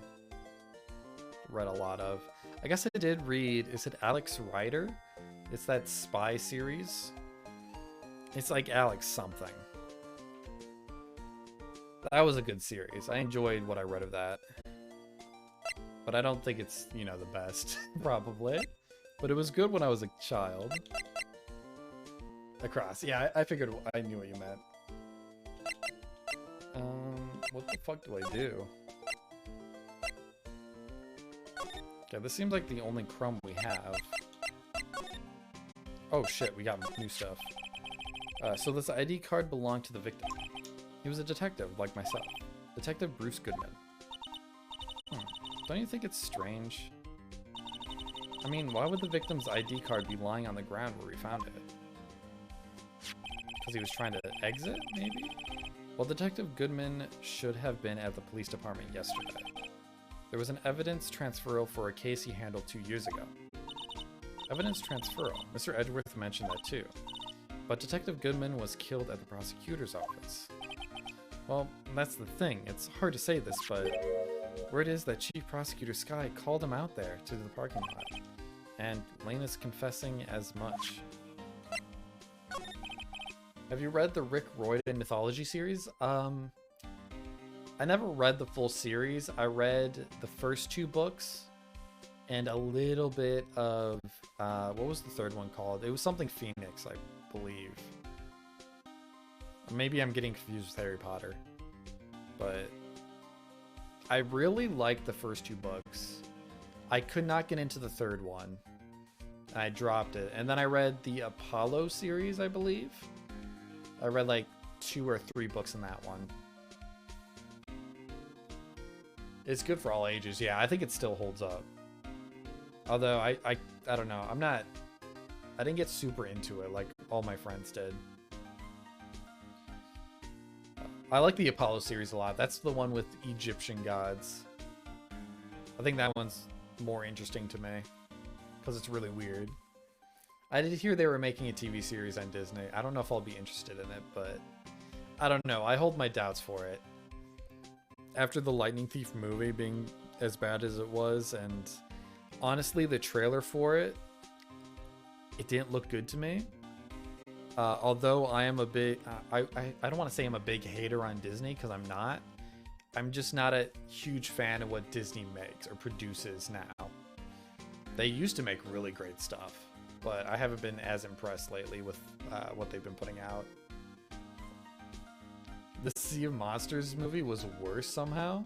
read a lot of. I guess I did read, is it Alex Rider? It's that spy series. It's like Alex something. That was a good series. I enjoyed what I read of that. But I don't think it's, you know, the best, probably. But it was good when I was a child. Across. Yeah, I figured I knew what you meant. What the fuck do I do? Okay, this seems like the only crumb we have. Oh shit, we got new stuff. So this ID card belonged to the victim. He was a detective, like myself. Detective Bruce Goodman. Don't you think it's strange? I mean, why would the victim's ID card be lying on the ground where we found it? Because he was trying to exit, maybe? Well, Detective Goodman should have been at the police department yesterday. There was an evidence transferal for a case he handled 2 years ago. Evidence transferal. Mr. Edgeworth mentioned that too. But Detective Goodman was killed at the prosecutor's office. Well, that's the thing. It's hard to say this, but word is that Chief Prosecutor Sky called him out there to the parking lot. And Lane is confessing as much. Have you read the Rick Royden mythology series? I never read the full series. I read the first 2 books and a little bit of what was the third one called? It was something Phoenix, I believe. Maybe I'm getting confused with Harry Potter. But I really liked the first 2 books. I could not get into the third one. I dropped it. And then I read the Apollo series, I believe. I read like 2 or 3 books in that one. It's good for all ages. Yeah, I think it still holds up. Although I don't know. I didn't get super into it like all my friends did. I like the Apollo series a lot. That's the one with Egyptian gods. I think that one's more interesting to me because it's really weird. I did hear they were making a TV series on Disney. I don't know if I'll be interested in it, but I don't know. I hold my doubts for it. After the Lightning Thief movie being as bad as it was, and honestly, the trailer for it, it didn't look good to me. Although I am a big, I don't want to say I'm a big hater on Disney, because I'm not. I'm just not a huge fan of what Disney makes or produces now. They used to make really great stuff, but I haven't been as impressed lately with what they've been putting out. The Sea of Monsters movie was worse somehow.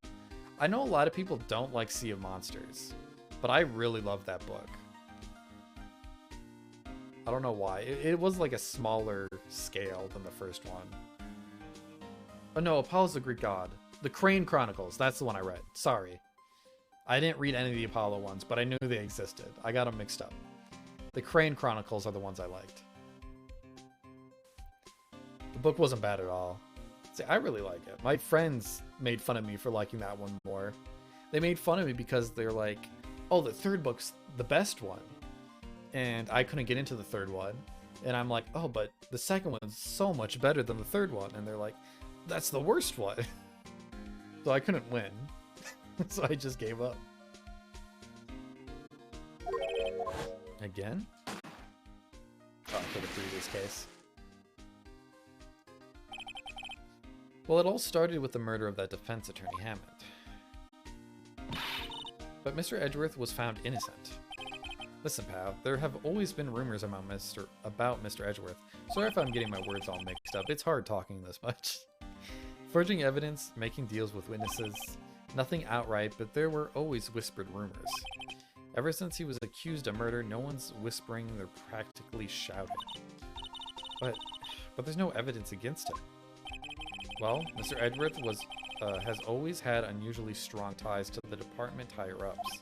I know a lot of people don't like Sea of Monsters, but I really love that book. I don't know why. It was like a smaller scale than the first one. Oh no, Apollo's the Greek god. The Crane Chronicles, that's the one I read. Sorry. I didn't read any of the Apollo ones, but I knew they existed. I got them mixed up. The Crane Chronicles are the ones I liked. The book wasn't bad at all. See, I really like it. My friends made fun of me for liking that one more. They made fun of me because they're like, oh, the third book's the best one. And I couldn't get into the third one. And I'm like, oh, but the second one's so much better than the third one. And they're like, that's the worst one. So I couldn't win. So I just gave up. Again? Oh, for the previous case. Well, it all started with the murder of that defense attorney, Hammond. But Mr. Edgeworth was found innocent. Listen, pal, there have always been rumors about Mr. Edgeworth. Sorry if I'm getting my words all mixed up. It's hard talking this much. Forging evidence, making deals with witnesses. Nothing outright, but there were always whispered rumors. Ever since he was accused of murder, no one's whispering, they're practically shouting. But there's no evidence against him. Well, Mr. Edgeworth has always had unusually strong ties to the department higher-ups.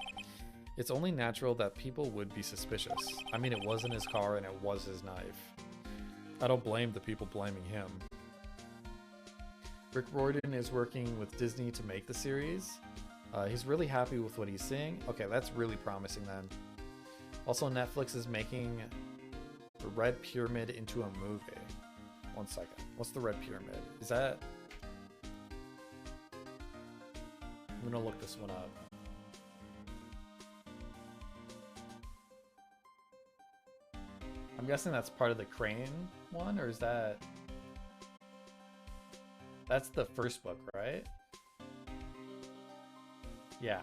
It's only natural that people would be suspicious. I mean, it wasn't his car and it was his knife. I don't blame the people blaming him. Rick Riordan is working with Disney to make the series. He's really happy with what he's seeing. Okay, that's really promising then. Also, Netflix is making the Red Pyramid into a movie. One second. What's the Red Pyramid? Is that... I'm gonna look this one up. I'm guessing that's part of the Crane one, or is that... That's the first book, right? Yeah.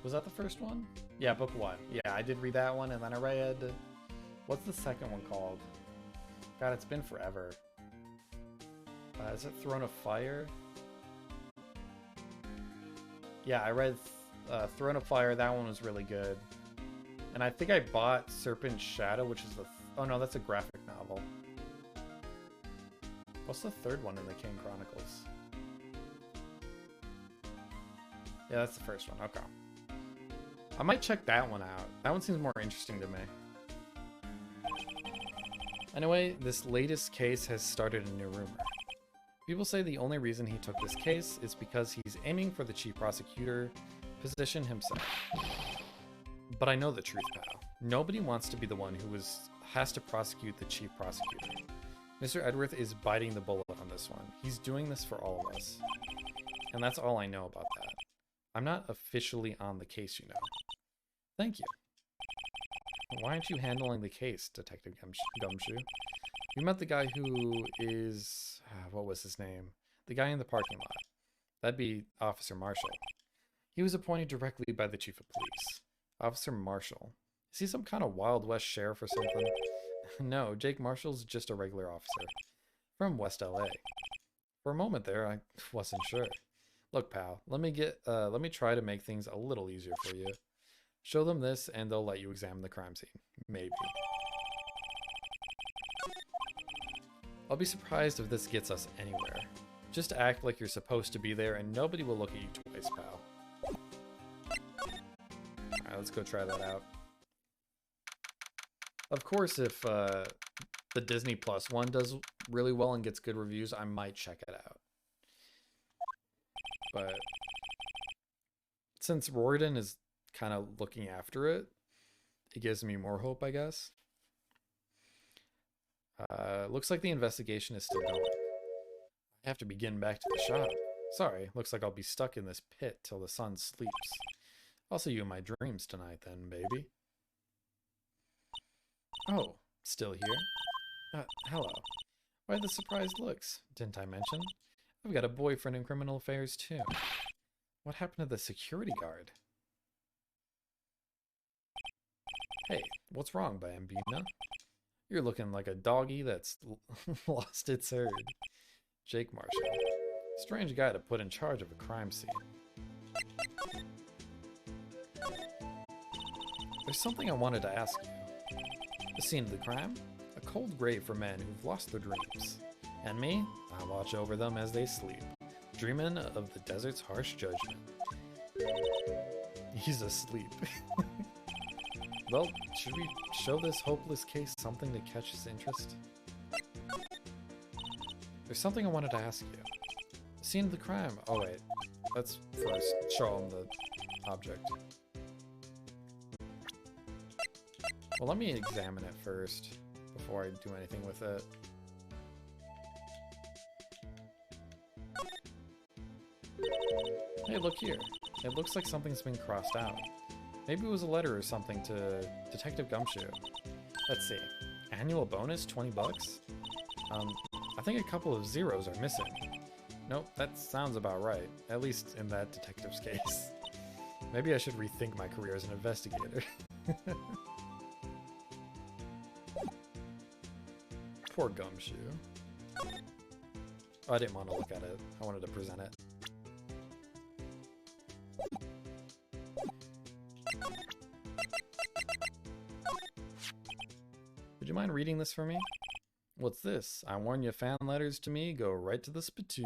Was that the first one? Yeah, book one. Yeah, I did read that one, and then I read... What's the second one called? God, it's been forever. Is it Throne of Fire? Yeah, I read Throne of Fire. That one was really good. And I think I bought Serpent's Shadow, which is the... Oh no, that's a graphic novel. What's the third one in the King Chronicles? Yeah, that's the first one. Okay. I might check that one out. That one seems more interesting to me. Anyway, this latest case has started a new rumor. People say the only reason he took this case is because he's aiming for the chief prosecutor position himself. But I know the truth, pal. Nobody wants to be the one who has to prosecute the chief prosecutor. Mr. Edgeworth is biting the bullet on this one. He's doing this for all of us. And that's all I know about that. I'm not officially on the case, you know. Thank you. Why aren't you handling the case, Detective Gumshoe? You met the guy who is... what was his name? The guy in the parking lot. That'd be Officer Marshall. He was appointed directly by the Chief of Police. Officer Marshall. Is he some kind of Wild West sheriff or something? No, Jake Marshall's just a regular officer. From West LA. For a moment there, I wasn't sure. Look, pal, let me try to make things a little easier for you. Show them this and they'll let you examine the crime scene. Maybe. I'll be surprised if this gets us anywhere. Just act like you're supposed to be there and nobody will look at you twice, pal. Alright, let's go try that out. Of course, if the Disney Plus one does really well and gets good reviews, I might check it out. But since Riordan is kind of looking after it, it gives me more hope, I guess. Looks like the investigation is still going. I have to be getting back to the shop. Sorry, looks like I'll be stuck in this pit till the sun sleeps. I'll see you in my dreams tonight then, baby. Oh, still here? Hello. Why the surprised looks? Didn't I mention? I've got a boyfriend in criminal affairs too. What happened to the security guard? Hey, what's wrong, Bambina? You're looking like a doggy that's lost its herd. Jake Marshall. Strange guy to put in charge of a crime scene. There's something I wanted to ask you. The scene of the crime? A cold grave for men who've lost their dreams. And me? I watch over them as they sleep, dreaming of the desert's harsh judgment. He's asleep. Well, should we show this hopeless case something to catch his interest? There's something I wanted to ask you. The scene of the crime. Oh wait, let's first show him the object. Well, let me examine it first before I do anything with it. Hey, look here. It looks like something's been crossed out. Maybe it was a letter or something to Detective Gumshoe. Let's see. Annual bonus, 20 bucks? I think a couple of zeros are missing. Nope, that sounds about right. At least in that detective's case. Maybe I should rethink my career as an investigator. Poor Gumshoe. Oh, I didn't want to look at it. I wanted to present it. Would you mind reading this for me? What's this? I warn you, fan letters to me go right to the spittoon.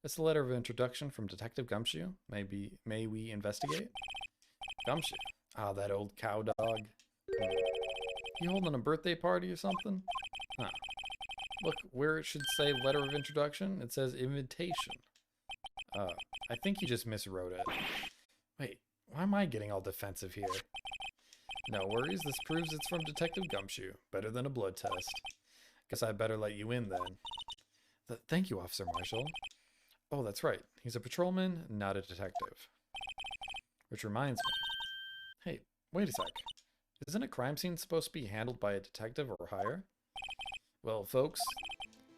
It's a letter of introduction from Detective Gumshoe. May we investigate? Gumshoe? Ah, that old cow dog. You holding a birthday party or something? Huh. Look, where it should say letter of introduction, it says invitation. I think he just miswrote it. Wait, why am I getting all defensive here? No worries, this proves it's from Detective Gumshoe. Better than a blood test. Guess I better let you in then. Thank you, Officer Marshall. Oh, that's right. He's a patrolman, not a detective. Which reminds me. Hey, wait a sec. Isn't a crime scene supposed to be handled by a detective or higher? Well, folks,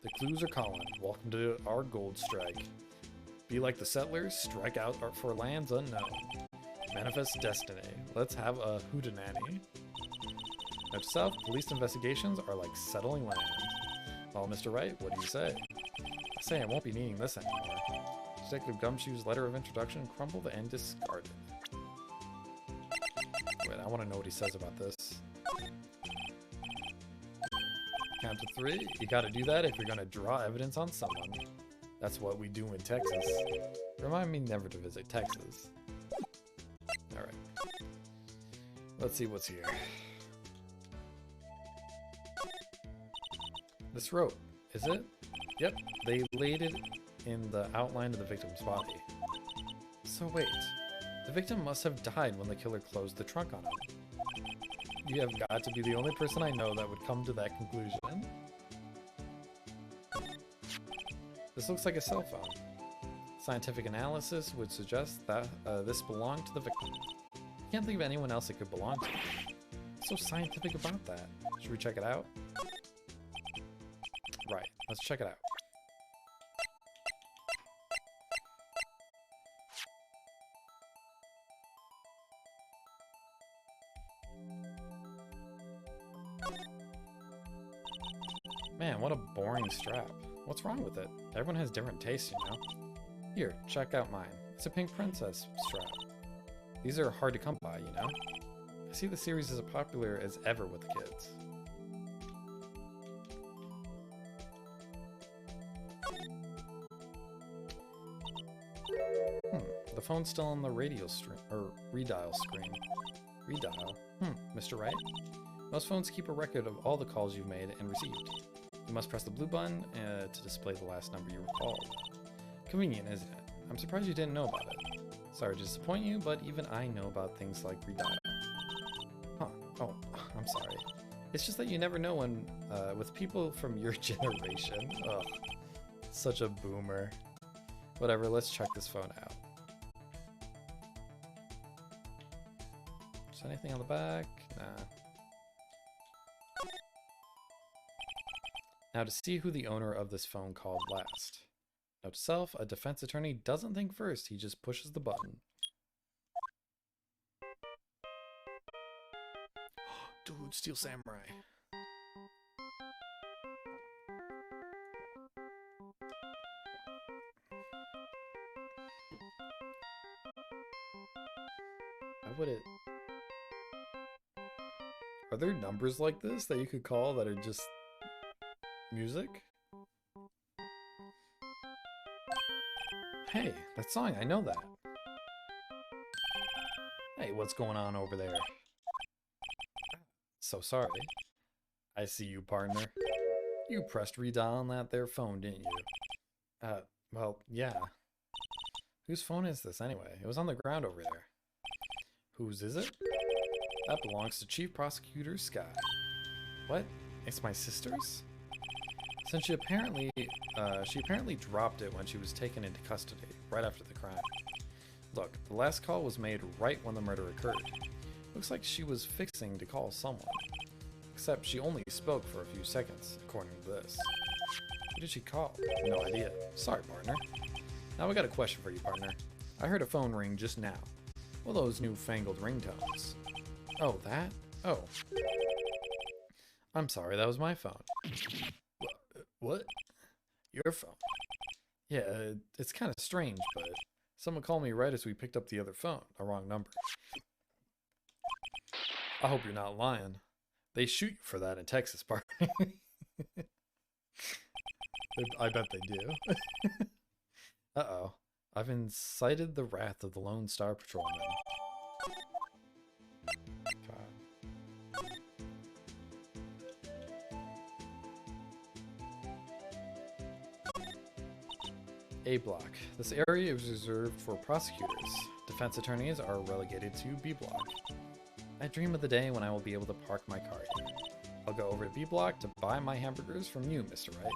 the clues are calling. Welcome to our gold strike. Be like the settlers, strike out for lands unknown. Manifest destiny. Let's have a hootenanny. Note to self, police investigations are like settling land. Well, Mr. Wright, what do you say? I say I won't be needing this anymore. Detective Gumshoe's letter of introduction crumbled and discarded. Wait, I want to know what he says about this. Count to 3. You gotta do that if you're gonna draw evidence on someone. That's what we do in Texas. Remind me never to visit Texas. Alright. Let's see what's here. This rope, is it? Yep, they laid it in the outline of the victim's body. So wait, the victim must have died when the killer closed the trunk on him. You have got to be the only person I know that would come to that conclusion. This looks like a cell phone. Scientific analysis would suggest that this belonged to the victim. I can't think of anyone else it could belong to. What's so scientific about that? Should we check it out? Right, let's check it out. Man, what a boring strap. What's wrong with it? Everyone has different tastes, you know? Here, check out mine. It's a pink princess strap. These are hard to come by, you know? I see the series is as popular as ever with the kids. The phone's still on the radio stream, or redial screen. Redial? Mr. Wright? Most phones keep a record of all the calls you've made and received. You must press the blue button to display the last number you recalled. Convenient, isn't it? I'm surprised you didn't know about it. Sorry to disappoint you, but even I know about things like redial. Huh. Oh, I'm sorry. It's just that you never know when, with people from your generation. Ugh. Such a boomer. Whatever, let's check this phone out. Is anything on the back? Nah. Now to see who the owner of this phone called last. Note to self, a defense attorney doesn't think first, he just pushes the button. Dude, Steel Samurai. How would it... Are there numbers like this that you could call that are just music? Hey, that song, I know that. Hey, what's going on over there? So sorry. I see you, partner. You pressed redial on that there phone, didn't you? Well, yeah. Whose phone is this anyway? It was on the ground over there. Whose is it? That belongs to Chief Prosecutor Sky. What? It's my sister's? Since she apparently dropped it when she was taken into custody, right after the crime. Look, the last call was made right when the murder occurred. Looks like she was fixing to call someone. Except she only spoke for a few seconds, according to this. Who did she call? No idea. Sorry, partner. Now I got a question for you, partner. I heard a phone ring just now. What are those newfangled ringtones? Oh, that? Oh. I'm sorry, that was my phone. What? Your phone? Yeah, it's kind of strange, but someone called me right as we picked up the other phone. A wrong number. I hope you're not lying. They shoot you for that in Texas, partner. I bet they do. Uh-oh. I've incited the wrath of the Lone Star Patrolman. A block. This area is reserved for prosecutors. Defense attorneys are relegated to B block. I dream of the day when I will be able to park my car here. I'll go over to B block to buy my hamburgers from you, Mr. Wright.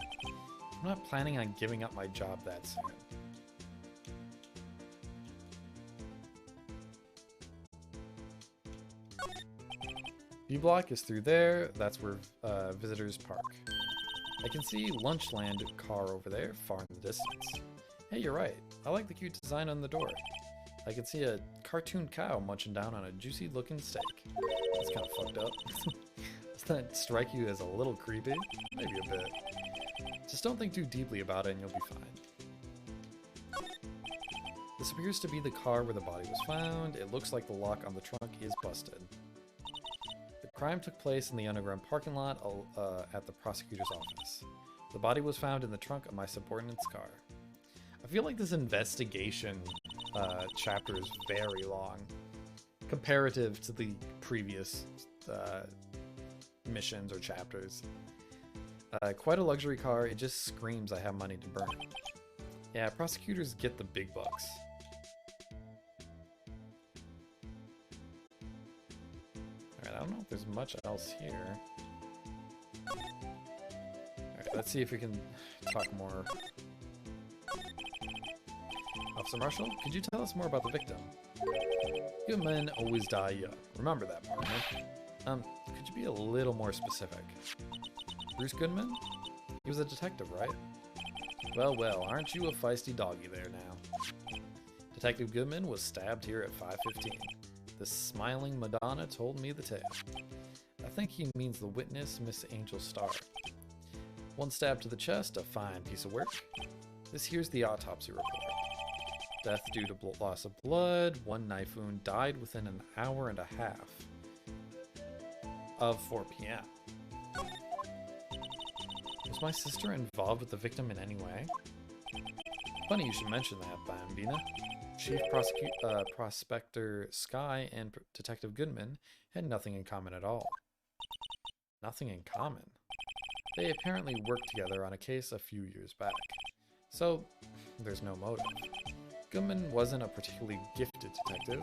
I'm not planning on giving up my job that soon. B block is through there. That's where visitors park. I can see Lunchland car over there, far in the distance. Hey, you're right. I like the cute design on the door. I can see a cartoon cow munching down on a juicy looking steak. That's kind of fucked up. Does that strike you as a little creepy? Maybe a bit. Just don't think too deeply about it and you'll be fine. This appears to be the car where the body was found. It looks like the lock on the trunk is busted. The crime took place in the underground parking lot at the prosecutor's office. The body was found in the trunk of my subordinate's car. I feel like this investigation chapter is very long, comparative to the previous missions or chapters. Quite a luxury car, it just screams I have money to burn. Yeah, prosecutors get the big bucks. Alright, I don't know if there's much else here. Alright, let's see if we can talk more. Officer Marshall, could you tell us more about the victim? Good men always die young. Remember that, partner. Could you be a little more specific? Bruce Goodman? He was a detective, right? Well, well, aren't you a feisty doggy there now? Detective Goodman was stabbed here at 5:15. The smiling Madonna told me the tale. I think he means the witness, Miss Angel Starr. One stab to the chest, a fine piece of work. This here's the autopsy report. Death due to loss of blood, one knife wound, died within an hour and a half of 4 p.m. Was my sister involved with the victim in any way? Funny you should mention that, Bambina. Chief Prospector Sky and Detective Goodman had nothing in common at all. Nothing in common? They apparently worked together on a case a few years back. So, there's no motive. Goodman wasn't a particularly gifted detective.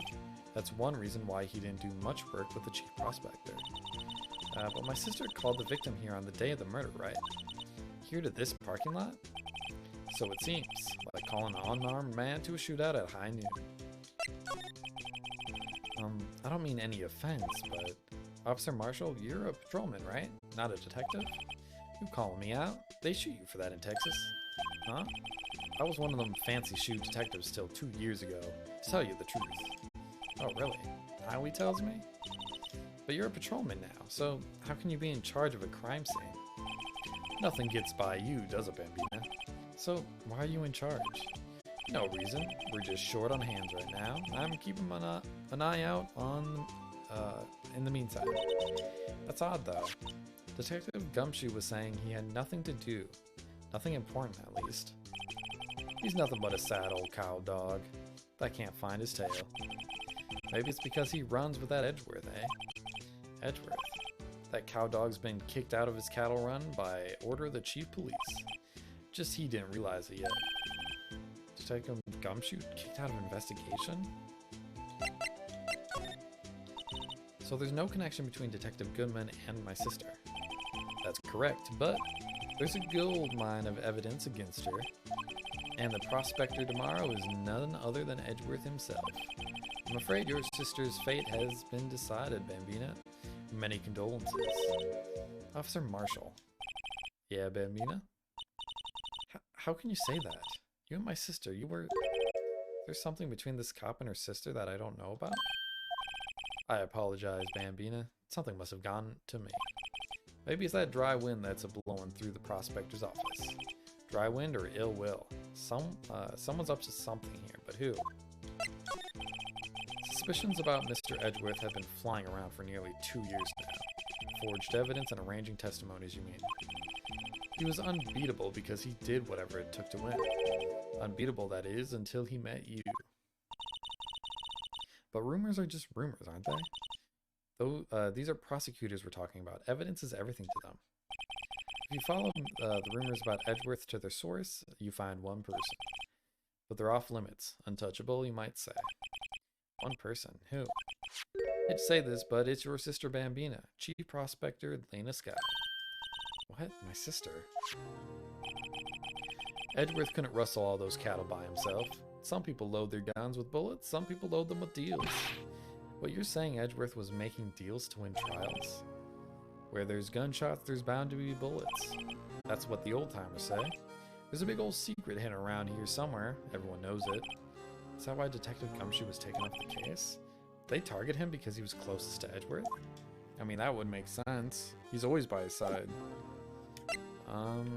That's one reason why he didn't do much work with the Chief Prospector. But my sister called the victim here on the day of the murder, right? Here to this parking lot? So it seems, like calling an unarmed man to a shootout at high noon. I don't mean any offense, but Officer Marshall, you're a patrolman, right? Not a detective? You calling me out? They shoot you for that in Texas. Huh? I was one of them fancy shoe detectives till 2 years ago, to tell you the truth. Oh, really? Now he tells me? But you're a patrolman now, so how can you be in charge of a crime scene? Nothing gets by you, does it, Bambina? So, why are you in charge? No reason. We're just short on hands right now. I'm keeping an eye out on, in the meantime. That's odd, though. Detective Gumshoe was saying he had nothing to do. Nothing important, at least. He's nothing but a sad old cow dog that can't find his tail. Maybe it's because he runs with that Edgeworth, eh? Edgeworth. That cow dog's been kicked out of his cattle run by order of the chief police. Just he didn't realize it yet. Detective Gumshoe kicked out of investigation? So there's no connection between Detective Goodman and my sister. That's correct, but there's a gold mine of evidence against her. And the prospector tomorrow is none other than Edgeworth himself. I'm afraid your sister's fate has been decided, Bambina. Many condolences. Officer Marshall. Yeah, Bambina? How can you say that? You and my sister, you were... There's something between this cop and her sister that I don't know about? I apologize, Bambina. Something must have gone to me. Maybe it's that dry wind that's a-blowing through the prospector's office. Dry wind or ill will. Someone's up to something here, but who? Suspicions about Mr. Edgeworth have been flying around for nearly 2 years now. Forged evidence and arranging testimonies, you mean? He was unbeatable because he did whatever it took to win. Unbeatable, that is, until he met you. But rumors are just rumors, aren't they? Though these are prosecutors we're talking about. Evidence is everything to them. If you follow the rumors about Edgeworth to their source, you find one person. But they're off limits. Untouchable, you might say. One person. Who? I hate to say this, but it's your sister Bambina, Chief Prospector Lena Sky. What? My sister? Edgeworth couldn't rustle all those cattle by himself. Some people load their guns with bullets, some people load them with deals. What you're saying, Edgeworth was making deals to win trials? Where there's gunshots, there's bound to be bullets. That's what the old-timers say. There's a big old secret hidden around here somewhere. Everyone knows it. Is that why Detective Gumshoe was taken off the case? Did they target him because he was closest to Edgeworth? I mean, that would make sense. He's always by his side. Okay,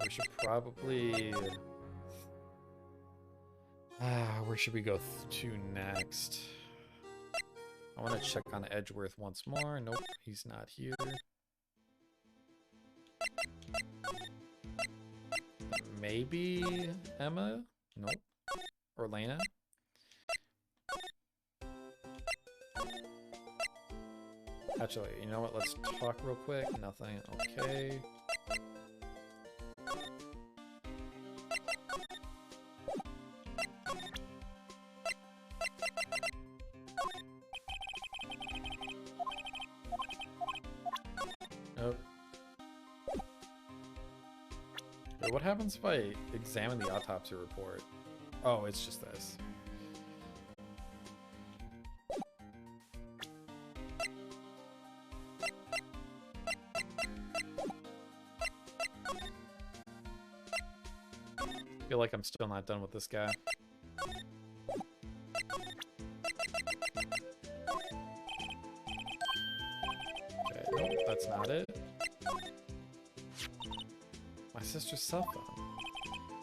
we should probably... where should we go to next? I want to check on Edgeworth once more. Nope, he's not here. Maybe Emma? Nope. Or Lena? Actually, you know what? Let's talk real quick. Nothing. Okay. Nope. Wait, what happens if I examine the autopsy report? Oh, it's just this. I feel like I'm still not done with this guy. Okay, nope, that's not it. My sister's cell phone.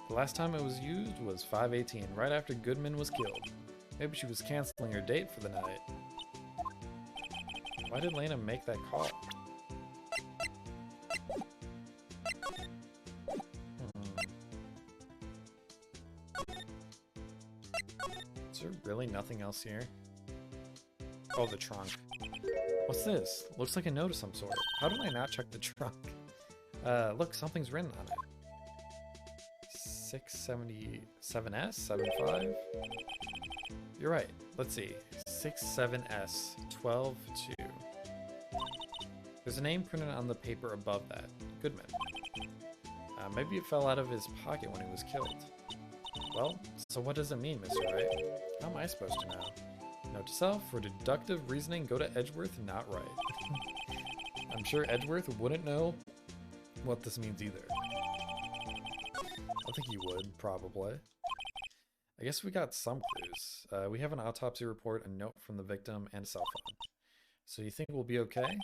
The last time it was used was 5/18, right after Goodman was killed. Maybe she was canceling her date for the night. Why did Lena make that call? Is there really nothing else here? Oh, the trunk. What's this? Looks like a note of some sort. How did I not check the trunk? Look, something's written on it. 677S? 75? You're right. Let's see. 67S 12-2. There's a name printed on the paper above that. Goodman. Maybe it fell out of his pocket when he was killed. Well, so what does it mean, Mr. Wright? How am I supposed to know? Note to self, for deductive reasoning, go to Edgeworth, not Wright. I'm sure Edgeworth wouldn't know what this means either. I think he would, probably. I guess we got some clues. We have an autopsy report, a note from the victim, and a cell phone. So you think we'll be okay?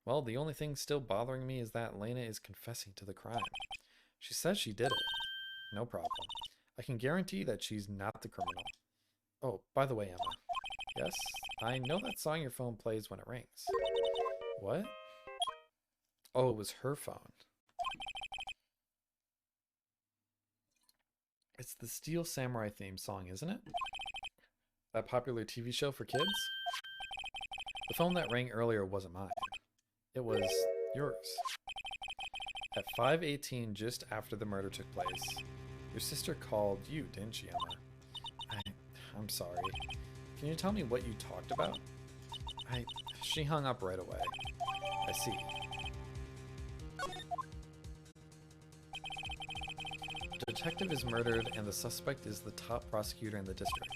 Well, the only thing still bothering me is that Lena is confessing to the crime. She says she did it. No problem. I can guarantee that she's not the criminal. Oh, by the way, Emma. Yes, I know that song your phone plays when it rings. What? Oh, it was her phone. It's the Steel Samurai theme song, isn't it? That popular TV show for kids? The phone that rang earlier wasn't mine. It was yours. At 5:18, just after the murder took place, your sister called you, didn't she, Emma? I'm sorry. Can you tell me what you talked about? She hung up right away. I see. The detective is murdered and the suspect is the top prosecutor in the district.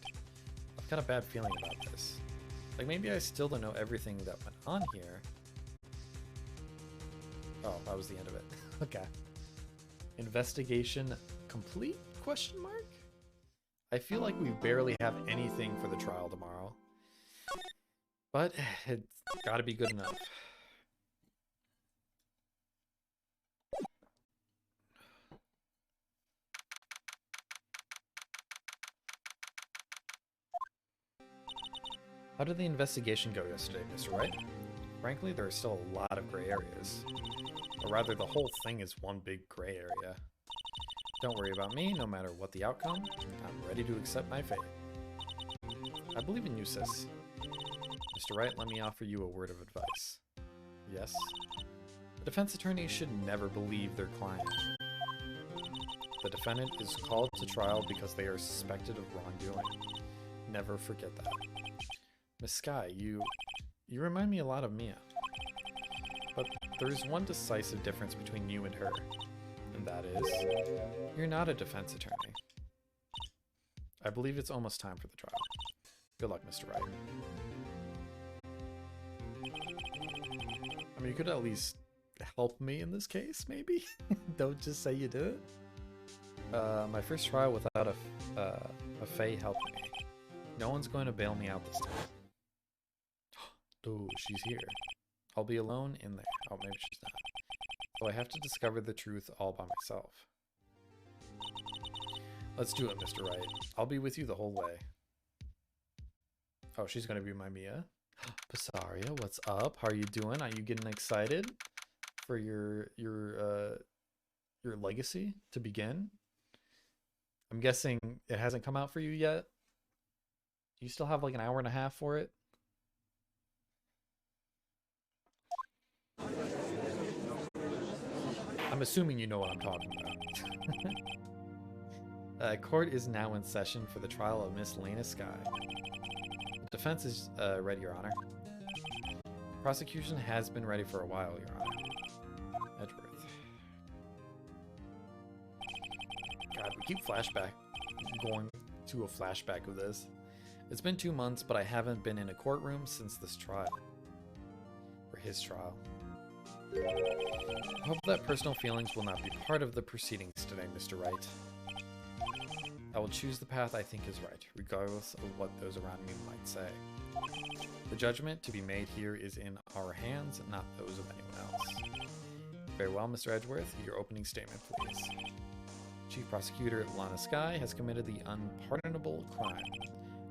I've got a bad feeling about this. Like, maybe I still don't know everything that went on here. Oh, that was the end of it. Okay. Investigation complete? Question mark? I feel like we barely have anything for the trial tomorrow. But it's gotta be good enough. How did the investigation go yesterday, Mr. Wright? Frankly, there are still a lot of gray areas. Or rather, the whole thing is one big gray area. Don't worry about me, no matter what the outcome. I'm ready to accept my fate. I believe in you, sis. Mr. Wright, let me offer you a word of advice. Yes? The defense attorney should never believe their client. The defendant is called to trial because they are suspected of wrongdoing. Never forget that. Miss Sky, you remind me a lot of Mia. But there's one decisive difference between you and her. And that is, you're not a defense attorney. I believe it's almost time for the trial. Good luck, Mr. Wright. I mean, you could at least help me in this case, maybe? Don't just say you do it. My first trial without a Fae helping me. No one's going to bail me out this time. Oh, she's here. I'll be alone in there. Oh, maybe she's not. So I have to discover the truth all by myself. Let's do it, Mr. Wright. I'll be with you the whole way. Oh, she's gonna be my Mia. Basaria, what's up? How are you doing? Are you getting excited for your legacy to begin? I'm guessing it hasn't come out for you yet. You still have like an hour and a half for it. I'm assuming you know what I'm talking about. Court is now in session for the trial of Miss Lena Sky. The defense is ready, Your Honor. Prosecution has been ready for a while, Your Honor. Edgeworth. God, we keep going to a flashback of this. It's been 2 months, but I haven't been in a courtroom since this trial. Or his trial. I hope that personal feelings will not be part of the proceedings today, Mr. Wright. I will choose the path I think is right, regardless of what those around me might say. The judgment to be made here is in our hands, not those of anyone else. Very well, Mr. Edgeworth, your opening statement, please. Chief Prosecutor Lana Sky has committed the unpardonable crime.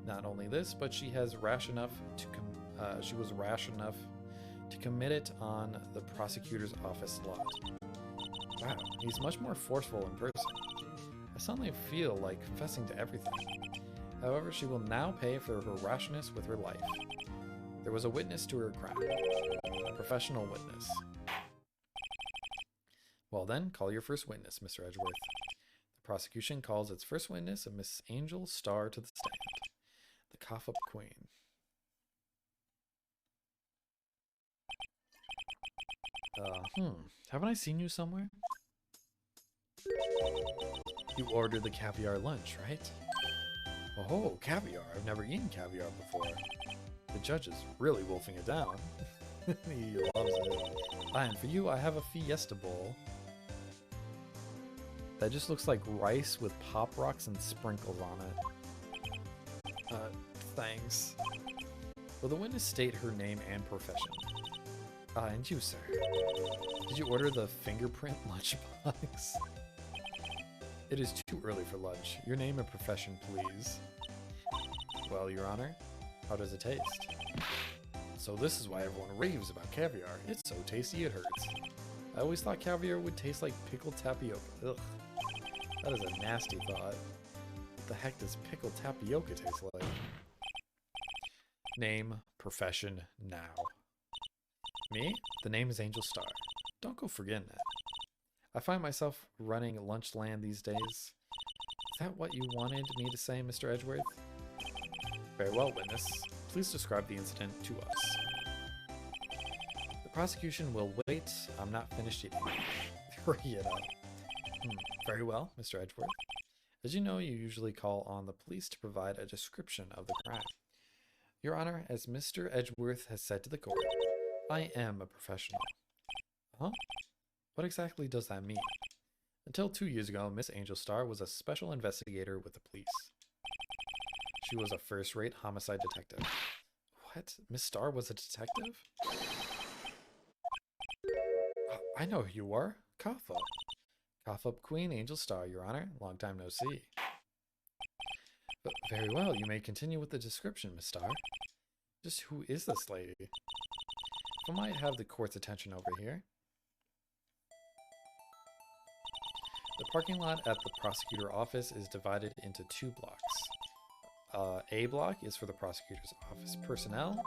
Not only this, but she was rash enough to commit it on the prosecutor's office lot. Wow, he's much more forceful in person. I suddenly feel like confessing to everything. However, she will now pay for her rashness with her life. There was a witness to her crime. A professional witness. Well then, call your first witness, Mr. Edgeworth. The prosecution calls its first witness, a Miss Angel Star, to the stand. The cough-up queen. Haven't I seen you somewhere? You ordered the caviar lunch, right? Oh, caviar. I've never eaten caviar before. The judge is really wolfing it down. He loves it. And for you, I have a fiesta bowl. That just looks like rice with pop rocks and sprinkles on it. Thanks. Will the witness state her name and profession? And you, sir. Did you order the fingerprint lunchbox? It is too early for lunch. Your name and profession, please. Well, Your Honor, how does it taste? So this is why everyone raves about caviar. It's so tasty it hurts. I always thought caviar would taste like pickled tapioca. Ugh. That is a nasty thought. What the heck does pickled tapioca taste like? Name, profession, now. Me? The name is Angel Star. Don't go forgetting that. I find myself running Lunchland these days. Is that what you wanted me to say, Mr. Edgeworth? Very well, witness. Please describe the incident to us. The prosecution will wait. I'm not finished yet. Hurry it up. Very well, Mr. Edgeworth. As you know, you usually call on the police to provide a description of the crime. Your Honor, as Mr. Edgeworth has said to the court, I am a professional. Huh? What exactly does that mean? Until 2 years ago, Miss Angel Star was a special investigator with the police. She was a first-rate homicide detective. What? Miss Star was a detective? I know who you are. Cough up. Cough up Queen Angel Star, Your Honor. Long time no see. But very well, you may continue with the description, Miss Star. Just who is this lady? If I might have the court's attention over here. The parking lot at the prosecutor office is divided into 2 blocks. A block is for the prosecutor's office personnel.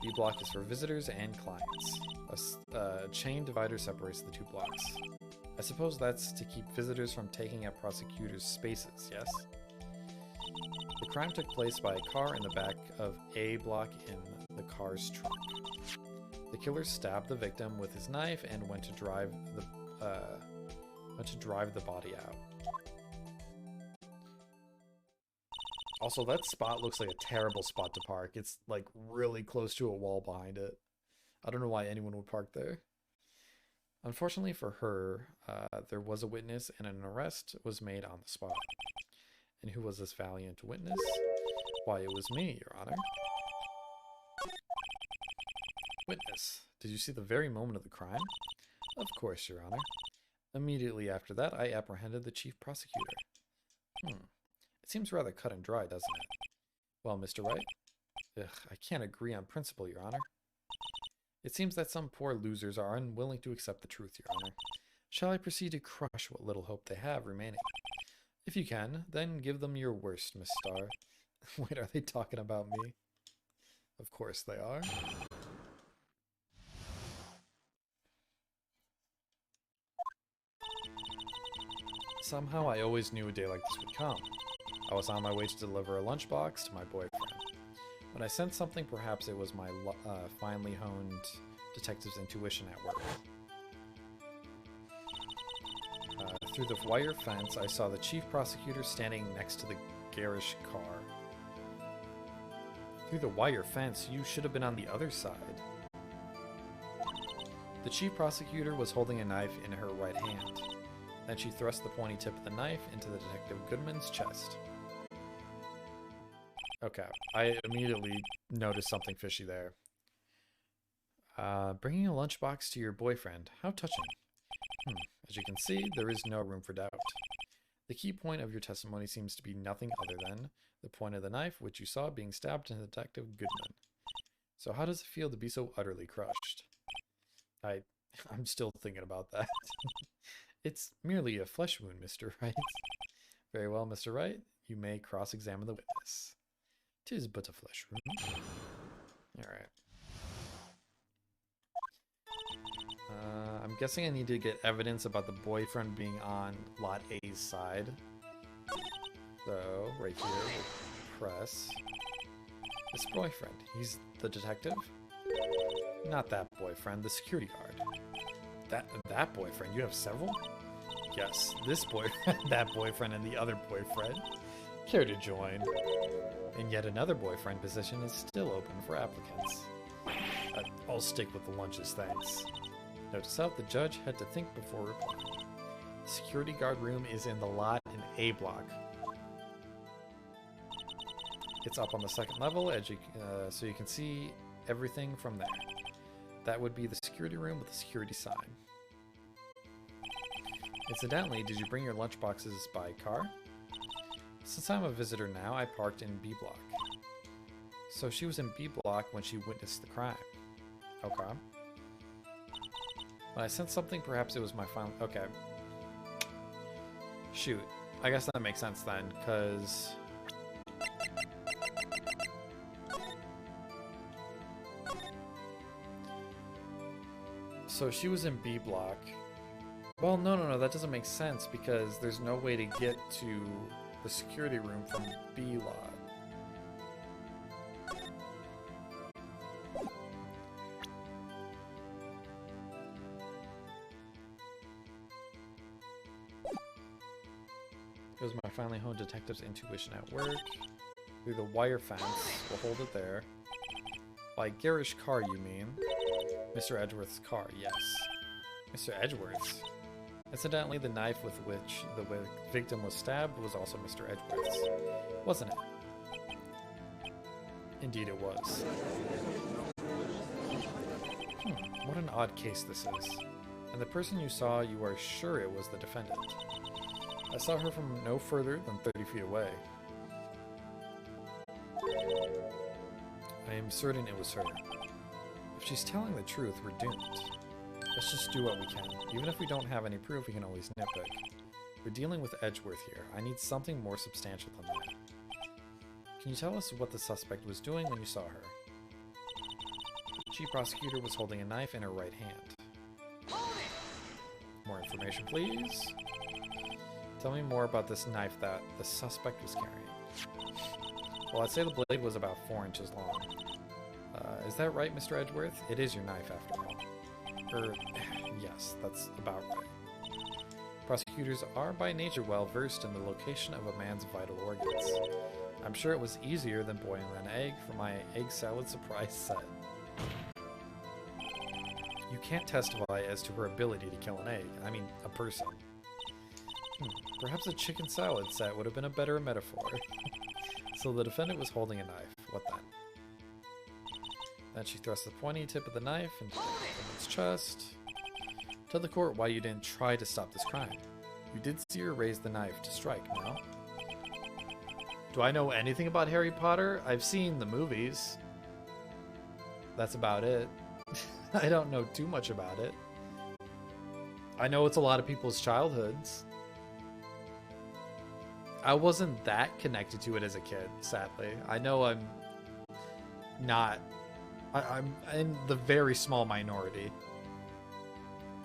B block is for visitors and clients. A chain divider separates the 2 blocks. I suppose that's to keep visitors from taking up prosecutors' spaces, yes? The crime took place by a car in the back of A block in the car's trunk. The killer stabbed the victim with his knife and went to drive the body out. Also, that spot looks like a terrible spot to park. It's like really close to a wall behind it. I don't know why anyone would park there. Unfortunately for her, there was a witness and an arrest was made on the spot. And who was this valiant witness? Why, it was me, Your Honor. Witness, did you see the very moment of the crime? Of course, Your Honor. Immediately after that, I apprehended the chief prosecutor. It seems rather cut and dry, doesn't it? Well, Mr. Wright? I can't agree on principle, Your Honor. It seems that some poor losers are unwilling to accept the truth, Your Honor. Shall I proceed to crush what little hope they have remaining? If you can, then give them your worst, Miss Star. Wait, are they talking about me? Of course they are. Somehow I always knew a day like this would come. I was on my way to deliver a lunchbox to my boyfriend. When I sensed something, perhaps it was my finely honed detective's intuition at work. Through the wire fence, I saw the chief prosecutor standing next to the garish car. Through the wire fence? You should have been on the other side. The chief prosecutor was holding a knife in her right hand. Then she thrust the pointy tip of the knife into the Detective Goodman's chest. Okay, I immediately noticed something fishy there. Bringing a lunchbox to your boyfriend. How touching. As you can see, there is no room for doubt. The key point of your testimony seems to be nothing other than the point of the knife which you saw being stabbed into Detective Goodman. So how does it feel to be so utterly crushed? I'm still thinking about that. It's merely a flesh wound, Mr. Wright. Very well, Mr. Wright. You may cross-examine the witness. 'Tis but a flesh wound. Alright. I'm guessing I need to get evidence about the boyfriend being on Lot A's side. So, right here, we'll press. This boyfriend, he's the detective? Not that boyfriend, the security guard. That boyfriend, you have several? Yes, this boyfriend, that boyfriend, and the other boyfriend. Care to join? And yet another boyfriend position is still open for applicants. I'll stick with the lunches, thanks. Note to self, the judge had to think before replying. The security guard room is in the lot in A block. It's up on the second level, so you can see everything from there. That would be the security room with the security sign. Incidentally, did you bring your lunchboxes by car? Since I'm a visitor now, I parked in B block. So she was in B block when she witnessed the crime. Okay. When I sensed something, perhaps it was my final... Okay. Shoot. I guess that makes sense then, because... So she was in B block. Well, no, that doesn't make sense because there's no way to get to the security room from B lot. Goes my finally honed detective's intuition at work. Through the wire fence. We'll hold it there. By garish car, you mean? Mr. Edgeworth's car, yes. Mr. Edgeworth's? Incidentally, the knife with which the victim was stabbed was also Mr. Edgeworth's, wasn't it? Indeed it was. What an odd case this is. And the person you saw, you are sure it was the defendant. I saw her from no further than 30 feet away. I am certain it was her. If she's telling the truth, we're doomed. Let's just do what we can. Even if we don't have any proof, we can always nitpick. We're dealing with Edgeworth here. I need something more substantial than that. Can you tell us what the suspect was doing when you saw her? The chief prosecutor was holding a knife in her right hand. More information, please. Tell me more about this knife that the suspect was carrying. Well, I'd say the blade was about 4 inches long. Is that right, Mr. Edgeworth? It is your knife, after all. Yes, that's about right. Prosecutors are by nature well versed in the location of a man's vital organs. I'm sure it was easier than boiling an egg for my egg salad surprise set. You can't testify as to her ability to kill an egg. I mean, a person. Perhaps a chicken salad set would have been a better metaphor. So the defendant was holding a knife. What then? Then she thrust the pointy tip of the knife into the defendant's chest. Tell the court why you didn't try to stop this crime. You did see her raise the knife to strike, no? Do I know anything about Harry Potter? I've seen the movies. That's about it. I don't know too much about it. I know it's a lot of people's childhoods. I wasn't that connected to it as a kid, sadly. I know I'm not... I'm in the very small minority.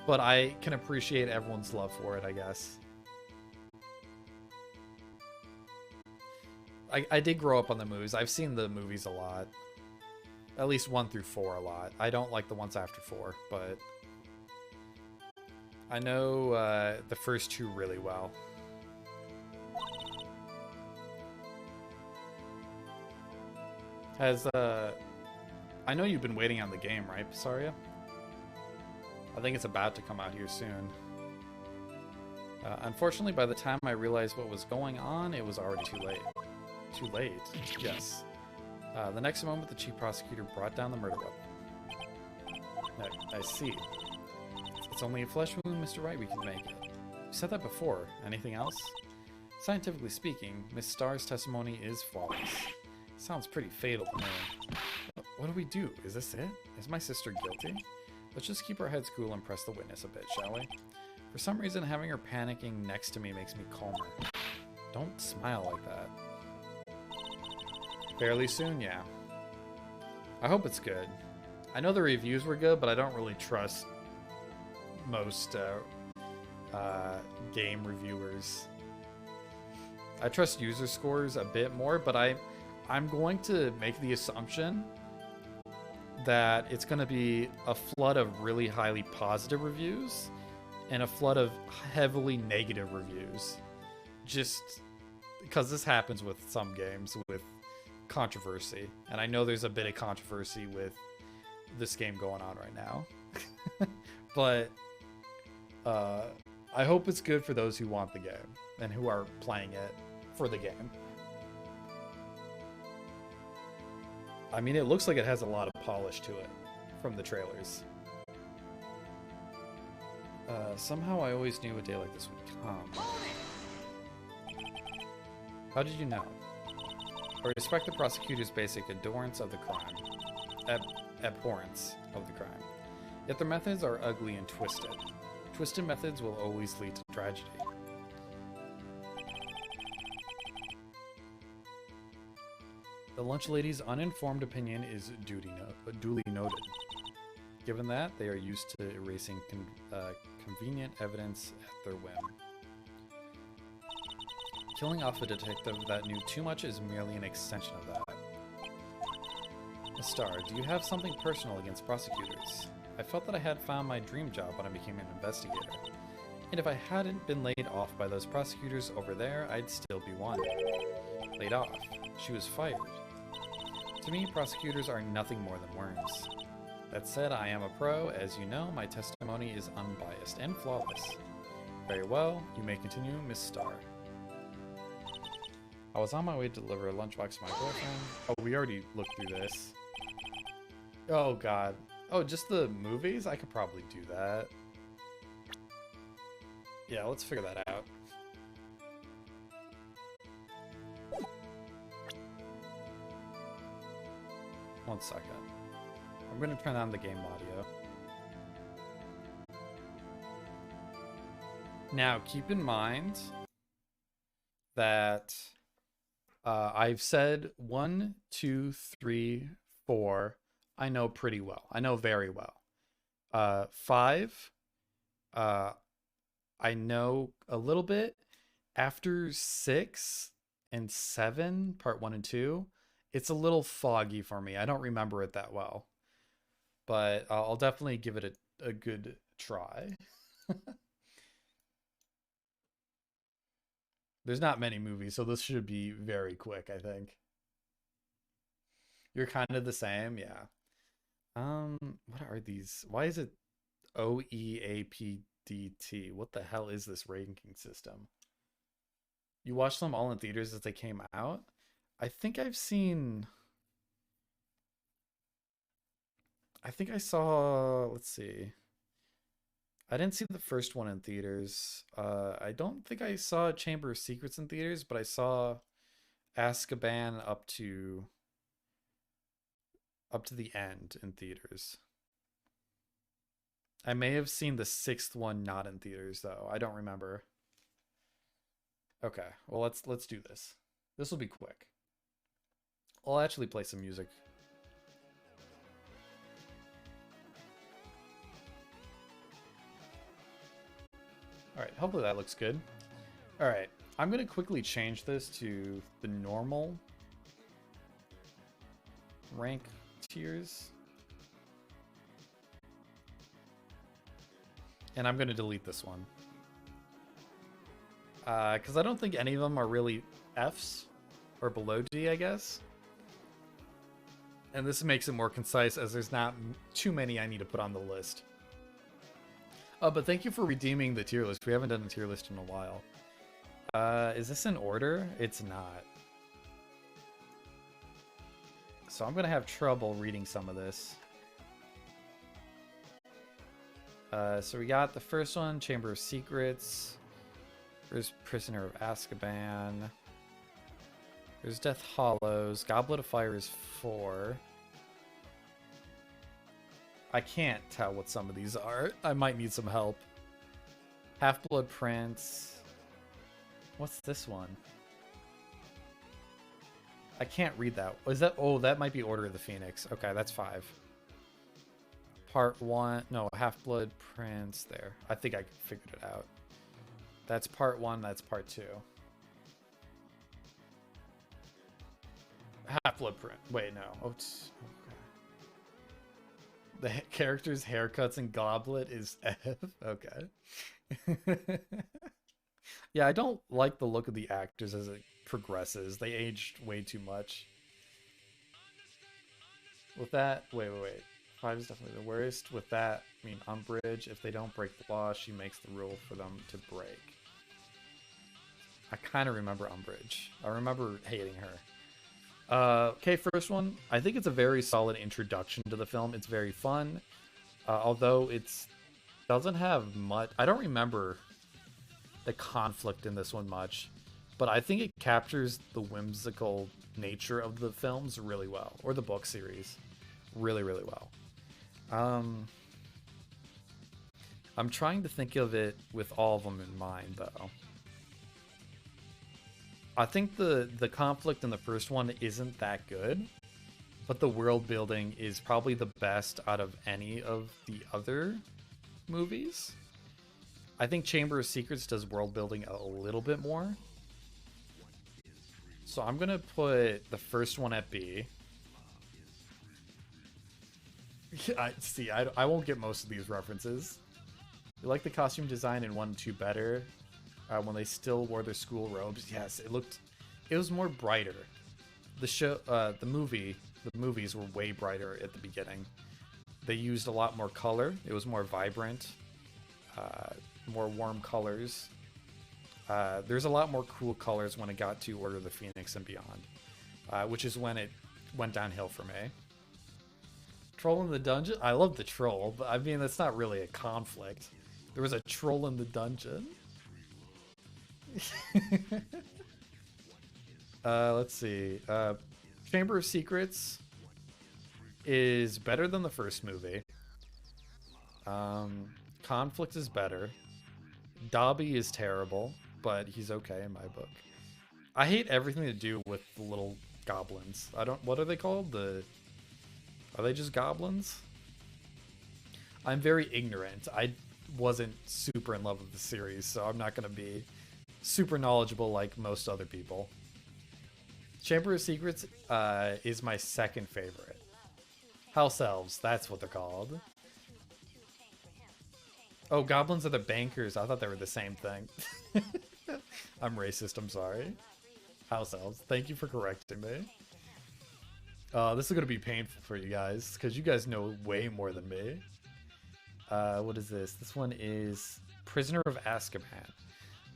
But I can appreciate everyone's love for it, I guess. I did grow up on the movies. I've seen the movies a lot. At least 1 through 4 a lot. I don't like the ones after 4, but... I know the first 2 really well. Has, I know you've been waiting on the game, right, Pisaria? I think it's about to come out here soon. Unfortunately, by the time I realized what was going on, it was already too late. Too late? Yes. The next moment, the chief prosecutor brought down the murder weapon. I see. It's only a flesh wound, Mr. Wright, we can make it. You said that before. Anything else? Scientifically speaking, Miss Starr's testimony is flawless. Sounds pretty fatal to me. What do we do? Is this it? Is my sister guilty? Let's just keep our heads cool and press the witness a bit, shall we? For some reason, having her panicking next to me makes me calmer. Don't smile like that. Fairly soon, yeah. I hope it's good. I know the reviews were good, but I don't really trust most game reviewers. I trust user scores a bit more, but I'm going to make the assumption that it's going to be a flood of really highly positive reviews and a flood of heavily negative reviews. Just because this happens with some games with controversy. And I know there's a bit of controversy with this game going on right now. But I hope it's good for those who want the game and who are playing it for the game. I mean, it looks like it has a lot of polish to it from the trailers. Somehow I always knew a day like this would come. How did you know? I respect the prosecutor's basic abhorrence of the crime. Abhorrence of the crime. Yet their methods are ugly and twisted. Twisted methods will always lead to tragedy. The lunch lady's uninformed opinion is duly noted. Given that, they are used to erasing convenient evidence at their whim. Killing off a detective that knew too much is merely an extension of that. Miss Starr, do you have something personal against prosecutors? I felt that I had found my dream job when I became an investigator. And if I hadn't been laid off by those prosecutors over there, I'd still be one. Laid off. She was fired. To me, prosecutors are nothing more than worms. That said, I am a pro. As you know, my testimony is unbiased and flawless. Very well, you may continue, Miss Starr. I was on my way to deliver a lunchbox to my girlfriend. Oh, we already looked through this. Oh, God. Oh, just the movies? I could probably do that. Yeah, let's figure that out. One second. I'm going to turn on the game audio. Now, keep in mind that I've said 1, 2, 3, 4. I know pretty well. I know very well. 5. I know a little bit. After 6 and 7, part 1 and 2, it's a little foggy for me. I don't remember it that well. But I'll definitely give it a good try. There's not many movies, so this should be very quick, I think. You're kind of the same, yeah. What are these? Why is it OEAPDT? What the hell is this ranking system? You watched them all in theaters as they came out? I think I saw, let's see. I didn't see the first one in theaters. I don't think I saw Chamber of Secrets in theaters, but I saw Azkaban up to the end in theaters. I may have seen the 6th one not in theaters though. I don't remember. Okay, well let's do this. This will be quick. I'll actually play some music. Alright, hopefully that looks good. Alright, I'm going to quickly change this to the normal rank tiers. And I'm going to delete this one. Because I don't think any of them are really Fs or below D, I guess. And this makes it more concise as there's not too many I need to put on the list. But thank you for redeeming the tier list. We haven't done a tier list in a while. Is this in order? It's not. So I'm going to have trouble reading some of this. So we got the first one, Chamber of Secrets. There's Prisoner of Azkaban. There's Death Hollows. Goblet of Fire is 4. I can't tell what some of these are. I might need some help. Half-Blood Prince. What's this one? I can't read that. Is that? Oh, that might be Order of the Phoenix. Okay, that's 5. Part 1. No, Half-Blood Prince. There. I think I figured it out. That's part 1. That's part 2. Half-Blood Prince. Wait, no. Oh, it's... The character's haircuts in Goblet is F. Okay. Yeah, I don't like the look of the actors as it progresses. They aged way too much. With that, wait. 5 is definitely the worst. With that, I mean, Umbridge, if they don't break the law, she makes the rule for them to break. I kind of remember Umbridge. I remember hating her. Okay, first one. I think it's a very solid introduction to the film. It's very fun. Although it doesn't have much... I don't remember the conflict in this one much. But I think it captures the whimsical nature of the films really well. Or the book series. Really, really well. I'm trying to think of it with all of them in mind, though. I think the conflict in the first one isn't that good. but the world building is probably the best out of any of the other movies. I think Chamber of Secrets does world building a little bit more. So I'm gonna put the first one at B. I won't get most of these references. You like the costume design in 1 and 2 better when they still wore their school robes. Yes, it was more brighter. The movies were way brighter at the beginning. They used a lot more color. It was more vibrant, more warm colors. There's a lot more cool colors when it got to Order of the Phoenix and beyond, which is when it went downhill for me. Troll in the dungeon? I love the troll, but I mean, that's not really a conflict. There was a troll in the dungeon. Let's see. Chamber of Secrets is better than the first movie. Conflict is better. Dobby is terrible, but he's okay in my book. I hate everything to do with the little goblins. What are they called? Are they just goblins? I'm very ignorant. I wasn't super in love with the series, so I'm not going to be super knowledgeable like most other people. Chamber of Secrets is my second favorite. House elves, that's what they're called. Oh, goblins are the bankers. I thought they were the same thing. I'm racist, I'm sorry. House elves, thank you for correcting me. This is going to be painful for you guys, because you guys know way more than me. What is this? This one is Prisoner of Azkaban.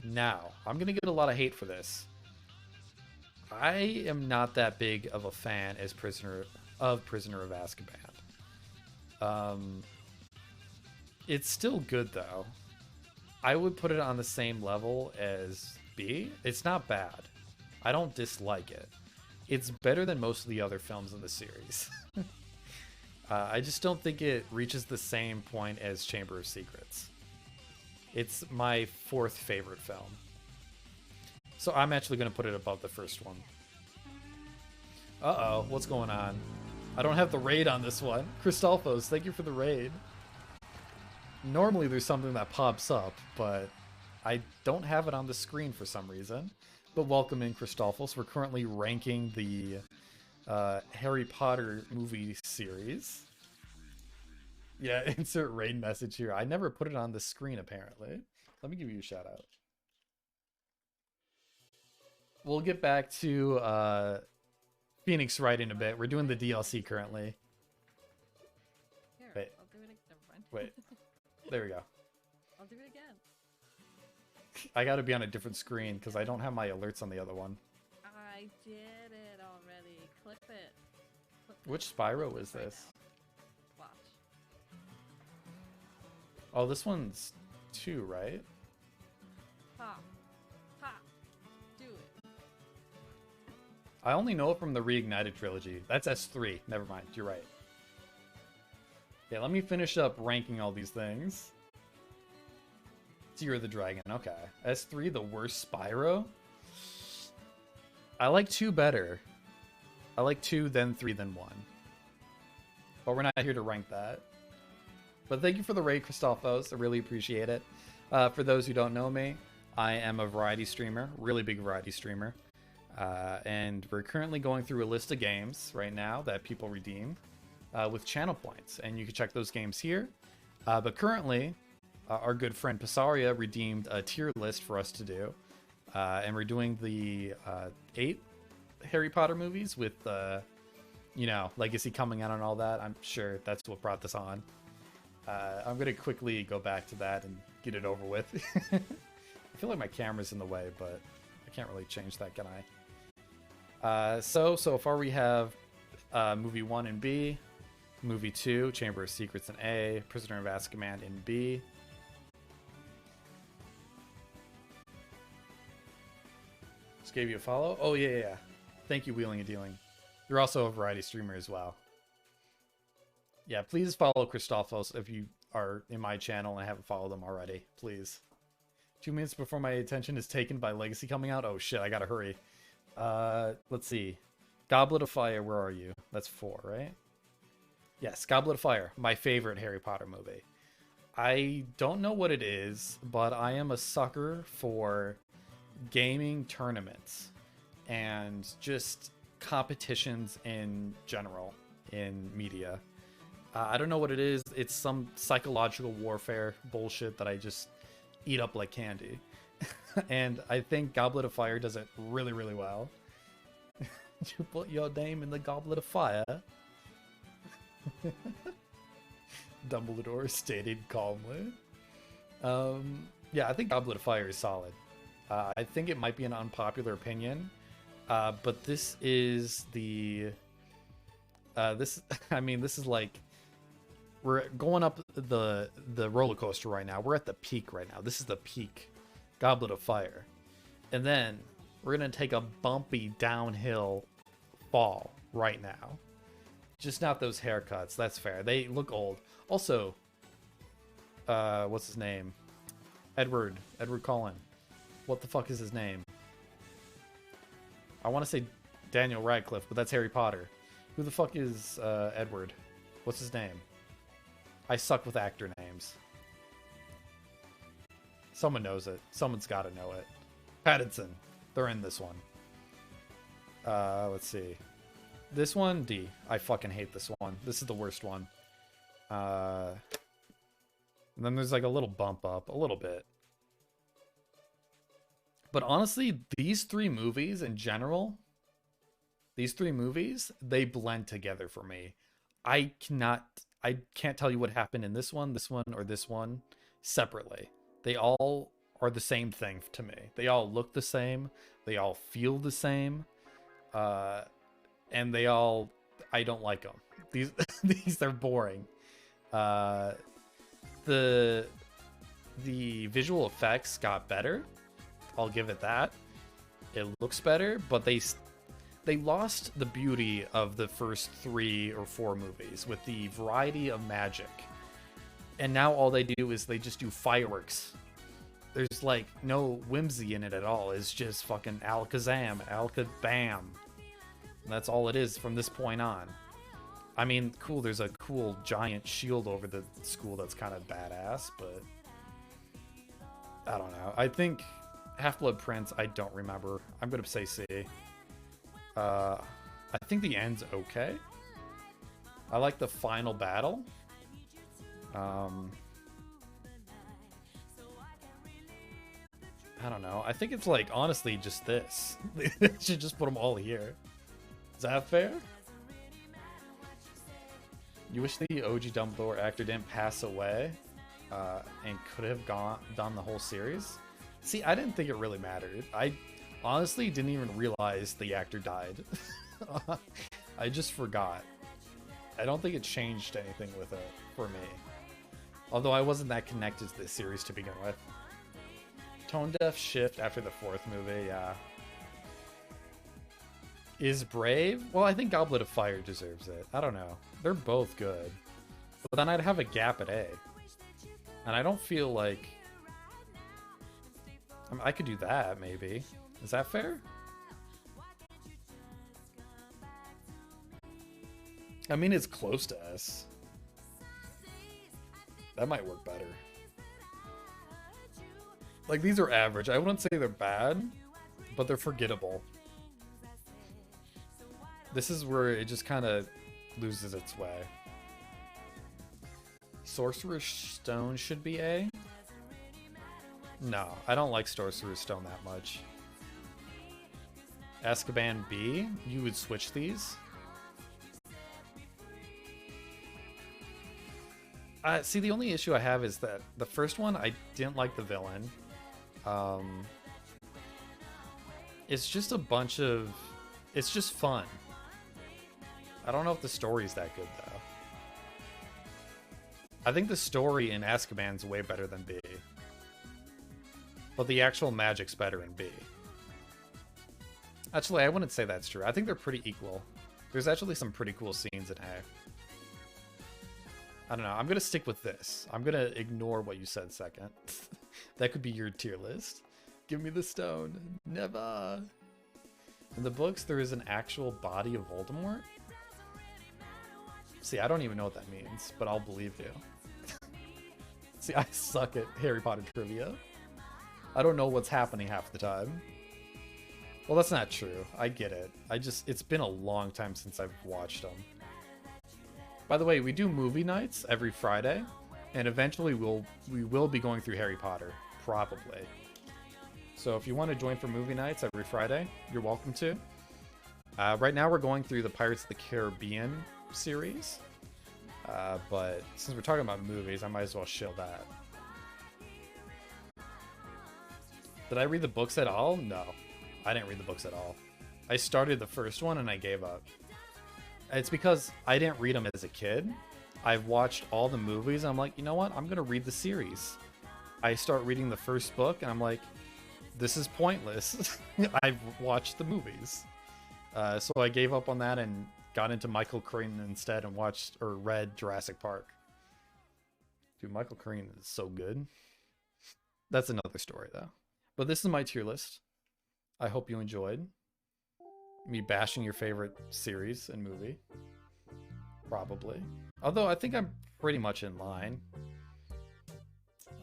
Now, I'm going to get a lot of hate for this. I am not that big of a fan as Prisoner of Azkaban. It's still good, though. I would put it on the same level as B. It's not bad. I don't dislike it. It's better than most of the other films in the series. I just don't think it reaches the same point as Chamber of Secrets. It's my 4th favorite film. So I'm actually going to put it above the first one. Uh-oh, what's going on? I don't have the raid on this one. Christolfos, thank you for the raid. Normally there's something that pops up, but I don't have it on the screen for some reason. But welcome in, Christolfos. We're currently ranking the Harry Potter movie series. Yeah, insert raid message here. I never put it on the screen, apparently. Let me give you a shout out. We'll get back to Phoenix Wright in a bit. We're doing the DLC currently.
Here,
Wait.
I'll do it again.
Wait. There we go.
I'll do it again.
I gotta be on a different screen because I don't have my alerts on the other one.
I did it already. Clip it.
Which Spyro is this?
Watch.
Oh, this one's 2, right?
Pop. Pop. Do it.
I only know it from the Reignited trilogy. That's S3. Never mind. You're right. Yeah, let me finish up ranking all these things. Tear of the Dragon. Okay. S3, the worst Spyro? I like 2 better. I like 2, then 3, then 1. But we're not here to rank that. But thank you for the raid, Christolfos. I really appreciate it. For those who don't know me, I am a variety streamer. Really big variety streamer. And we're currently going through a list of games right now that people redeem with channel points. And you can check those games here. But currently, our good friend Pasaria redeemed a tier list for us to do. And we're doing the 8 Harry Potter movies with, you know, Legacy coming out and all that. I'm sure that's what brought this on. I'm going to quickly go back to that and get it over with. I feel like my camera's in the way, but I can't really change that, can I? So far we have movie 1 in B, movie 2, Chamber of Secrets in A, Prisoner of Azkaban in B. Just gave you a follow? Oh, yeah. Thank you, Wheeling and Dealing. You're also a variety streamer as well. Yeah, please follow Christolfos if you are in my channel and haven't followed them already. Please. 2 minutes before my attention is taken by Legacy coming out. Oh shit, I gotta hurry. Let's see. Goblet of Fire, where are you? That's 4, right? Yes, Goblet of Fire, my favorite Harry Potter movie. I don't know what it is, but I am a sucker for gaming tournaments and just competitions in general in media. I don't know what it is. It's some psychological warfare bullshit that I just eat up like candy. And I think Goblet of Fire does it really, really well. You put your name in the Goblet of Fire. Dumbledore stated calmly. Yeah, I think Goblet of Fire is solid. I think it might be an unpopular opinion, but this is the this. I mean, this is like we're going up the roller coaster right now. We're at the peak right now. This is the peak, Goblet of Fire, and then we're gonna take a bumpy downhill fall right now. Just not those haircuts. That's fair. They look old. Also, what's his name? Edward Cullen. What the fuck is his name? I want to say Daniel Radcliffe, but that's Harry Potter. Who the fuck is Edward? What's his name? I suck with actor names. Someone knows it. Someone's got to know it. Pattinson. They're in this one. Let's see. This one, D. I fucking hate this one. This is the worst one. And then there's like a little bump up. A little bit. But honestly, these 3 movies in general, they blend together for me. I can't tell you what happened in this one, or this one separately. They all are the same thing to me. They all look the same. They all feel the same. And they all, I don't like them. These are boring. The visual effects got better. I'll give it that. It looks better, but they lost the beauty of the first 3 or 4 movies with the variety of magic. And now all they do is they just do fireworks. There's like no whimsy in it at all. It's just fucking alakazam, alakabam. That's all it is from this point on. I mean, cool, there's a cool giant shield over the school that's kind of badass, but I don't know. I think Half-Blood Prince, I don't remember. I'm going to say C. I think the end's okay. I like the final battle. I don't know. I think it's like, honestly, just this. They should just put them all here. Is that fair? You wish the OG Dumbledore actor didn't pass away and could have done the whole series? See, I didn't think it really mattered. I honestly didn't even realize the actor died. I just forgot. I don't think it changed anything with it for me. Although I wasn't that connected to this series to begin with. Tone deaf shift after the 4th movie, yeah. Is Brave? Well, I think Goblet of Fire deserves it. I don't know. They're both good. But then I'd have a gap at A. And I don't feel like... I mean, I could do that, maybe. Is that fair? I mean, it's close to S. That might work better. Like, these are average. I wouldn't say they're bad, but they're forgettable. This is where it just kind of loses its way. Sorcerer's Stone should be A? No, I don't like Sorcerer's Stone that much. Azkaban B? You would switch these? See, the only issue I have is that the first one, I didn't like the villain. It's just a bunch of... It's just fun. I don't know if the story's that good, though. I think the story in Azkaban's way better than B. But the actual magic's better in B. Actually, I wouldn't say that's true. I think they're pretty equal. There's actually some pretty cool scenes in A. I don't know. I'm going to stick with this. I'm going to ignore what you said second. That could be your tier list. Give me the stone. Never. In the books, there is an actual body of Voldemort. See, I don't even know what that means, but I'll believe you. See, I suck at Harry Potter trivia. I don't know what's happening half the time. Well, that's not true. I get it. It's been a long time since I've watched them. By the way, we do movie nights every Friday, and eventually we will be going through Harry Potter, probably. So if you want to join for movie nights every Friday, you're welcome to. Right now we're going through the Pirates of the Caribbean series, but since we're talking about movies, I might as well shill that. Did I read the books at all? No, I didn't read the books at all. I started the first one and I gave up. It's because I didn't read them as a kid. I've watched all the movies and I'm like, you know what? I'm going to read the series. I start reading the first book and I'm like, this is pointless. I've watched the movies. So I gave up on that and got into Michael Crichton instead and read Jurassic Park. Dude, Michael Crichton is so good. That's another story though. But this is my tier list. I hope you enjoyed me bashing your favorite series and movie. Probably. Although I think I'm pretty much in line.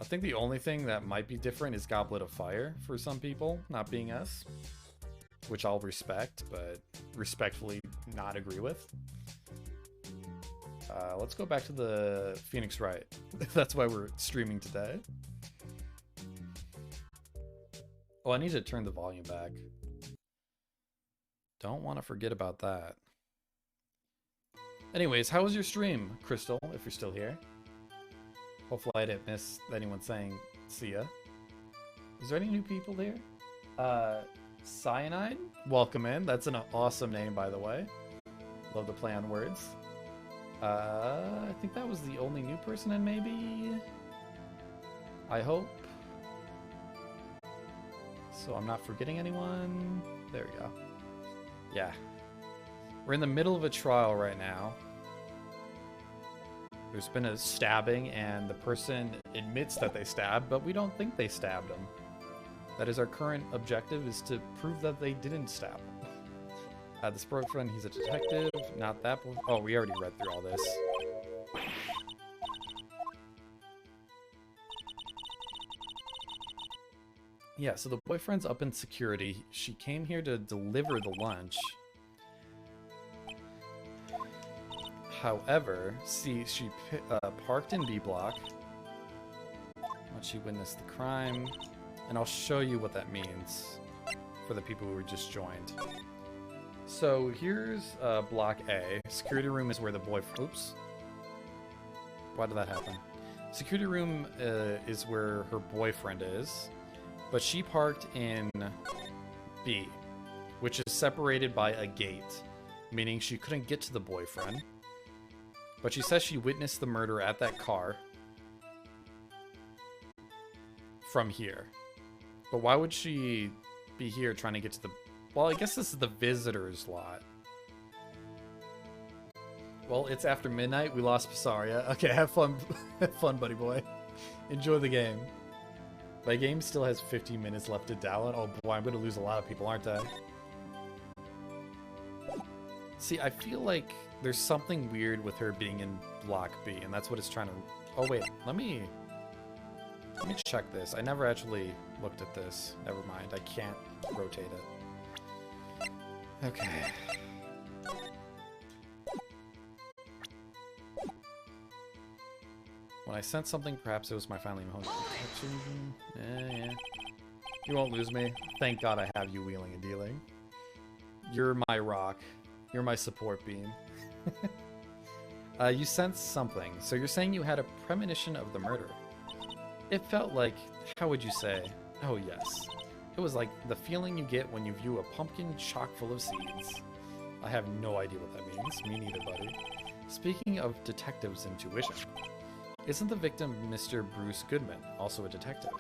I think the only thing that might be different is Goblet of Fire for some people, not being us. Which I'll respect, but respectfully not agree with. Let's go back to the Phoenix Wright. That's why we're streaming today. Oh, I need to turn the volume back. Don't want to forget about that. Anyways, how was your stream, Crystal, if you're still here? Hopefully I didn't miss anyone saying see ya. Is there any new people here? Cyanide? Welcome in. That's an awesome name, by the way. Love the play on words. I think that was the only new person in, maybe? I hope. So I'm not forgetting anyone. There we go. Yeah. We're in the middle of a trial right now. There's been a stabbing and the person admits that they stabbed, but we don't think they stabbed him. That is our current objective, is to prove that they didn't stab him. This boyfriend, he's a detective, not that. Oh, we already read through all this. Yeah, so the boyfriend's up in security. She came here to deliver the lunch. However, see, she parked in B block when she witnessed the crime. And I'll show you what that means for the people who were just joined. So here's block A. Security room is where the boyfriend... Oops. Why did that happen? Security room is where her boyfriend is. But she parked in B, which is separated by a gate, meaning she couldn't get to the boyfriend. But she says she witnessed the murder at that car from here. But why would she be here trying to get to the... Well, I guess this is the visitor's lot. Well, it's after midnight. We lost Pisaria. Okay, have fun. Have fun, buddy boy. Enjoy the game. My game still has 15 minutes left to download. Oh boy, I'm going to lose a lot of people, aren't I? See, I feel like there's something weird with her being in block B, and that's what it's trying to... Oh wait, let me check this. I never actually looked at this. Never mind, I can't rotate it. Okay. When I sent something, perhaps it was my family home. Yeah. You won't lose me. Thank God I have you wheeling and dealing. You're my rock. You're my support beam. You sensed something, so you're saying you had a premonition of the murder. It felt like, how would you say? Oh yes. It was like the feeling you get when you view a pumpkin chock full of seeds. I have no idea what that means. Me neither, buddy. Speaking of detectives' intuition, isn't the victim Mr. Bruce Goodman also a detective?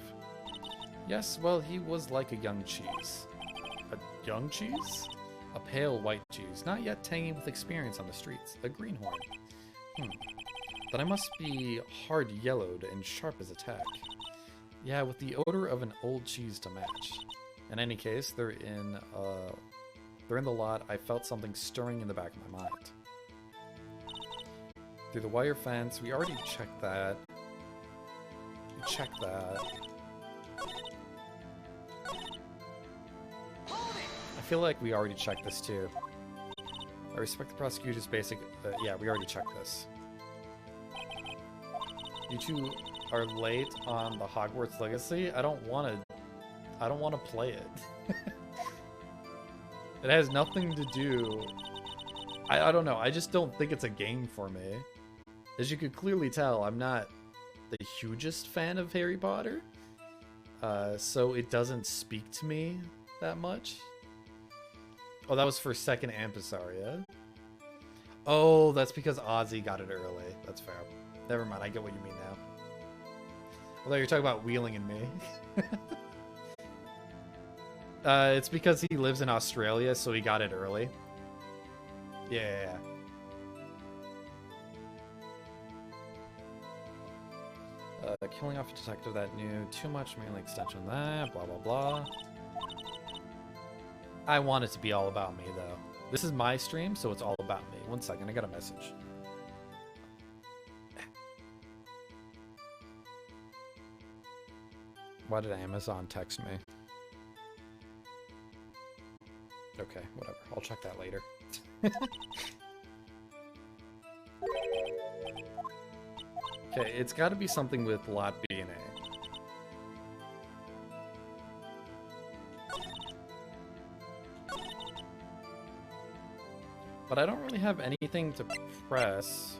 Yes, well, he was like a young cheese. A young cheese? A pale white cheese, not yet tangy with experience on the streets. A greenhorn. Then I must be hard yellowed and sharp as a tack. Yeah, with the odor of an old cheese to match. In any case, they're in During the lot, I felt something stirring in the back of my mind. Through the wire fence, we already checked that. We checked that. I feel like we already checked this too. I respect the prosecutor's basic... yeah, we already checked this. You two are late on the Hogwarts Legacy. I don't want to play it. It has nothing to do... I don't know. I just don't think it's a game for me. As you could clearly tell, I'm not the hugest fan of Harry Potter. So it doesn't speak to me that much. Oh, that was for second Ampisaria. Oh, that's because Ozzy got it early. That's fair. Never mind, I get what you mean now. Although you're talking about Wheeling and me. It's because he lives in Australia, so he got it early. Yeah. Killing off a detective that knew too much, mainly extension of that, blah, blah, blah. I want it to be all about me, though. This is my stream, so it's all about me. One second, I got a message. Why did Amazon text me? Okay, whatever. I'll check that later. Okay, it's got to be something with Lot B and A. But I don't really have anything to press.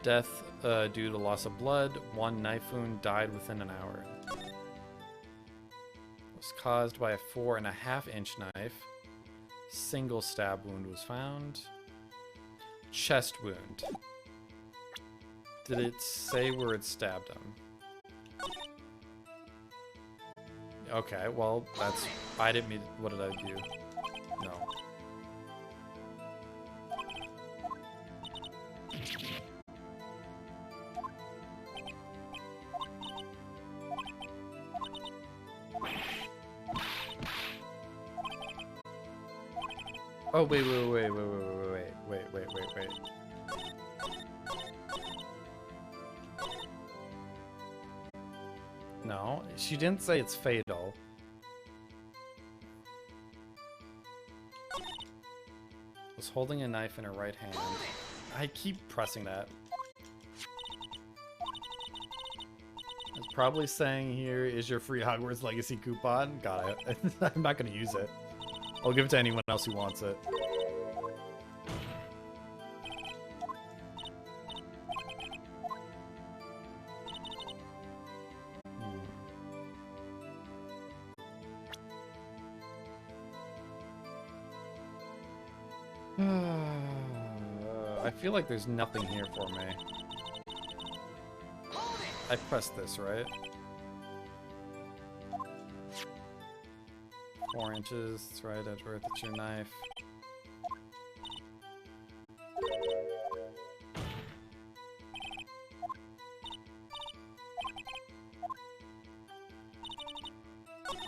Death due to loss of blood. 1 knife wound, died within an hour. Was caused by a 4.5-inch knife. Single stab wound was found. Chest wound. Did it say where it stabbed him? Okay, well, that's... I didn't mean... What did I do? No. Oh, wait. No, she didn't say it's fatal. Was holding a knife in her right hand. I keep pressing that. It's probably saying here is your free Hogwarts Legacy coupon. God, I'm not gonna use it. I'll give it to anyone else who wants it. I feel like there's nothing here for me. I pressed this, right? 4 inches, that's right, Edgeworth, it's your knife.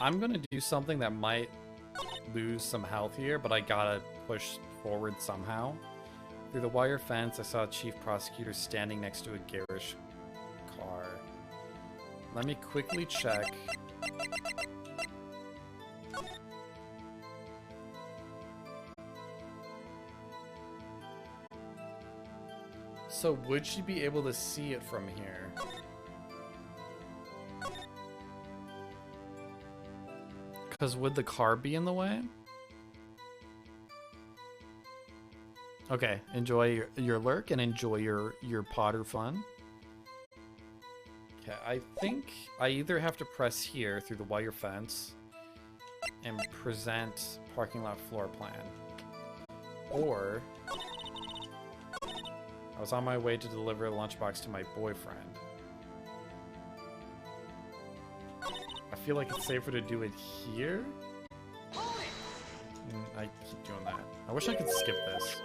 I'm gonna do something that might lose some health here, but I gotta push forward somehow. Through the wire fence, I saw a chief prosecutor standing next to a garish car. Let me quickly check. So would she be able to see it from here? Because would the car be in the way? Okay, enjoy your lurk and enjoy your Potter fun. Okay, I think I either have to press here through the wire fence and present parking lot floor plan, or I was on my way to deliver a lunchbox to my boyfriend. I feel like it's safer to do it here. I keep doing that. I wish I could skip this.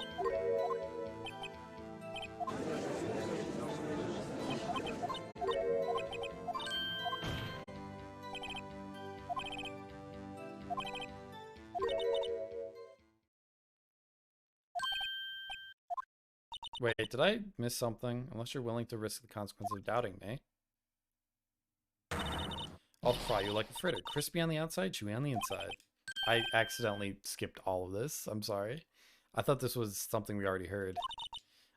Wait, did I miss something? Unless you're willing to risk the consequence of doubting me. I'll fry you like a fritter. Crispy on the outside, chewy on the inside. I accidentally skipped all of this. I'm sorry. I thought this was something we already heard.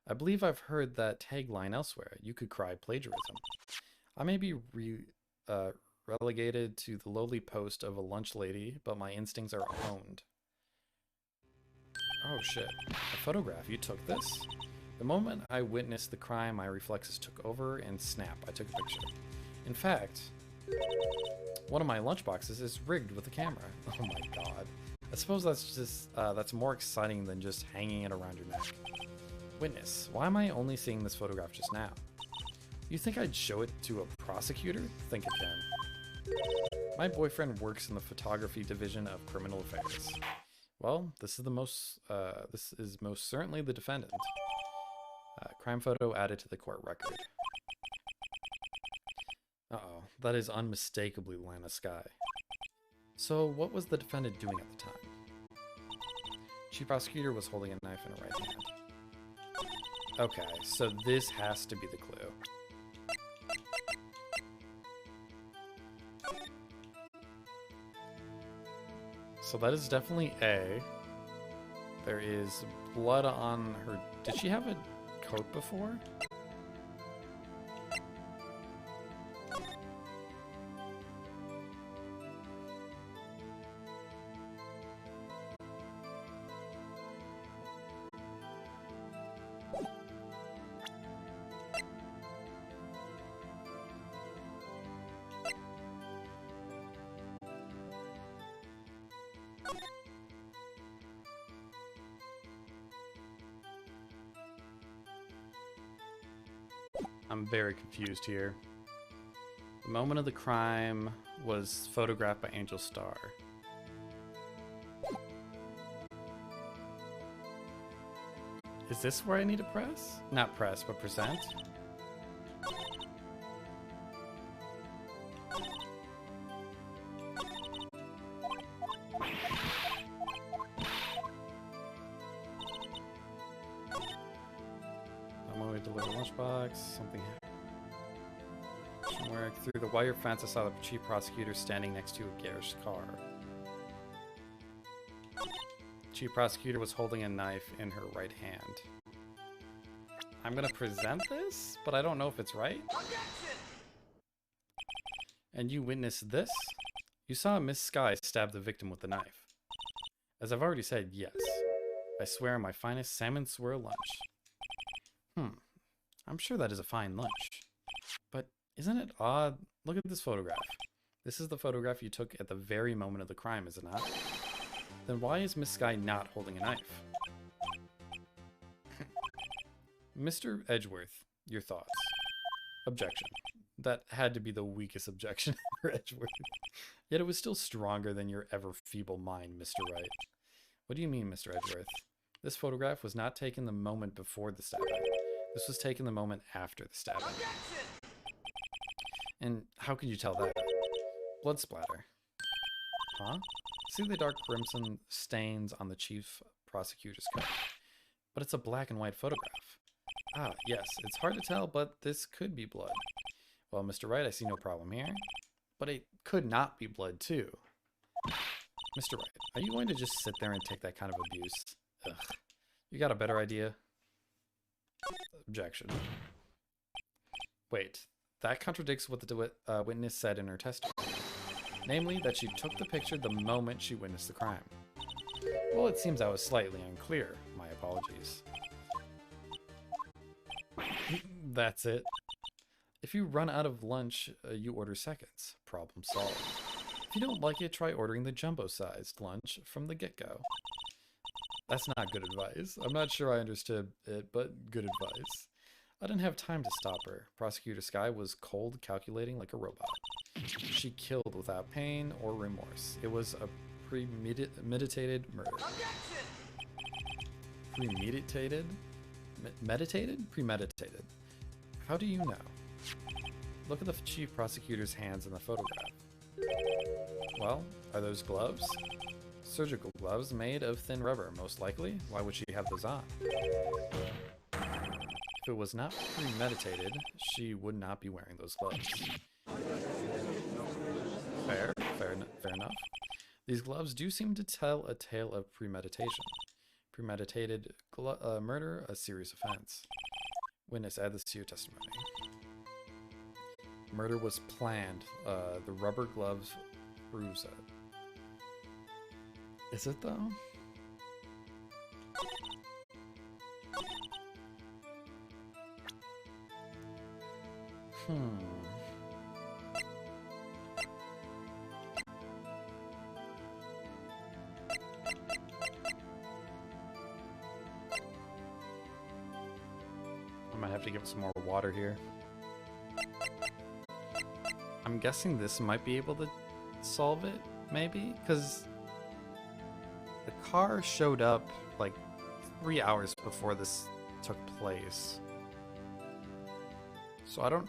I believe I've heard that tagline elsewhere. You could cry plagiarism. I may be relegated to the lowly post of a lunch lady, but my instincts are honed. Oh shit. A photograph. You took this? The moment I witnessed the crime, my reflexes took over, and snap, I took a picture. In fact, one of my lunchboxes is rigged with a camera. Oh my god. I suppose that's just, that's more exciting than just hanging it around your neck. Witness, why am I only seeing this photograph just now? You think I'd show it to a prosecutor? Think again. My boyfriend works in the photography division of criminal affairs. Well, this is most certainly the defendant. Crime photo added to the court record. Uh-oh, that is unmistakably Lana Sky. So, what was the defendant doing at the time? Chief prosecutor was holding a knife in her right hand. Okay, so this has to be the clue. So that is definitely A. There is blood on her. Did she have a coat before? I'm very confused here. The moment of the crime was photographed by Angel Star. Is this where I need to press? Not press, but present? Something somewhere through the wire fence. I saw the chief prosecutor standing next to a garish car. Chief prosecutor was holding a knife in her right hand. I'm gonna present this, but I don't know if it's right. And you witnessed this? You saw Miss Sky stab the victim with the knife. As I've already said, yes. I swear on my finest salmon swirl lunch. I'm sure that is a fine lunch. But isn't it odd? Look at this photograph. This is the photograph you took at the very moment of the crime, is it not? Then why is Miss Sky not holding a knife? Mr. Edgeworth, your thoughts. Objection. That had to be the weakest objection for Edgeworth. Yet it was still stronger than your ever-feeble mind, Mr. Wright. What do you mean, Mr. Edgeworth? This photograph was not taken the moment before the stabbing. This was taken the moment after the stabbing. And how could you tell that? Blood splatter. Huh? See the dark crimson stains on the chief prosecutor's coat. But it's a black and white photograph. Ah, yes, it's hard to tell, but this could be blood. Well, Mr. Wright, I see no problem here. But it could not be blood, too. Mr. Wright, are you going to just sit there and take that kind of abuse? Ugh. You got a better idea? Objection. Wait, that contradicts what the witness said in her testimony. Namely, that she took the picture the moment she witnessed the crime. Well, it seems I was slightly unclear. My apologies. That's it. If you run out of lunch, you order seconds. Problem solved. If you don't like it, try ordering the jumbo-sized lunch from the get-go. That's not good advice. I'm not sure I understood it, but good advice. I didn't have time to stop her. Prosecutor Sky was cold, calculating like a robot. She killed without pain or remorse. It was a premeditated murder. Premeditated? Meditated? Premeditated. How do you know? Look at the chief prosecutor's hands in the photograph. Well, are those gloves? Surgical gloves made of thin rubber, most likely. Why would she have those on? If it was not premeditated, she would not be wearing those gloves. Fair enough. These gloves do seem to tell a tale of premeditation. Premeditated murder, a serious offense. Witness, add this to your testimony. Murder was planned. The rubber gloves proves it. Is it though? I might have to give it some more water here. I'm guessing this might be able to solve it, maybe? Because the car showed up like 3 hours before this took place. So I don't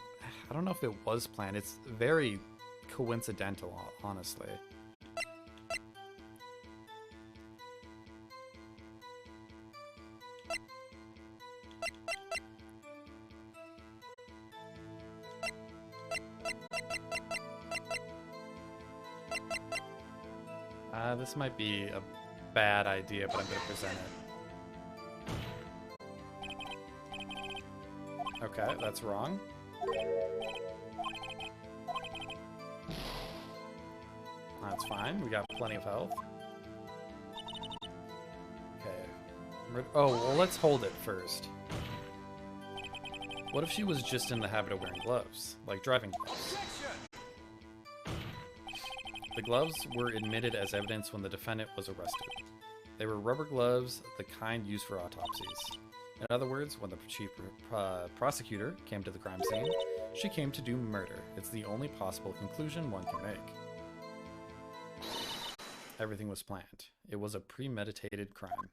know if it was planned. It's very coincidental, honestly. This might be a bad idea, but I'm going to present it. Okay, that's wrong. That's fine. We got plenty of health. Okay. Oh, well, let's hold it first. What if she was just in the habit of wearing gloves? Like driving gloves? The gloves were admitted as evidence when the defendant was arrested. They were rubber gloves, the kind used for autopsies. In other words, when the chief prosecutor came to the crime scene, she came to do murder. It's the only possible conclusion one can make. Everything was planned. It was a premeditated crime.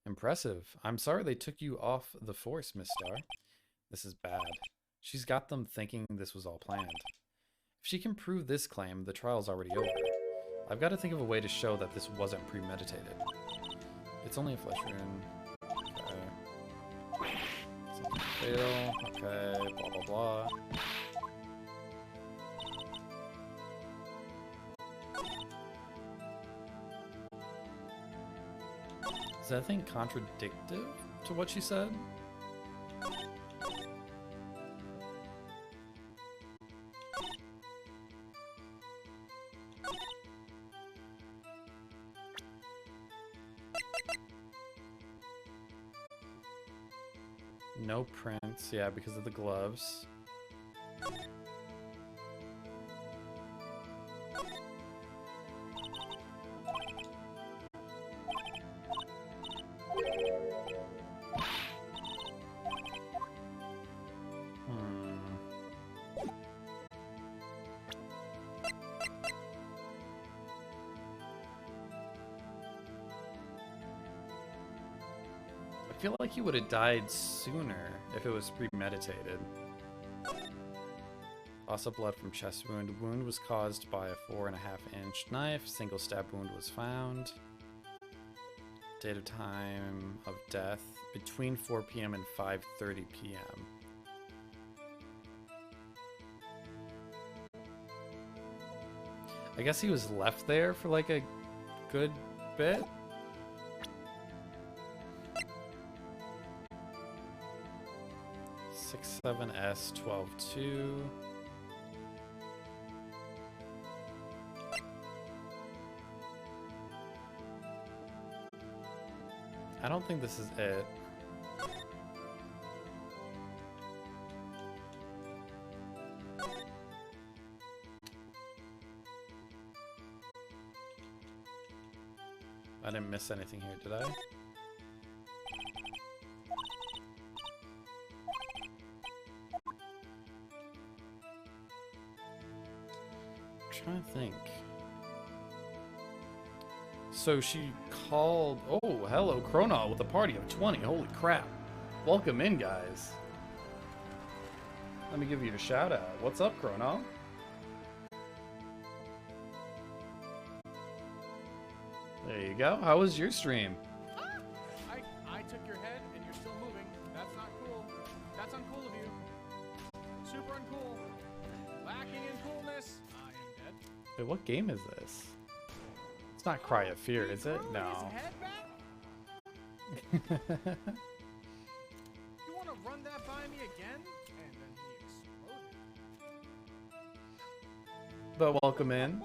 Impressive. I'm sorry they took you off the force, Miss Starr. This is bad. She's got them thinking this was all planned. If she can prove this claim, the trial's already over. I've got to think of a way to show that this wasn't premeditated. It's only a flesh wound. Okay. Something fatal. Okay. Blah, blah, blah. Is that thing contradictive to what she said? No prints, yeah, because of the gloves. I feel like he would have died sooner if it was premeditated. Loss of blood from chest wound. Wound was caused by a 4.5-inch knife. Single stab wound was found. Date of time of death between 4 p.m. and 5:30 p.m. I guess he was left there for like a good bit. S 12-2. I don't think this is it. I didn't miss anything here, did I? Trying to think. So she called. Oh, hello, Chronaw with a party of 20. Holy crap. Welcome in, guys. Let me give you a shout out. What's up, Chronaw? There you go. How was your stream?
I took your head and you're cool. Lacking in coolness, I am dead.
Wait, what game is this? It's not Cry of Fear, is it?
Grew
No.
his head back? You want to run that by me again? And then he exploded.
But welcome in.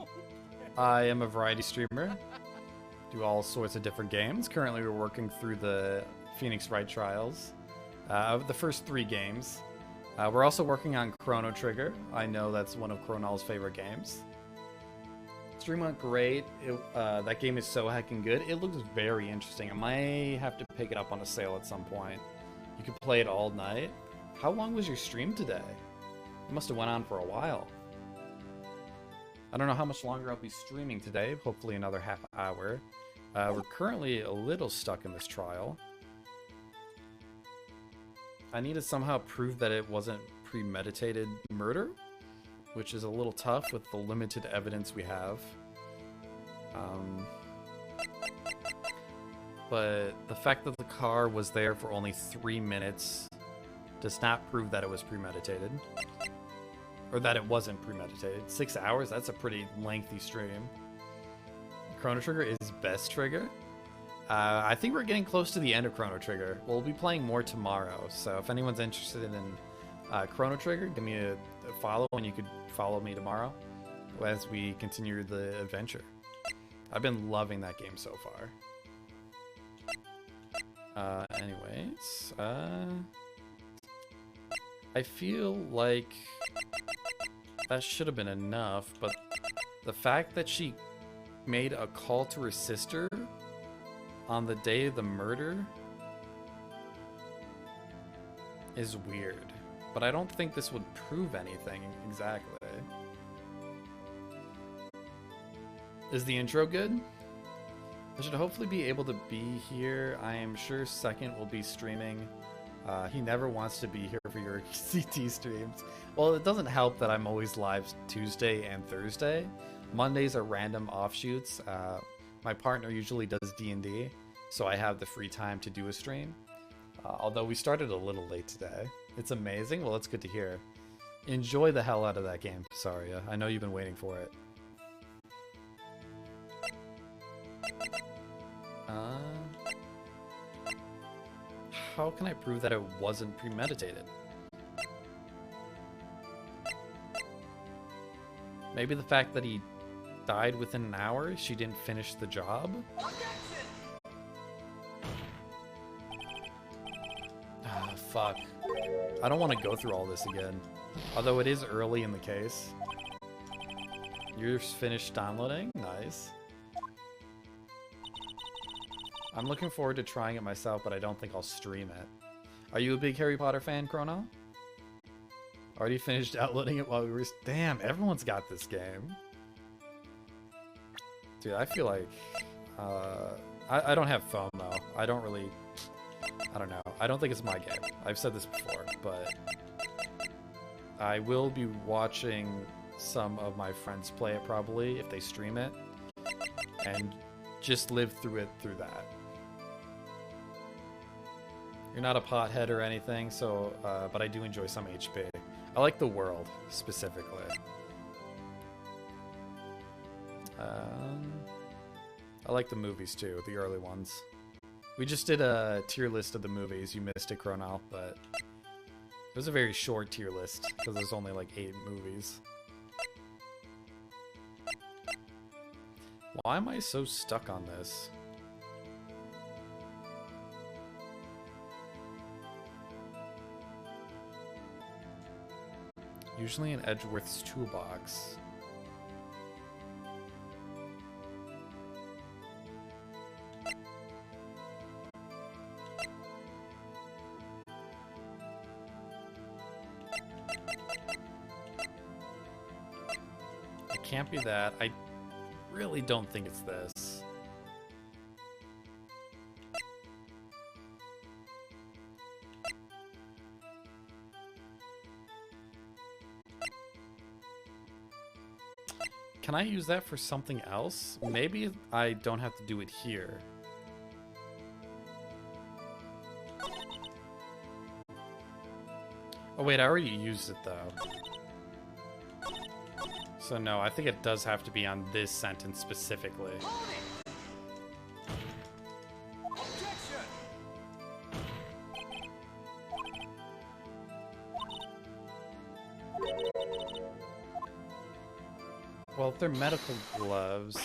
I am a variety streamer. Do all sorts of different games. Currently, we're working through the Phoenix Wright trials. The first 3 games. We're also working on Chrono Trigger. I know that's one of Chronal's favorite games. Stream went great. That game is so heckin' good. It looks very interesting. I might have to pick it up on a sale at some point. You could play it all night. How long was your stream today? It must have went on for a while. I don't know how much longer I'll be streaming today. Hopefully another half hour. We're currently a little stuck in this trial. I need to somehow prove that it wasn't premeditated murder, which is a little tough with the limited evidence we have. But the fact that the car was there for only 3 minutes does not prove that it was premeditated. Or that it wasn't premeditated. 6 hours? That's a pretty lengthy stream. Chrono Trigger is best trigger. I think we're getting close to the end of Chrono Trigger. We'll be playing more tomorrow, so if anyone's interested in Chrono Trigger, give me a follow and you could follow me tomorrow as we continue the adventure. I've been loving that game so far. Anyways, I feel like that should have been enough, but the fact that she made a call to her sister on the day of the murder is weird. But I don't think this would prove anything exactly. Is the intro good? I should hopefully be able to be here. I am sure Second will be streaming. He never wants to be here for your CT streams. Well, it doesn't help that I'm always live Tuesday and Thursday. Mondays are random offshoots. My partner usually does D&D, so I have the free time to do a stream. Although we started a little late today. It's amazing. Well, that's good to hear. Enjoy the hell out of that game, Saria. I know you've been waiting for it. How can I prove that it wasn't premeditated? Maybe the fact that he died within an hour, she didn't finish the job? Ah, fuck. I don't want to go through all this again. Although it is early in the case. You're finished downloading? Nice. I'm looking forward to trying it myself, but I don't think I'll stream it. Are you a big Harry Potter fan, Chrono? Already finished downloading it while we were... Damn, everyone's got this game. Dude, I feel like... I don't have FOMO. I don't really... I don't know. I don't think it's my game. I've said this before, but... I will be watching some of my friends play it probably, if they stream it. And just live through it through that. You're not a pothead or anything, so, but I do enjoy some HP. I like the world, specifically. I like the movies, too, the early ones. We just did a tier list of the movies. You missed it, Chronal, but it was a very short tier list, because there's only, like, 8 movies. Why am I so stuck on this? Usually in Edgeworth's toolbox. It can't be that. I really don't think it's this. Can I use that for something else? Maybe I don't have to do it here. Oh wait, I already used it though. So no, I think it does have to be on this sentence specifically. Well, if they're medical gloves,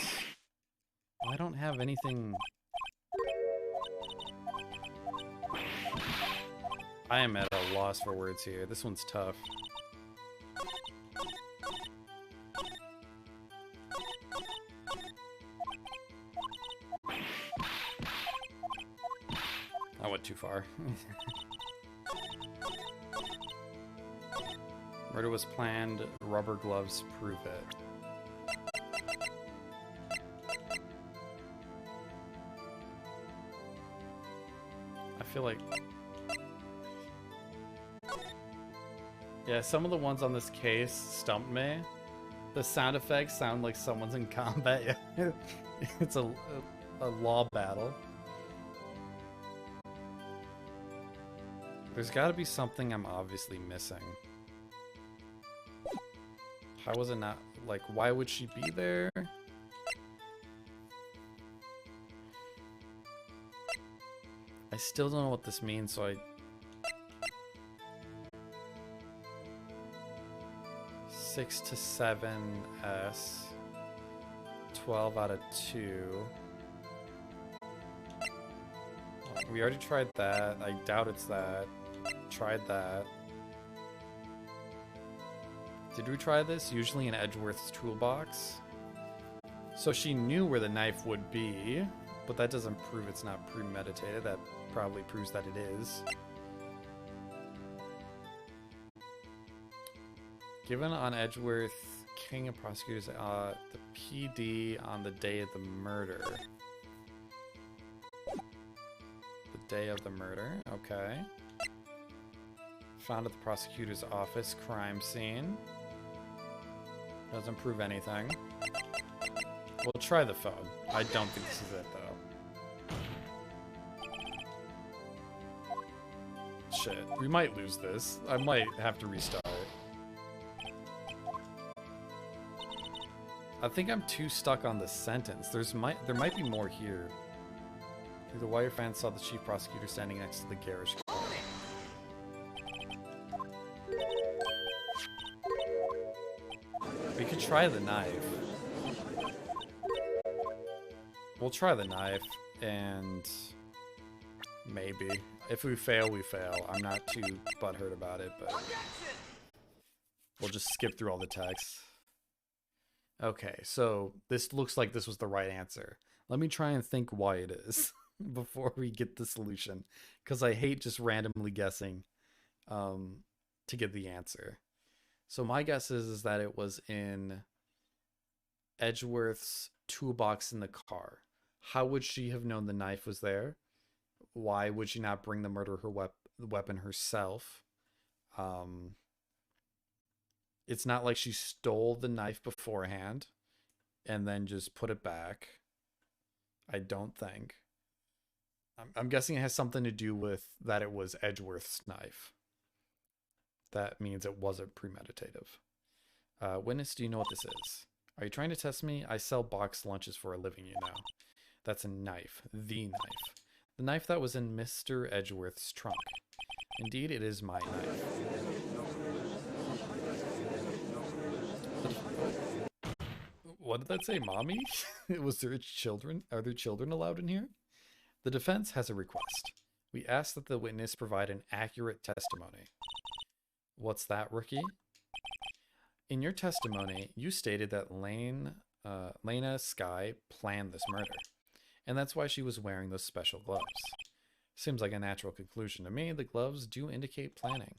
I don't have anything. I am at a loss for words here. This one's tough. I went too far. Murder was planned, rubber gloves prove it. I feel like... Yeah, some of the ones on this case stumped me. The sound effects sound like someone's in combat. It's a law battle. There's gotta be something I'm obviously missing. How was it not... Like, why would she be there? I still don't know what this means, so I... 6 to 7 S. 12 out of 2. We already tried that. I doubt it's that. Tried that. Did we try this? Usually in Edgeworth's toolbox. So she knew where the knife would be, but that doesn't prove it's not premeditated. That probably proves that it is. Given on Edgeworth, King of Prosecutors, the PD on the day of the murder. The day of the murder, okay. Found at the prosecutor's office, crime scene. Doesn't prove anything. We'll try the phone. I don't think this is it, though. Shit, we might lose this. I might have to restart. I think I'm too stuck on the sentence. There might be more here. The wire fan saw the chief prosecutor standing next to the garage car. We could try the knife. We'll try the knife, and maybe. If we fail, we fail. I'm not too butthurt about it, but we'll just skip through all the text. Okay, so this looks like this was the right answer. Let me try and think why it is before we get the solution, because I hate just randomly guessing to get the answer. So my guess is that it was in Edgeworth's toolbox in the car. How would she have known the knife was there? Why would she not bring the murder weapon herself? It's not like she stole the knife beforehand and then just put it back. I don't think. I'm guessing it has something to do with that it was Edgeworth's knife. That means it wasn't premeditative. Witness, do you know what this is? Are you trying to test me? I sell boxed lunches for a living, you know. That's a knife. The knife. The knife that was in Mr. Edgeworth's trunk. Indeed, it is my knife. What did that say, Mommy? Was there children? Are there children allowed in here? The defense has a request. We ask that the witness provide an accurate testimony. What's that, rookie? In your testimony, you stated that Lena Skye planned this murder, and that's why she was wearing those special gloves. Seems like a natural conclusion to me. The gloves do indicate planning.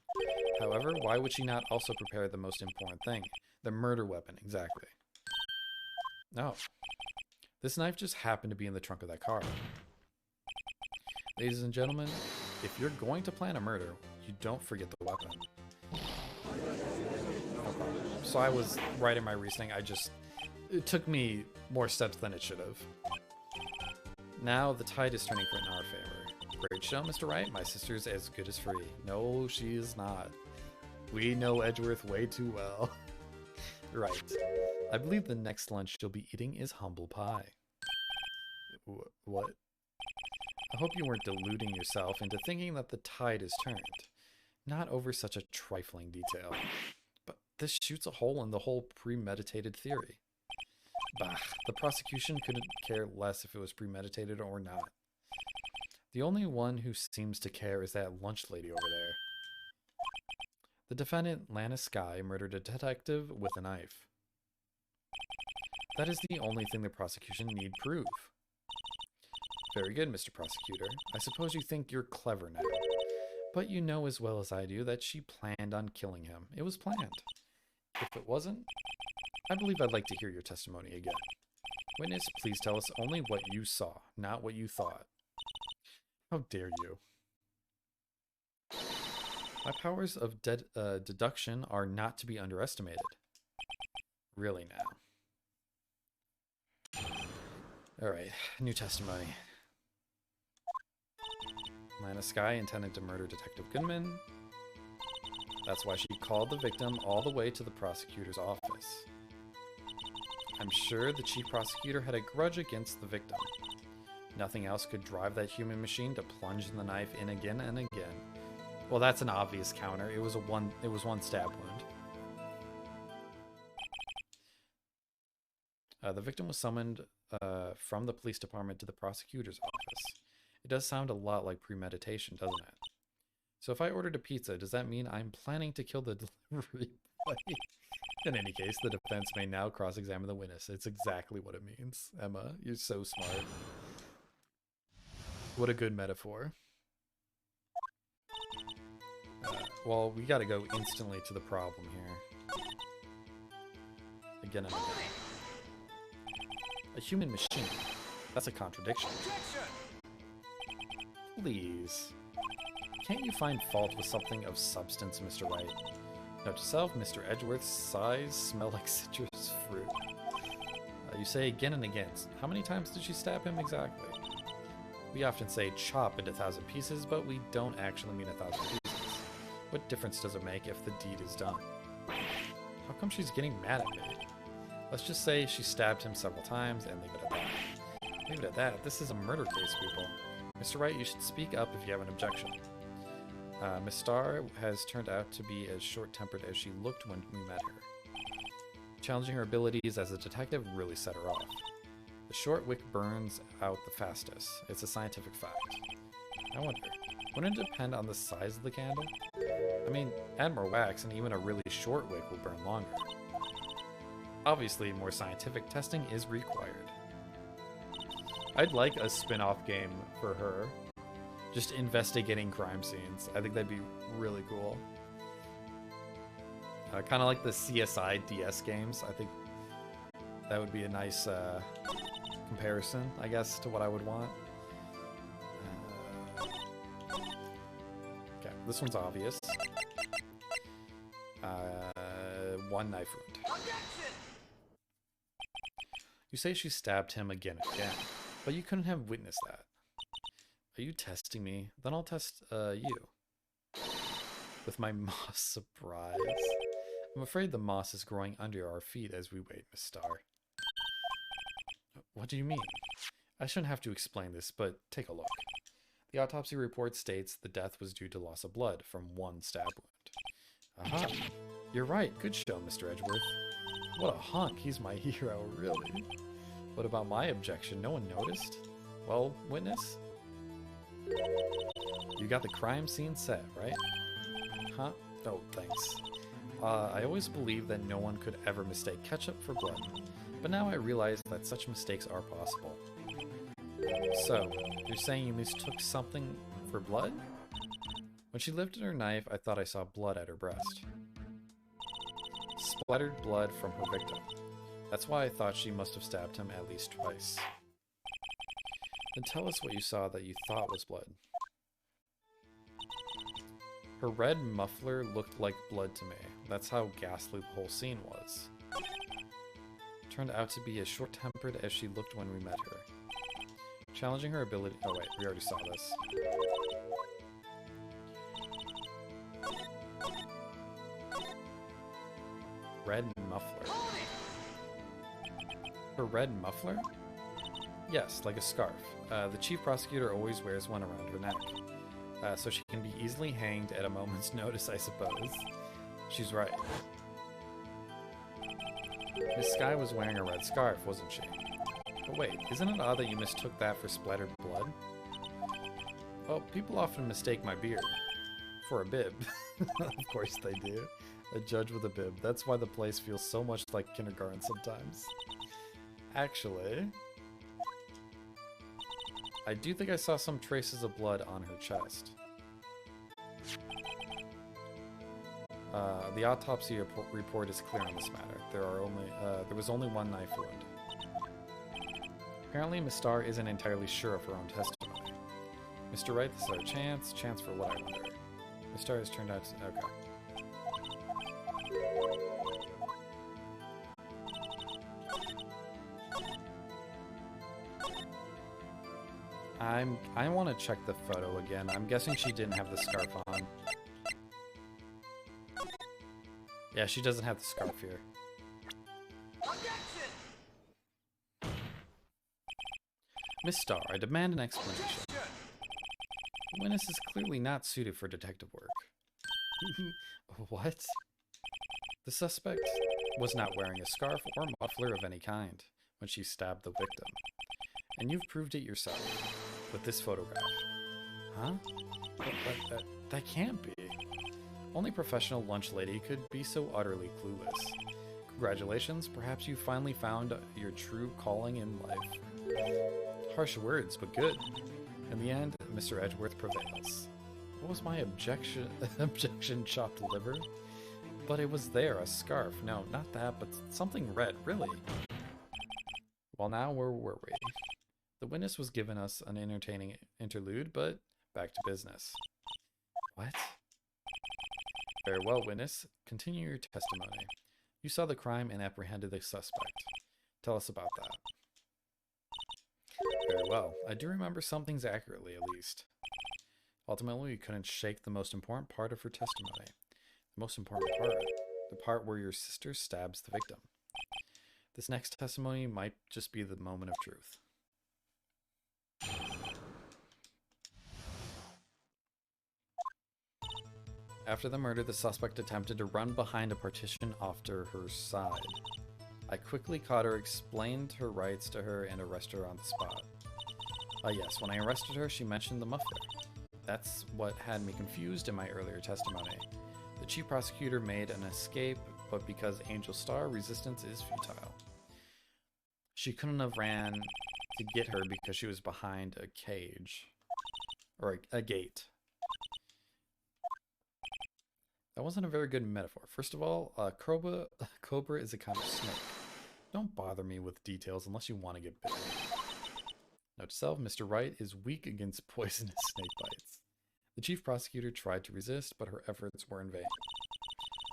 However, why would she not also prepare the most important thing? The murder weapon, exactly. No. This knife just happened to be in the trunk of that car. Ladies and gentlemen, if you're going to plan a murder, you don't forget the weapon. No problem. So I was right in my reasoning. It took me more steps than it should have. Now the tide is turning in our favor. Great show, Mr. Wright. My sister's as good as free. No, she is not. We know Edgeworth way too well. Right. I believe the next lunch she'll be eating is humble pie. What? I hope you weren't deluding yourself into thinking that the tide is turned. Not over such a trifling detail. But this shoots a hole in the whole premeditated theory. Bah, the prosecution couldn't care less if it was premeditated or not. The only one who seems to care is that lunch lady over there. The defendant, Lana Skye, murdered a detective with a knife. That is the only thing the prosecution need prove. Very good, Mr. Prosecutor. I suppose you think you're clever now. But you know as well as I do that she planned on killing him. It was planned. If it wasn't, I believe I'd like to hear your testimony again. Witness, please tell us only what you saw, not what you thought. How dare you? My powers of deduction are not to be underestimated. Really now. Alright, new testimony. Lana Skye intended to murder Detective Goodman. That's why she called the victim all the way to the prosecutor's office. I'm sure the chief prosecutor had a grudge against the victim. Nothing else could drive that human machine to plunge the knife in again and again. Well, that's an obvious counter. It was one stab wound. The victim was summoned from the police department to the prosecutor's office. It does sound a lot like premeditation, doesn't it? So if I ordered a pizza, does that mean I'm planning to kill the delivery boy? In any case, the defense may now cross-examine the witness. It's exactly what it means. Emma, you're so smart. What a good metaphor. Well, we gotta go instantly to the problem here. Again and again. A human machine. That's a contradiction. Please. Can't you find fault with something of substance, Mr. Wright? Note to self, Mr. Edgeworth's sighs smell like citrus fruit. You say again and again. How many times did she stab him exactly? We often say chop into 1,000 pieces, but we don't actually mean 1,000 pieces. What difference does it make if the deed is done? How come she's getting mad at me? Let's just say she stabbed him several times and leave it at that. Leave it at that. This is a murder case, people. Mr. Wright, you should speak up if you have an objection. Miss Starr has turned out to be as short-tempered as she looked when we met her. Challenging her abilities as a detective really set her off. The short wick burns out the fastest. It's a scientific fact. I wonder, wouldn't it depend on the size of the candle? I mean, add more wax and even a really short wick will burn longer. Obviously, more scientific testing is required. I'd like a spin-off game for her. Just investigating crime scenes. I think that'd be really cool. Kind of like the CSI DS games. I think that would be a nice comparison, I guess, to what I would want. Okay, this one's obvious. One knife wound. You say she stabbed him again and again, but you couldn't have witnessed that. Are you testing me? Then I'll test you. With my moss surprise. I'm afraid the moss is growing under our feet as we wait, Miss Starr. What do you mean? I shouldn't have to explain this, but take a look. The autopsy report states the death was due to loss of blood from one stab wound. Aha! You're right. Good show, Mr. Edgeworth. What a hunk. He's my hero, really. What about my objection? No one noticed? Well, witness? You got the crime scene set, right? Huh? Oh, thanks. I always believed that no one could ever mistake ketchup for blood, but now I realize that such mistakes are possible. So, you're saying you mistook something for blood? When she lifted her knife, I thought I saw blood at her breast. Splattered blood from her victim. That's why I thought she must have stabbed him at least twice. Then tell us what you saw that you thought was blood. Her red muffler looked like blood to me. That's how ghastly the whole scene was. Turned out to be as short-tempered as she looked when we met her. Challenging her ability... Oh wait, we already saw this. red muffler. Her red muffler? Yes, like a scarf. The chief prosecutor always wears one around her neck, so she can be easily hanged at a moment's notice, I suppose. She's right. Miss Sky was wearing a red scarf, wasn't she? But wait, isn't it odd that you mistook that for splattered blood? Well, people often mistake my beard for a bib. Of course they do. A judge with a bib. That's why the place feels so much like kindergarten sometimes. Actually, I do think I saw some traces of blood on her chest. The autopsy report is clear on this matter. There was only one knife wound. Apparently, Miss Starr isn't entirely sure of her own testimony. Mr. Wright, this is our chance. Chance for what, I wonder? Miss Starr has turned out to... Okay. I want to check the photo again. I'm guessing she didn't have the scarf on. Yeah, she doesn't have the scarf here. Miss Starr, I demand an explanation. The witness is clearly not suited for detective work. What? The suspect was not wearing a scarf or muffler of any kind when she stabbed the victim. And you've proved it yourself with this photograph. Huh? That can't be. Only professional lunch lady could be so utterly clueless. Congratulations, perhaps you finally found your true calling in life. Harsh words, but good. In the end, Mr. Edgeworth prevails. What was my objection? Objection, chopped liver? But it was there, a scarf. No, not that, but something red, really. Well, now where were we? The witness was given us an entertaining interlude, but back to business. What? Very well, witness. Continue your testimony. You saw the crime and apprehended the suspect. Tell us about that. Very well. I do remember some things accurately, at least. Ultimately, you couldn't shake the most important part of her testimony. The most important part. The part where your sister stabs the victim. This next testimony might just be the moment of truth. After the murder, the suspect attempted to run behind a partition off to her side. I quickly caught her, explained her rights to her, and arrested her on the spot. Yes, when I arrested her, she mentioned the muffler. That's what had me confused in my earlier testimony. The chief prosecutor made an escape, but because Angel Star, resistance is futile. She couldn't have ran to get her because she was behind a cage. Or a gate. That wasn't a very good metaphor. First of all, cobra is a kind of snake. Don't bother me with details unless you want to get bitten. Note to self, Mr. Wright is weak against poisonous snake bites. The chief prosecutor tried to resist, but her efforts were in vain.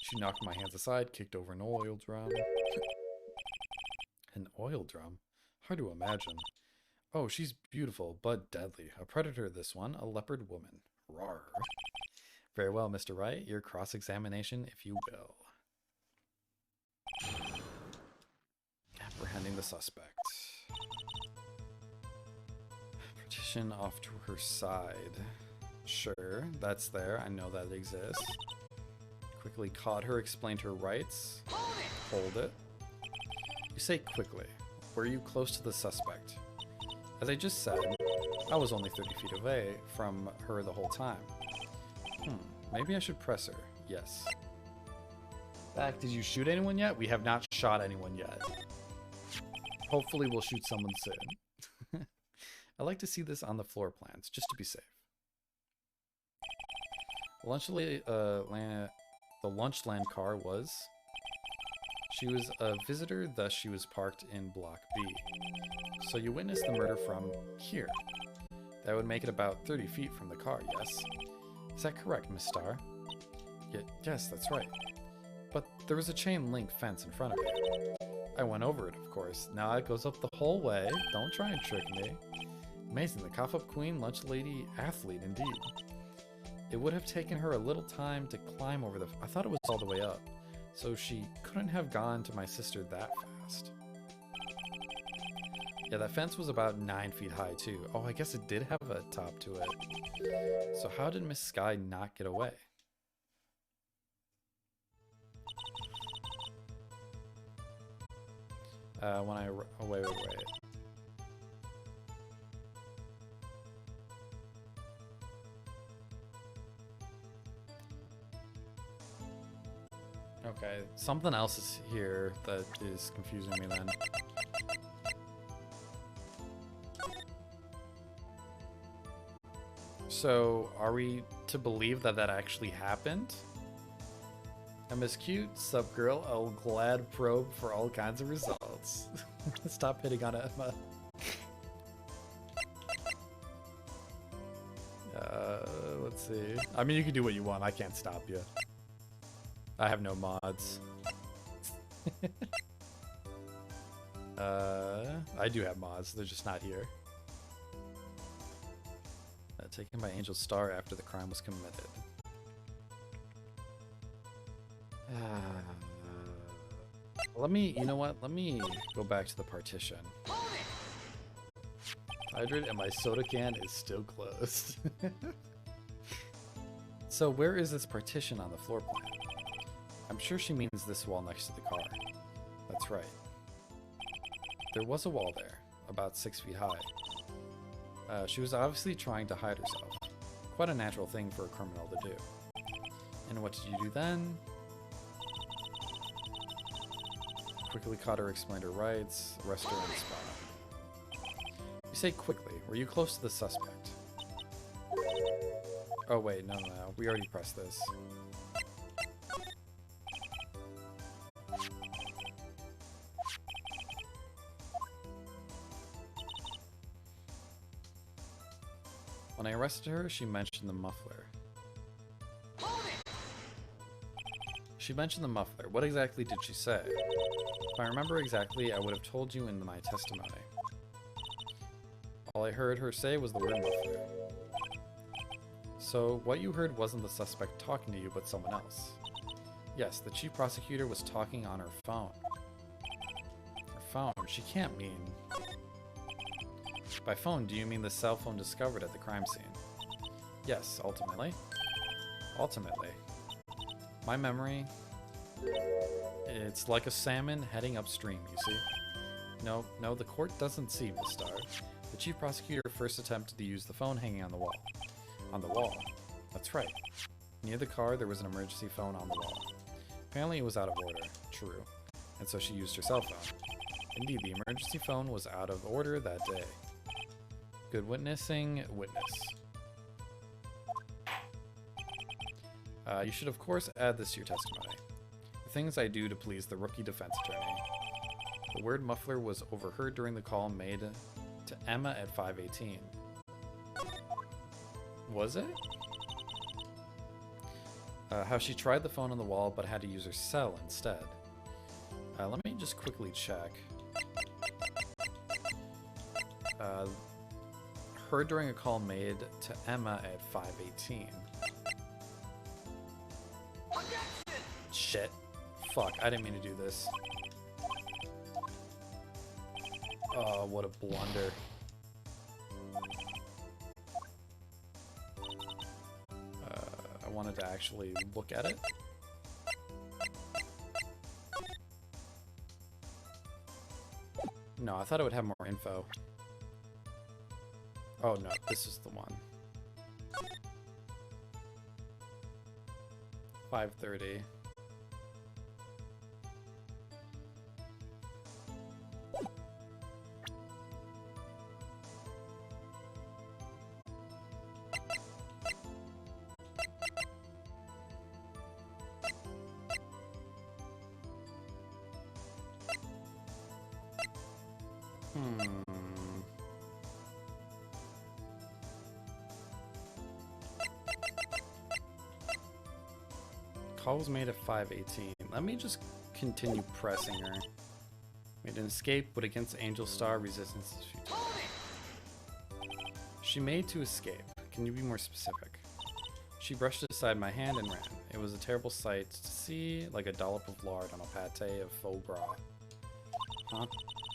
She knocked my hands aside, kicked over an oil drum. An oil drum? Hard to imagine. Oh, she's beautiful, but deadly. A predator, this one. A leopard woman. Rawr. Very well, Mr. Wright. Your cross-examination, if you will. Apprehending the suspect. Partition off to her side. Sure, that's there. I know that exists. Quickly caught her, explained her rights. Hold it. You say quickly. Were you close to the suspect? As I just said, I was only 30 feet away from her the whole time. Maybe I should press her. Yes. Back, did you shoot anyone yet? We have not shot anyone yet. Hopefully we'll shoot someone soon. I like to see this on the floor plans, just to be safe. The Lunchland car was... She was a visitor, thus she was parked in Block B. So you witnessed the murder from here. That would make it about 30 feet from the car, yes? Is that correct, Miss Starr? Yes, that's right. But there was a chain link fence in front of you. I went over it, of course. Now it goes up the whole way. Don't try and trick me. Amazing, the cough-up queen, lunch lady, athlete, indeed. It would have taken her a little time to climb over the... I thought it was all the way up. So she couldn't have gone to my sister that fast. Yeah, that fence was about 9 feet high too. Oh, I guess it did have a top to it. So how did Miss Sky not get away? Oh, wait. Okay, something else is here that is confusing me then. So, are we to believe that that actually happened? I'm as cute, sup girl, I'll glad probe for all kinds of results. Stop hitting on Emma. Let's see. I mean, you can do what you want, I can't stop you. I have no mods. I do have mods, they're just not here. Taken by Angel Star after the crime was committed. Let me, you know what? Let me go back to the partition. Hydrate and my soda can is still closed. So where is this partition on the floor plan? I'm sure she means this wall next to the car. That's right. There was a wall there, about 6 feet high. She was obviously trying to hide herself. Quite a natural thing for a criminal to do. And what did you do then? Quickly caught her, explained her rights, arrested her on the spot. You say quickly. Were you close to the suspect? Oh wait, no. We already pressed this. When I arrested her, she mentioned the muffler. She mentioned the muffler. What exactly did she say? If I remember exactly, I would have told you in my testimony. All I heard her say was the word muffler. So, what you heard wasn't the suspect talking to you, but someone else. Yes, the chief prosecutor was talking on her phone. Her phone? She can't mean... By phone, do you mean the cell phone discovered at the crime scene? Yes, ultimately. Ultimately. My memory... It's like a salmon heading upstream, you see? No, the court doesn't see, Miss Star. The chief prosecutor first attempted to use the phone hanging on the wall. On the wall. That's right. Near the car, there was an emergency phone on the wall. Apparently it was out of order. True. And so she used her cell phone. Indeed, the emergency phone was out of order that day. Good witnessing, witness. You should of course add this to your testimony. The things I do to please the rookie defense attorney. The word muffler was overheard during the call made to Emma at 5:18. Was it? How she tried the phone on the wall but had to use her cell instead. Let me just quickly check. Heard during a call made to Emma at 5:18. Shit. Fuck, I didn't mean to do this. Oh, what a blunder. I wanted to actually look at it. No, I thought it would have more info. Oh no, this is the one. 5:30. Call was made at 5:18. Let me just continue pressing her. Made an escape, but against Angel Star, resistance is futile. She made to escape. Can you be more specific? She brushed aside my hand and ran. It was a terrible sight to see, like a dollop of lard on a pate of faux gras. Huh?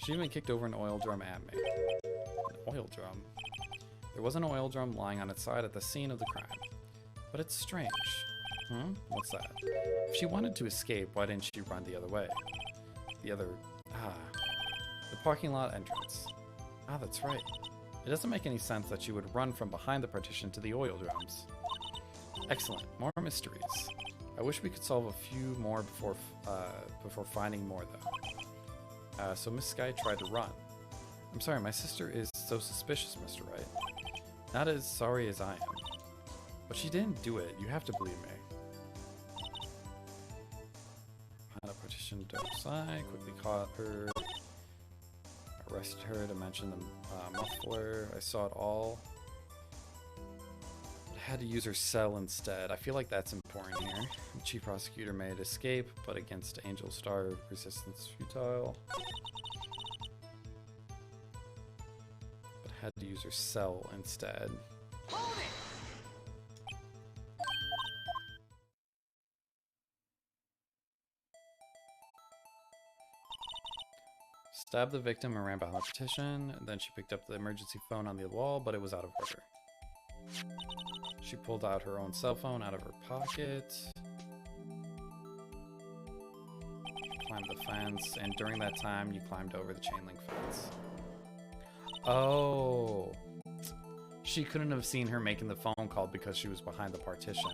She even kicked over an oil drum at me. An oil drum? There was an oil drum lying on its side at the scene of the crime. But it's strange. What's that? If she wanted to escape, why didn't she run the other way? The parking lot entrance. Ah, that's right. It doesn't make any sense that she would run from behind the partition to the oil drums. Excellent. More mysteries. I wish we could solve a few more before finding more, though. So Miss Sky tried to run. I'm sorry, my sister is so suspicious, Mr. Wright. Not as sorry as I am. But she didn't do it. You have to believe me. Behind a partition to the side, quickly caught her. Arrested her to mention the muffler. I saw it all. I had to use her cell instead. I feel like that's important here. The chief prosecutor made escape, but against Angel Star, resistance futile. But had to use her cell instead.
Hold it!
Stabbed the victim and ran behind the partition. Then she picked up the emergency phone on the wall, but it was out of order. She pulled out her own cell phone out of her pocket. Climbed the fence, and during that time, you climbed over the chain link fence. Oh. She couldn't have seen her making the phone call because she was behind the partition.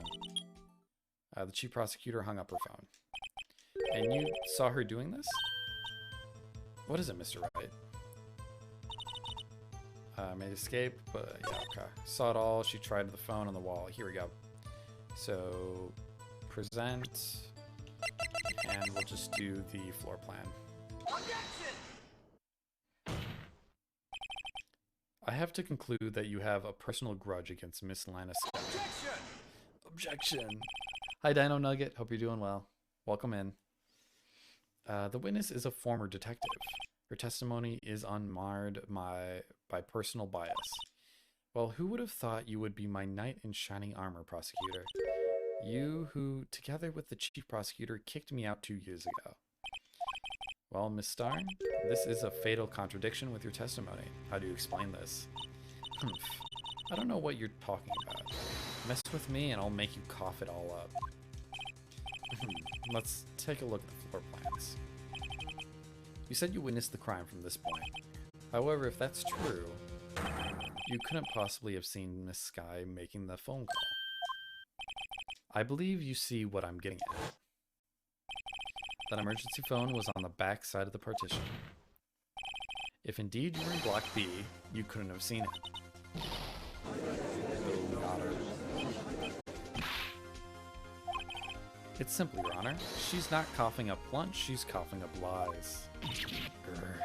The chief prosecutor hung up her phone. And you saw her doing this? What is it, Mr. Wright? Made escape, but yeah, okay. Saw it all. She tried the phone on the wall. Here we go. So, present, and we'll just do the floor plan.
Objection!
I have to conclude that you have a personal grudge against Miss Lana Sky.
Objection!
Objection! Hi, Dino Nugget. Hope you're doing well. Welcome in. The witness is a former detective. Her testimony is unmarred by personal bias. Well, who would have thought you would be my knight in shining armor, prosecutor? You who, together with the chief prosecutor, kicked me out 2 years ago. Well, Miss Starr, this is a fatal contradiction with your testimony. How do you explain this? I don't know what you're talking about. Mess with me and I'll make you cough it all up. Let's take a look at the floor plans. You said you witnessed the crime from this point. However, if that's true, you couldn't possibly have seen Miss Sky making the phone call. I believe you see what I'm getting at. That emergency phone was on the back side of the partition. If indeed you were in Block B, you couldn't have seen it. Oh, got her. It's simple, Your Honor. She's not coughing up lunch, she's coughing up lies. Grr.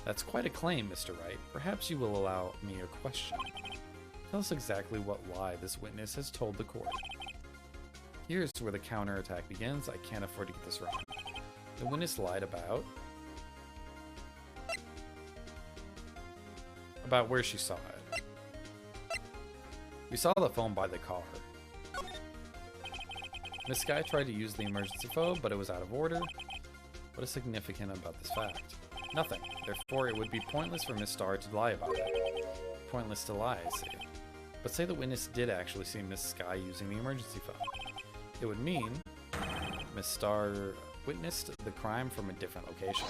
That's quite a claim, Mr. Wright. Perhaps you will allow me a question. Tell us exactly what lie this witness has told the court. Here's where the counterattack begins. I can't afford to get this wrong. The witness lied about where she saw it. We saw the phone by the car. Miss Sky tried to use the emergency phone, but it was out of order. What is significant about this fact? Nothing. Therefore, it would be pointless for Miss Starr to lie about it. Pointless to lie, I see. But say the witness did actually see Miss Sky using the emergency phone. It would mean Miss Starr witnessed the crime from a different location.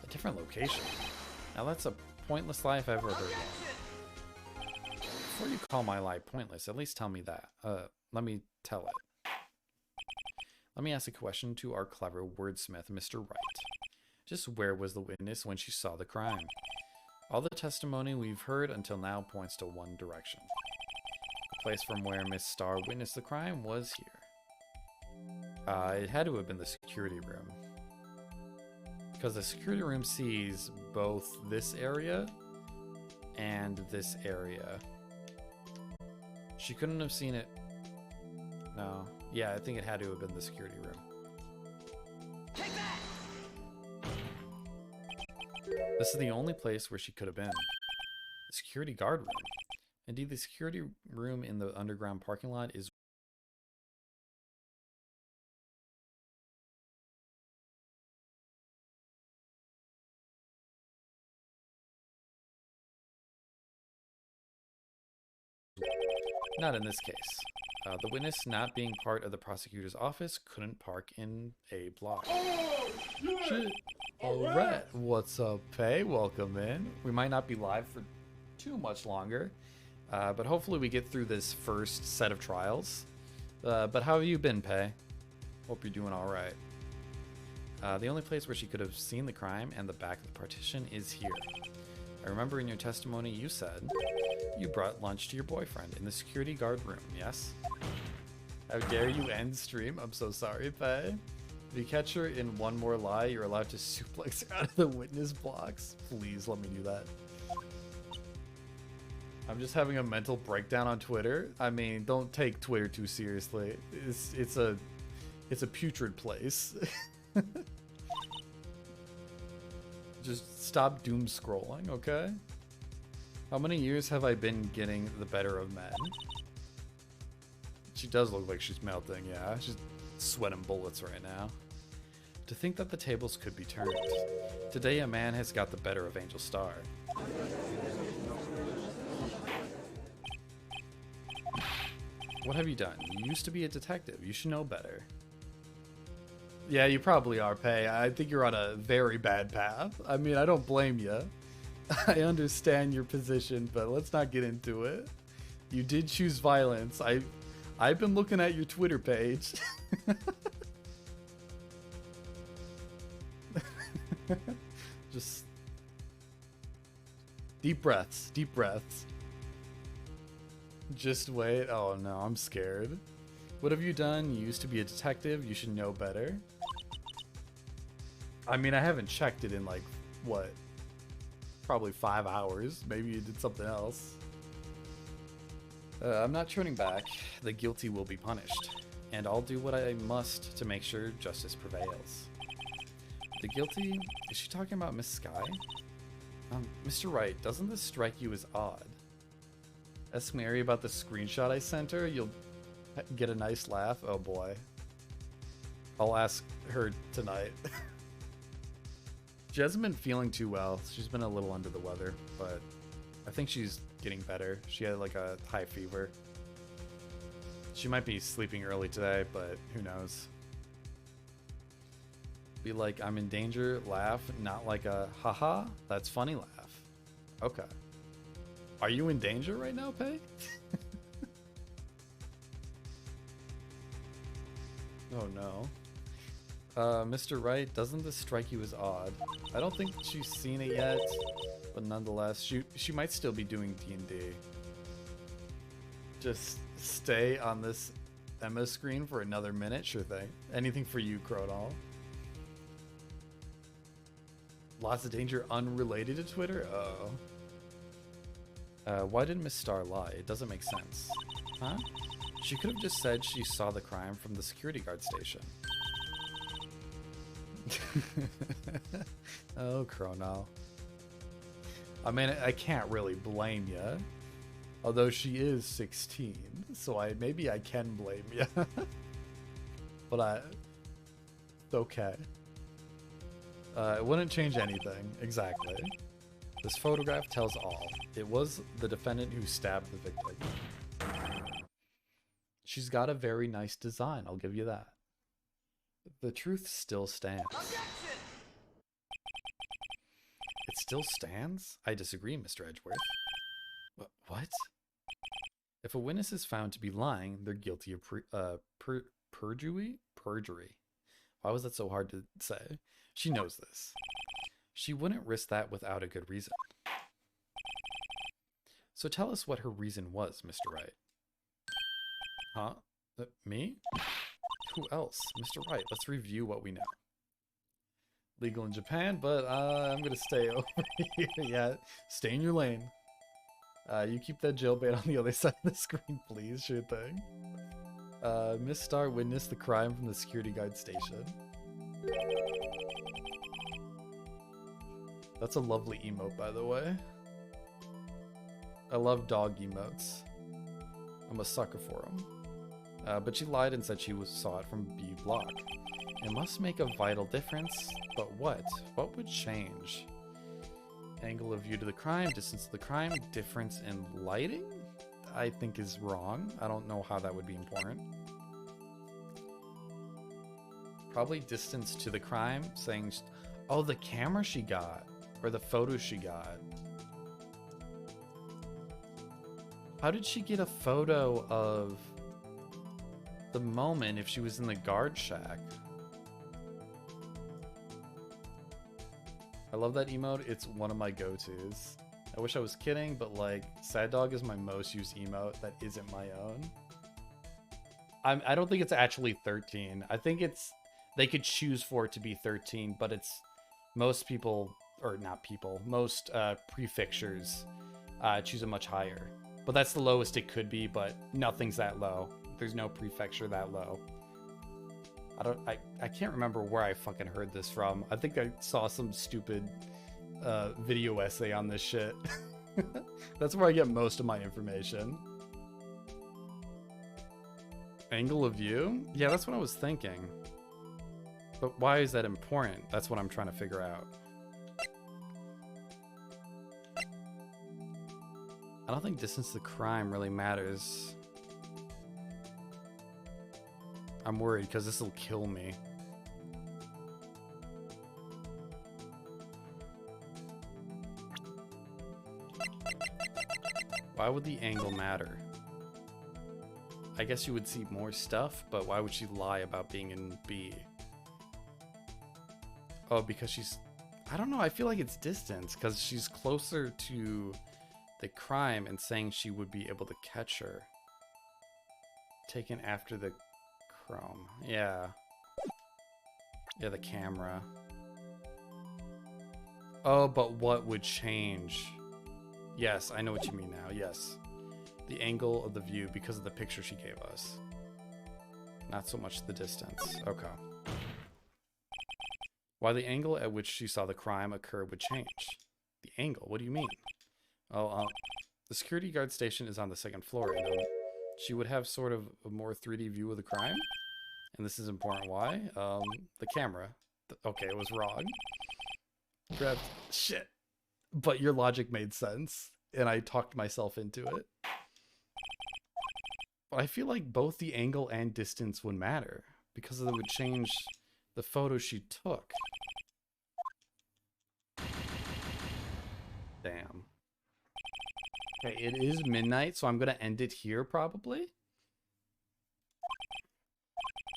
A different location? Now that's a pointless lie if I've ever heard one. Before you call my lie pointless, at least tell me that. Let me tell it. Let me ask a question to our clever wordsmith, Mr. Wright. Just where was the witness when she saw the crime? All the testimony we've heard until now points to one direction. The place from where Miss Starr witnessed the crime was here. It had to have been the security room. Because the security room sees both this area and this area. She couldn't have seen it. No. Yeah, I think it had to have been the security room.
Take that!
This is the only place where she could have been. The security guard room. Indeed, the security room in the underground parking lot is not in this case. The witness, not being part of the prosecutor's office, couldn't park in a block. Shit. Alright, what's up, Pay? Welcome in. We might not be live for too much longer, but hopefully we get through this first set of trials. But how have you been, Pay? Hope you're doing alright. The only place where she could have seen the crime and the back of the partition is here. I remember in your testimony you said you brought lunch to your boyfriend in the security guard room, yes? How dare you end stream? I'm so sorry, Pay. If you catch her in one more lie, you're allowed to suplex her out of the witness box. Please let me do that. I'm just having a mental breakdown on Twitter. I mean, don't take Twitter too seriously. It's a putrid place. Just stop doom scrolling, okay? How many years have I been getting the better of men? She does look like she's melting, yeah. She's sweating bullets right now. To think that the tables could be turned. Today a man has got the better of Angel Star. What have you done? You used to be a detective. You should know better. Yeah, you probably are, Pay. I think you're on a very bad path. I mean, I don't blame you. I understand your position, but let's not get into it. You did choose violence. I've been looking at your Twitter page. Just deep breaths, deep breaths. Just wait. Oh no, I'm scared. What have you done? You used to be a detective. You should know better. I mean, I haven't checked it in like, what? Probably 5 hours. Maybe you did something else. I'm not turning back. The guilty will be punished. And I'll do what I must to make sure justice prevails. The guilty? Is she talking about Miss Sky? Mr. Wright, doesn't this strike you as odd? Ask Mary about the screenshot I sent her. You'll get a nice laugh. Oh boy. I'll ask her tonight. She hasn't been feeling too well. She's been a little under the weather, but I think she's getting better. She had like a high fever. She might be sleeping early today, but who knows. Be like, I'm in danger, laugh, not like a haha, that's funny laugh. Okay. Are you in danger right now, Pay? Oh no. Mr. Wright, doesn't this strike you as odd? I don't think she's seen it yet, but nonetheless, she might still be doing D&D. Just stay on this Emma screen for another minute, sure thing. Anything for you, Cronall. Lots of danger unrelated to Twitter? Uh-oh. Why did Miss Star lie? It doesn't make sense. Huh? She could have just said she saw the crime from the security guard station. Oh, Cronall. I mean, I can't really blame you. Although she is 16, so maybe I can blame you. But it's okay. It wouldn't change anything, exactly. This photograph tells all. It was the defendant who stabbed the victim. She's got a very nice design, I'll give you that. The truth still stands. It still stands? I disagree, Mr. Edgeworth. What? If a witness is found to be lying, they're guilty of perjury? Perjury. Why was that so hard to say? She knows this. She wouldn't risk that without a good reason. So tell us what her reason was, Mr. Wright. Huh? Me? Who else? Mr. Wright, let's review what we know. Legal in Japan, but I'm gonna stay over here. Yeah, stay in your lane. You keep that jailbait on the other side of the screen, please. Sure thing. Miss Star witnessed the crime from the security guard station. That's a lovely emote, by the way. I love dog emotes. I'm a sucker for them. But she lied and said saw it from B block. It must make a vital difference, but what? What would change? Angle of view to the crime, distance to the crime, difference in lighting? I think is wrong. I don't know how that would be important. Probably distance to the crime, saying, oh, the camera she got, or the photo she got. How did she get a photo of the moment if she was in the guard shack? I love that emote. It's one of my go-tos. I wish I was kidding, but like, Sad Dog is my most used emote that isn't my own. I don't think it's actually 13. I think it's, they could choose for it to be 13, but it's most people, or not people, most prefixtures choose a much higher. But that's the lowest it could be, but nothing's that low. There's no prefixture that low. I can't remember where I fucking heard this from. I think I saw some stupid video essay on this shit. That's where I get most of my information. Angle of view? Yeah, that's what I was thinking. But why is that important? That's what I'm trying to figure out. I don't think distance to crime really matters. I'm worried because this will kill me. Why would the angle matter? I guess you would see more stuff, but why would she lie about being in B? Oh, because she's... I don't know, I feel like it's distance, because she's closer to the crime and saying she would be able to catch her. Taken after the chrome. Yeah. Yeah, the camera. Oh, but what would change? Yes, I know what you mean now. Yes. The angle of the view because of the picture she gave us. Not so much the distance. Okay. Why the angle at which she saw the crime occur would change. The angle? What do you mean? Oh, the security guard station is on the second floor, and she would have sort of a more 3D view of the crime. And this is important. Why? The camera. Okay, it was wrong. Grabbed. Shit. But your logic made sense, and I talked myself into it. But I feel like both the angle and distance would matter, because it would change the photo she took. Damn. Okay, it is midnight, so I'm going to end it here probably.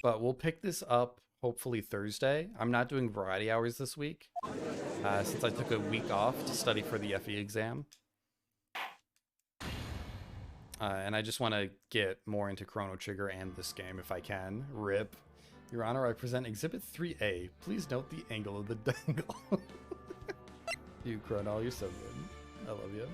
But we'll pick this up hopefully Thursday. I'm not doing variety hours this week, since I took a week off to study for the FE exam. And I just want to get more into Chrono Trigger and this game if I can. RIP. Your Honor, I present Exhibit 3A. Please note the angle of the dangle. You, Chrono, you're so good. I love you.